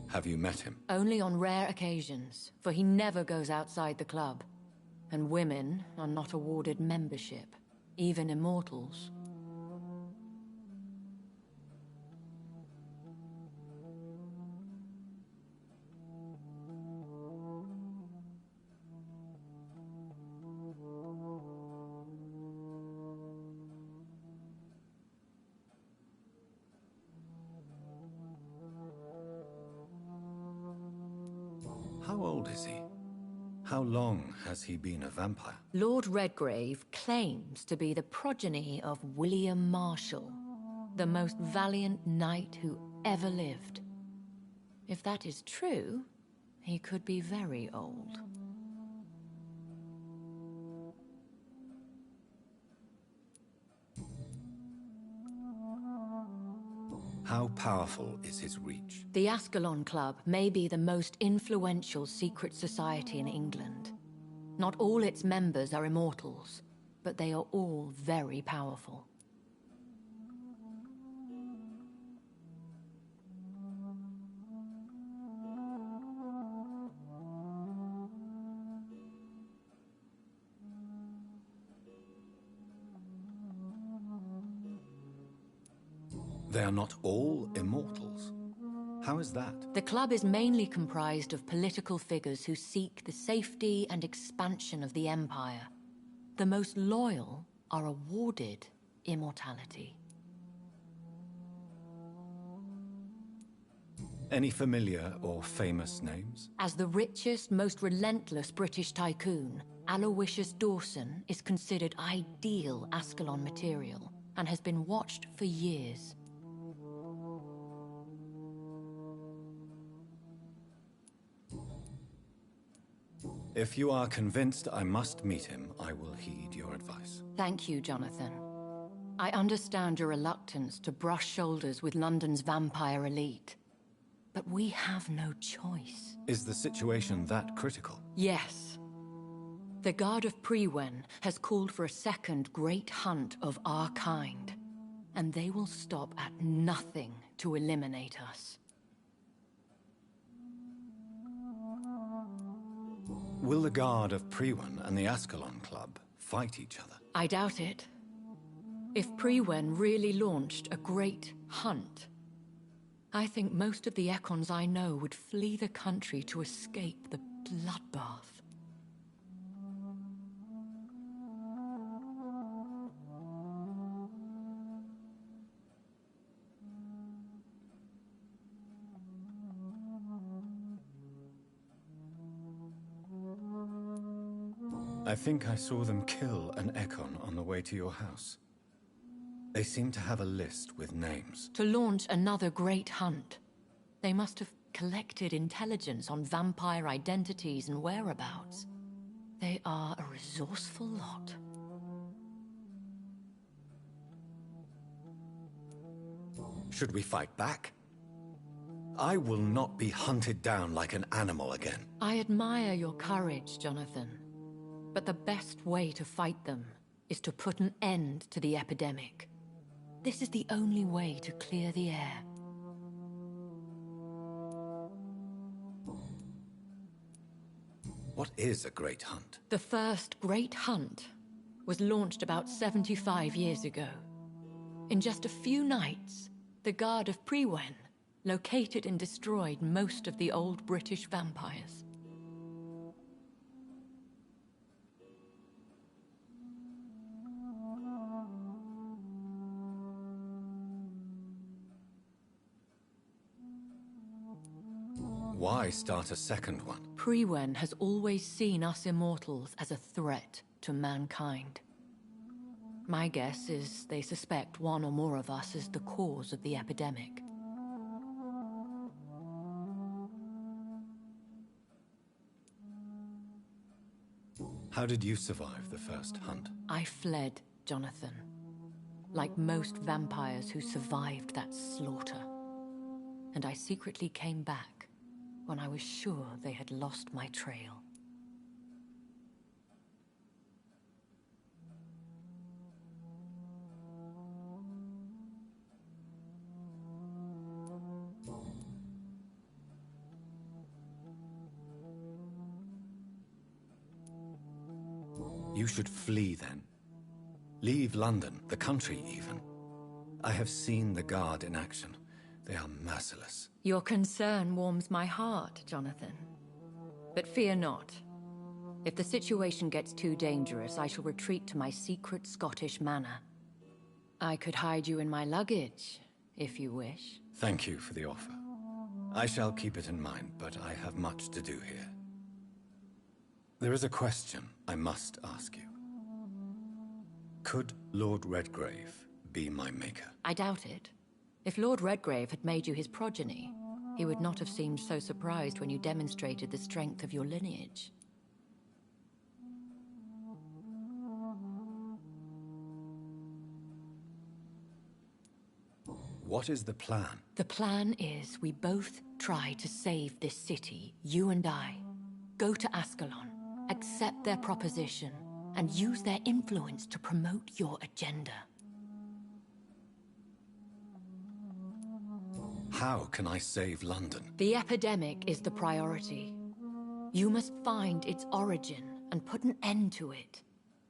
S3: Have you met him?
S13: Only on rare occasions, for he never goes outside the club. And women are not awarded membership, even immortals.
S3: How old is he? How long has he been a vampire?
S13: Lord Redgrave claims to be the progeny of William Marshall, the most valiant knight who ever lived. If that is true, he could be very old.
S3: How powerful is his reach?
S13: The Ascalon Club may be the most influential secret society in England. Not all its members are immortals, but they are all very powerful.
S3: They are not all immortals. How is that?
S13: The club is mainly comprised of political figures who seek the safety and expansion of the Empire. The most loyal are awarded immortality.
S3: Any familiar or famous names?
S13: As the richest, most relentless British tycoon, Aloysius Dawson is considered ideal Ascalon material and has been watched for years.
S3: If you are convinced I must meet him, I will heed your advice.
S13: Thank you, Jonathan. I understand your reluctance to brush shoulders with London's vampire elite. But we have no choice.
S3: Is the situation that critical?
S13: Yes. The Guard of Priwen has called for a second great hunt of our kind, and they will stop at nothing to eliminate us.
S3: Will the Guard of Priwen and the Ascalon Club fight each other?
S13: I doubt it. If Priwen really launched a great hunt, I think most of the Ekons I know would flee the country to escape the bloodbath.
S3: I think I saw them kill an Ekon on the way to your house. They seem to have a list with names.
S13: To launch another great hunt, they must have collected intelligence on vampire identities and whereabouts. They are a resourceful lot.
S3: Should we fight back? I will not be hunted down like an animal again.
S13: I admire your courage, Jonathan. But the best way to fight them is to put an end to the epidemic. This is the only way to clear the air.
S3: What is a great hunt?
S13: The first great hunt was launched about 75 years ago. In just a few nights, the Guard of Priwen located and destroyed most of the old British vampires.
S3: Why start a second one?
S13: Priwen has always seen us immortals as a threat to mankind. My guess is they suspect one or more of us as the cause of the epidemic.
S3: How did you survive the first hunt?
S13: I fled, Jonathan. Like most vampires who survived that slaughter. And I secretly came back when I was sure they had lost my trail.
S3: You should flee then. Leave London, the country even. I have seen the Guard in action. They are merciless.
S13: Your concern warms my heart, Jonathan. But fear not. If the situation gets too dangerous, I shall retreat to my secret Scottish manor. I could hide you in my luggage, if you wish.
S3: Thank you for the offer. I shall keep it in mind, but I have much to do here. There is a question I must ask you. Could Lord Redgrave be my maker?
S13: I doubt it. If Lord Redgrave had made you his progeny, he would not have seemed so surprised when you demonstrated the strength of your lineage.
S3: What is the plan?
S13: The plan is we both try to save this city, you and I. Go to Ascalon, accept their proposition, and use their influence to promote your agenda.
S3: How can I save London?
S13: The epidemic is the priority. You must find its origin and put an end to it.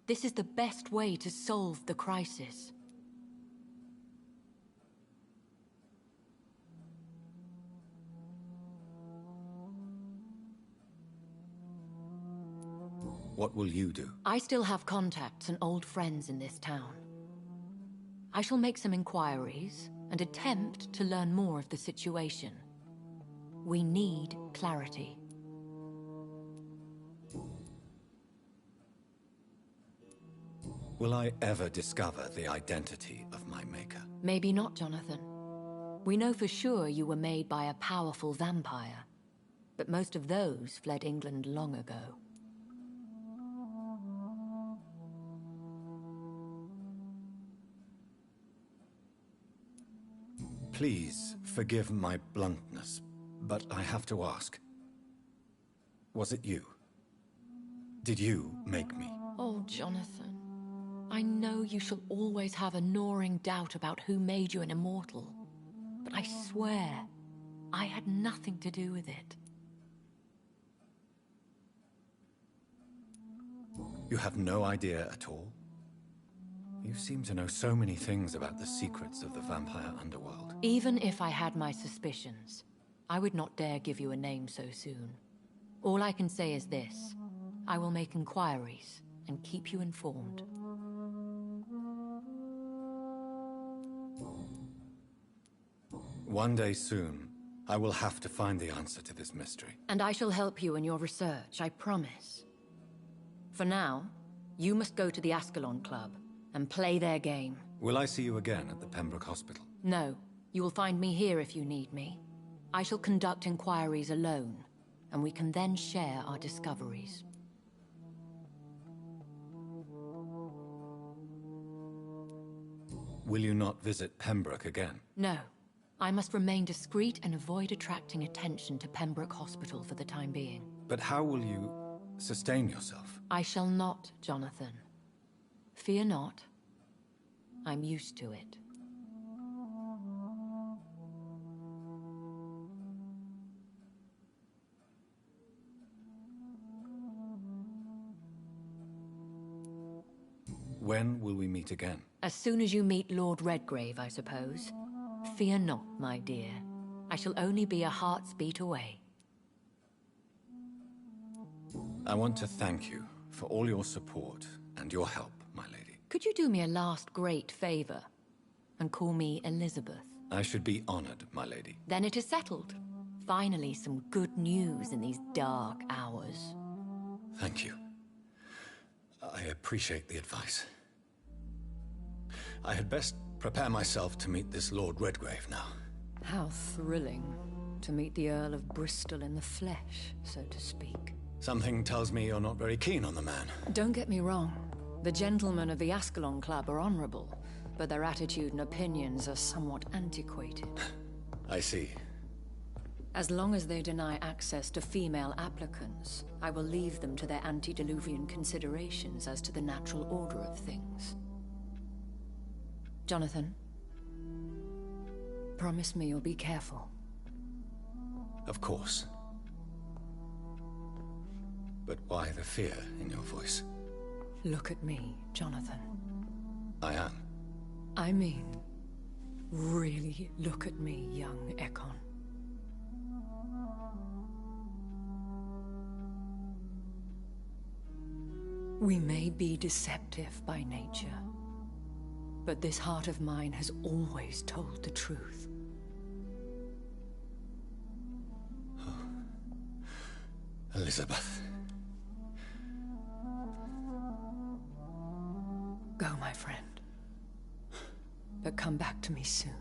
S13: This is the best way to solve the crisis.
S3: What will you do?
S13: I still have contacts and old friends in this town. I shall make some inquiries and attempt to learn more of the situation. We need clarity.
S3: Will I ever discover the identity of my maker?
S13: Maybe not, Jonathan. We know for sure you were made by a powerful vampire, but most of those fled England long ago.
S3: Please forgive my bluntness, But I have to ask. Was it you? Did you make me?
S13: Oh, Jonathan. I know you shall always have a gnawing doubt about who made you an immortal. But I swear, I had nothing to do with it.
S3: You have no idea at all? You seem to know so many things about the secrets of the vampire underworld.
S13: Even if I had my suspicions, I would not dare give you a name so soon. All I can say is this. I will make inquiries and keep you informed.
S3: One day soon, I will have to find the answer to this mystery.
S13: And I shall help you in your research, I promise. For now, you must go to the Ascalon Club and play their game.
S3: Will I see you again at the Pembroke Hospital?
S13: No, you will find me here if you need me. I shall conduct inquiries alone, and we can then share our discoveries.
S3: Will you not visit Pembroke again?
S13: No. I must remain discreet and avoid attracting attention to Pembroke Hospital for the time being.
S3: But how will you sustain yourself?
S13: I shall not, Jonathan. Fear not. I'm used to it.
S3: When will we meet again?
S13: As soon as you meet Lord Redgrave, I suppose. Fear not, my dear. I shall only be a heart's beat away.
S3: I want to thank you for all your support and your help, my lady.
S13: Could you do me a last great favor and call me Elizabeth?
S3: I should be honored, my lady.
S13: Then it is settled. Finally, some good news in these dark hours.
S3: Thank you. I appreciate the advice. I had best prepare myself to meet this Lord Redgrave now.
S13: How thrilling to meet the Earl of Bristol in the flesh, so to speak.
S3: Something tells me you're not very keen on the man.
S13: Don't get me wrong. The gentlemen of the Ascalon Club are honorable, but their attitude and opinions are somewhat antiquated.
S3: I see.
S13: As long as they deny access to female applicants, I will leave them to their antediluvian considerations as to the natural order of things. Jonathan, promise me you'll be careful.
S3: Of course. But why the fear in your voice?
S13: Look at me, Jonathan.
S3: I am.
S13: I mean, really look at me, young Ekon. We may be deceptive by nature, but this heart of mine has always told the truth.
S3: Oh. Elizabeth.
S13: Go, my friend. But come back to me soon.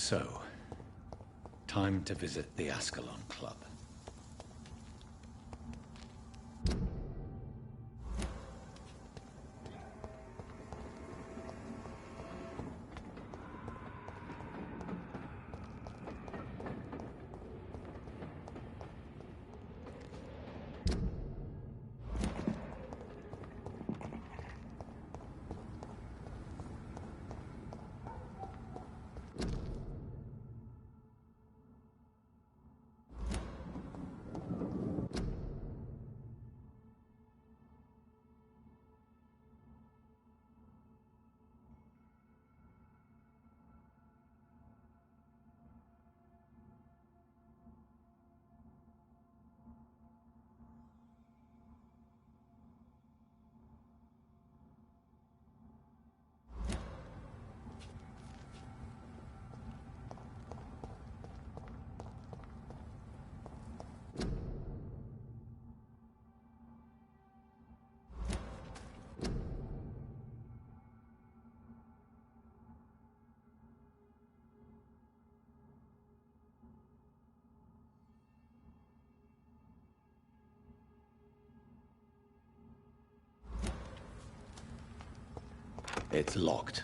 S3: So, time to visit the Ascalon Club. It's locked.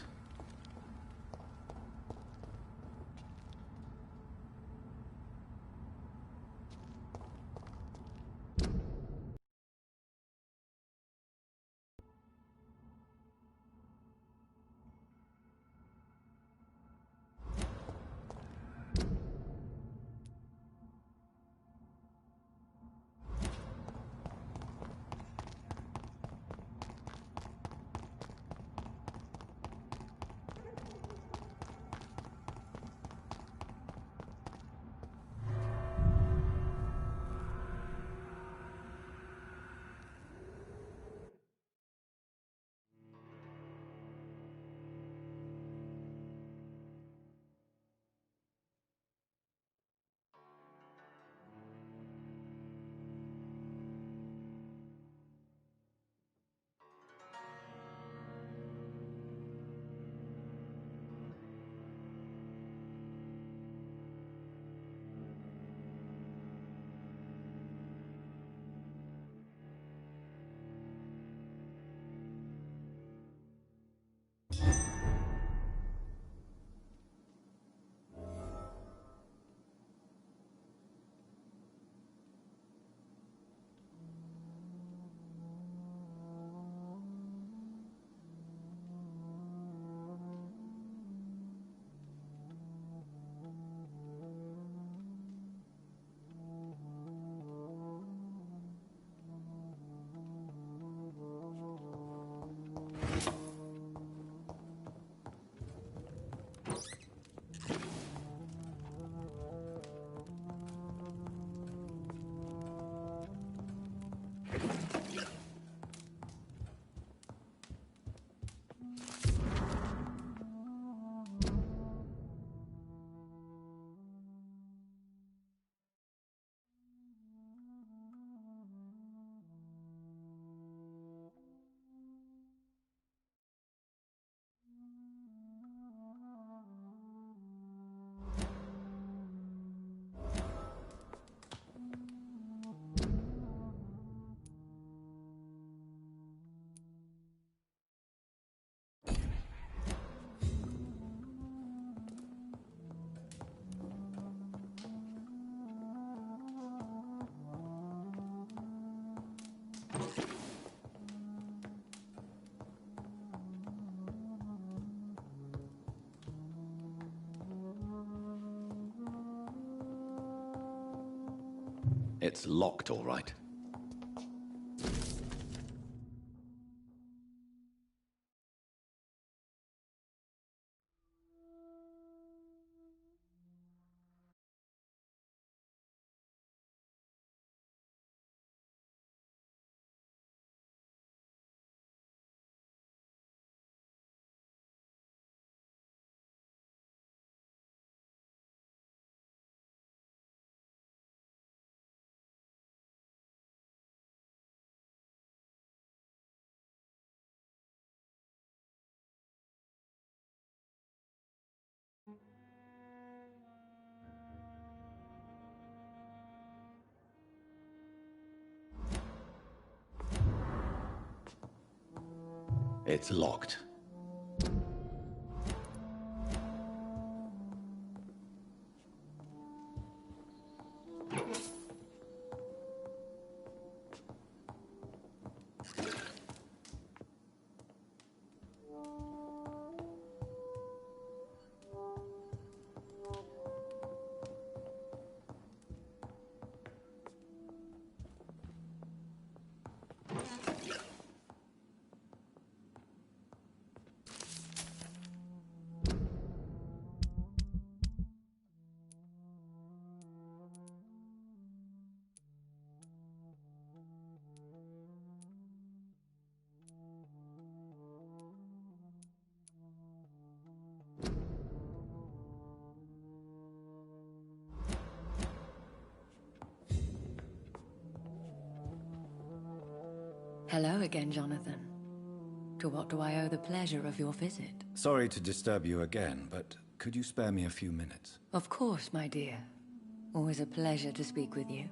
S3: It's locked, all right.
S1: It's locked.
S13: Hello again, Jonathan. To what do I owe the pleasure of your visit?
S3: Sorry to disturb you again, but could you spare me a few minutes?
S13: Of course, my dear. Always a pleasure to speak with you.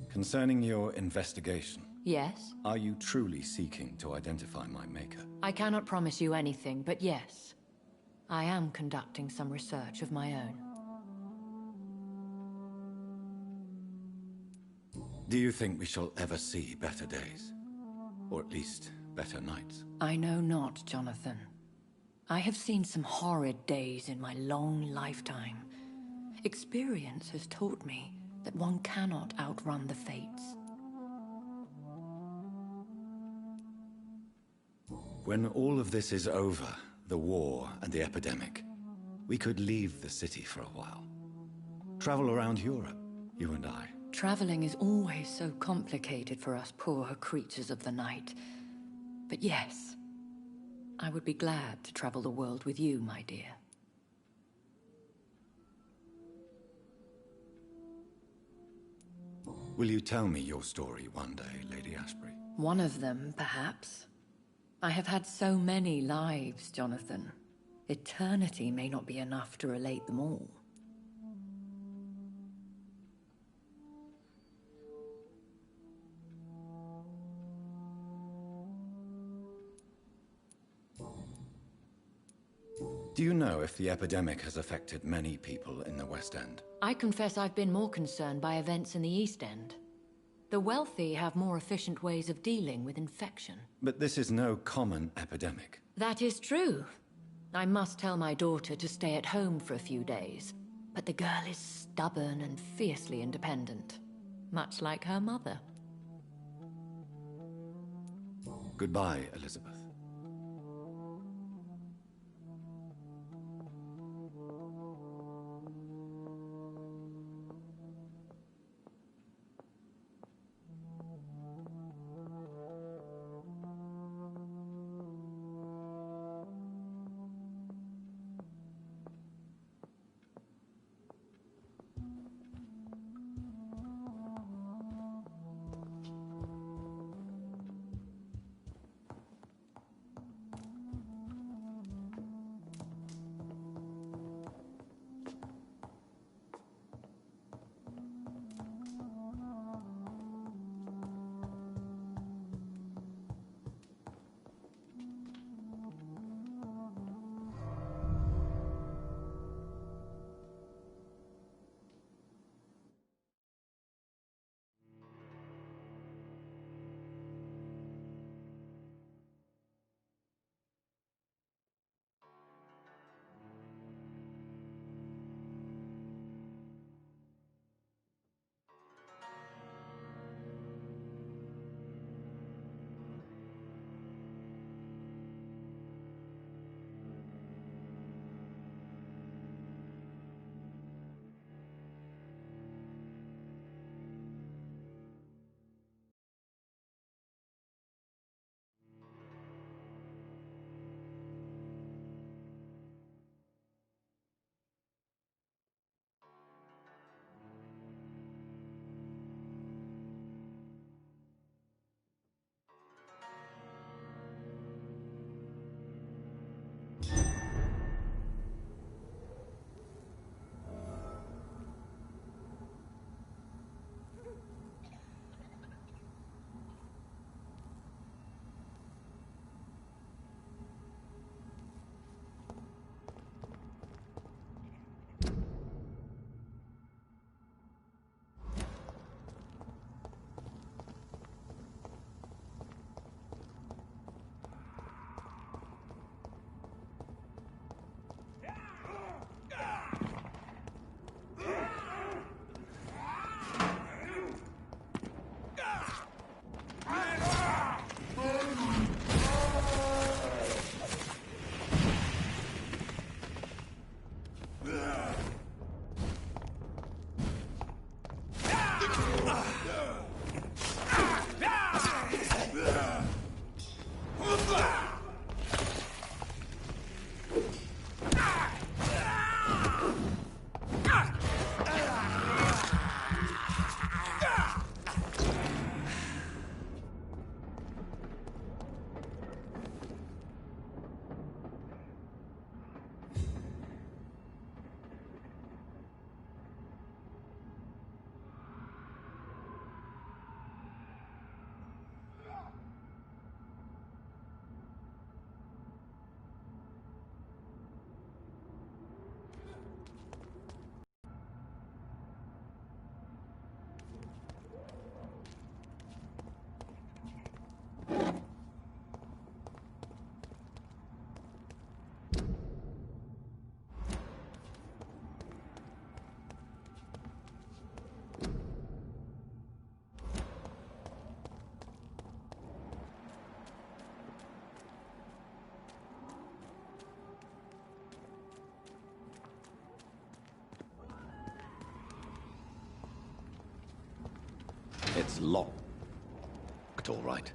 S3: Concerning your investigation.
S13: Yes?
S3: Are you truly seeking to identify my maker?
S13: I cannot promise you anything, but yes. I am conducting some research of my own.
S3: Do you think we shall ever see better days? Or at least, better nights?
S13: I know not, Jonathan. I have seen some horrid days in my long lifetime. Experience has taught me that one cannot outrun the fates.
S3: When all of this is over, the war and the epidemic, we could leave the city for a while. Travel around Europe, you and I.
S13: Traveling is always so complicated for us poor creatures of the night. But yes, I would be glad to travel the world with you, my dear.
S3: Will you tell me your story one day, Lady Ashbury?
S13: One of them, perhaps. I have had so many lives, Jonathan. Eternity may not be enough to relate them all.
S3: Do you know if the epidemic has affected many people in the West End?
S13: I confess I've been more concerned by events in the East End. The wealthy have more efficient ways of dealing with infection.
S3: But this is no common epidemic.
S13: That is true. I must tell my daughter to stay at home for a few days. But the girl is stubborn and fiercely independent. Much like her mother.
S3: Goodbye, Elizabeth.
S1: locked, all right.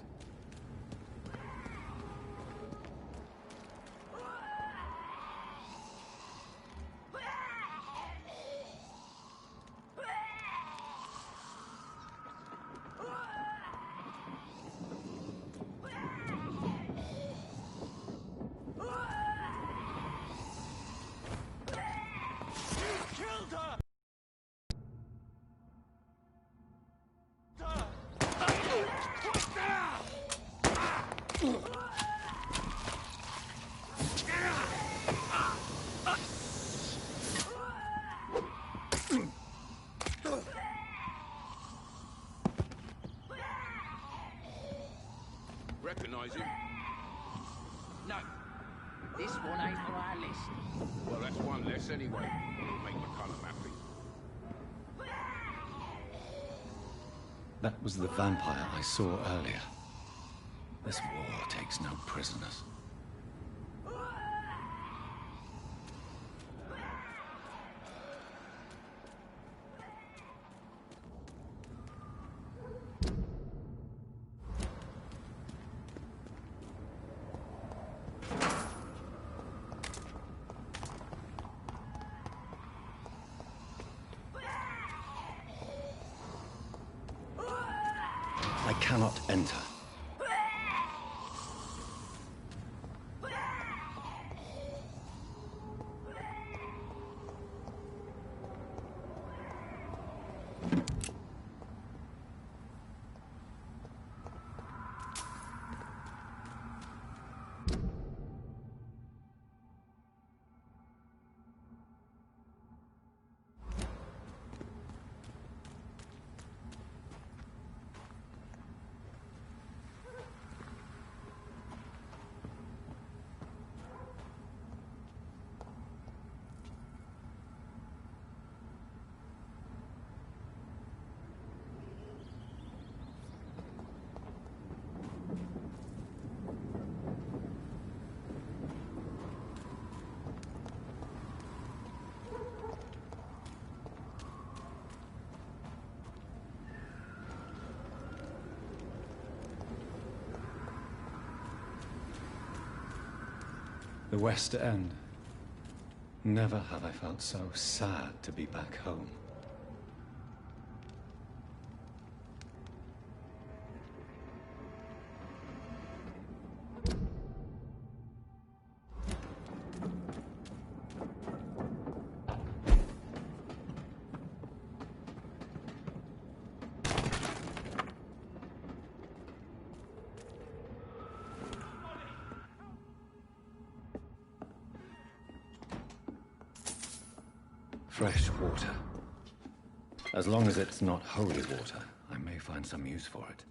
S9: Recognize him?
S17: No. This one ain't on our list.
S9: Well, that's one less anyway. Make McCullum happy.
S1: That was the vampire I saw earlier. This war takes no prisoners. I cannot enter. The West End. Never have I felt so sad to be back home. Fresh water. As long as it's not holy water, I may find some use for it.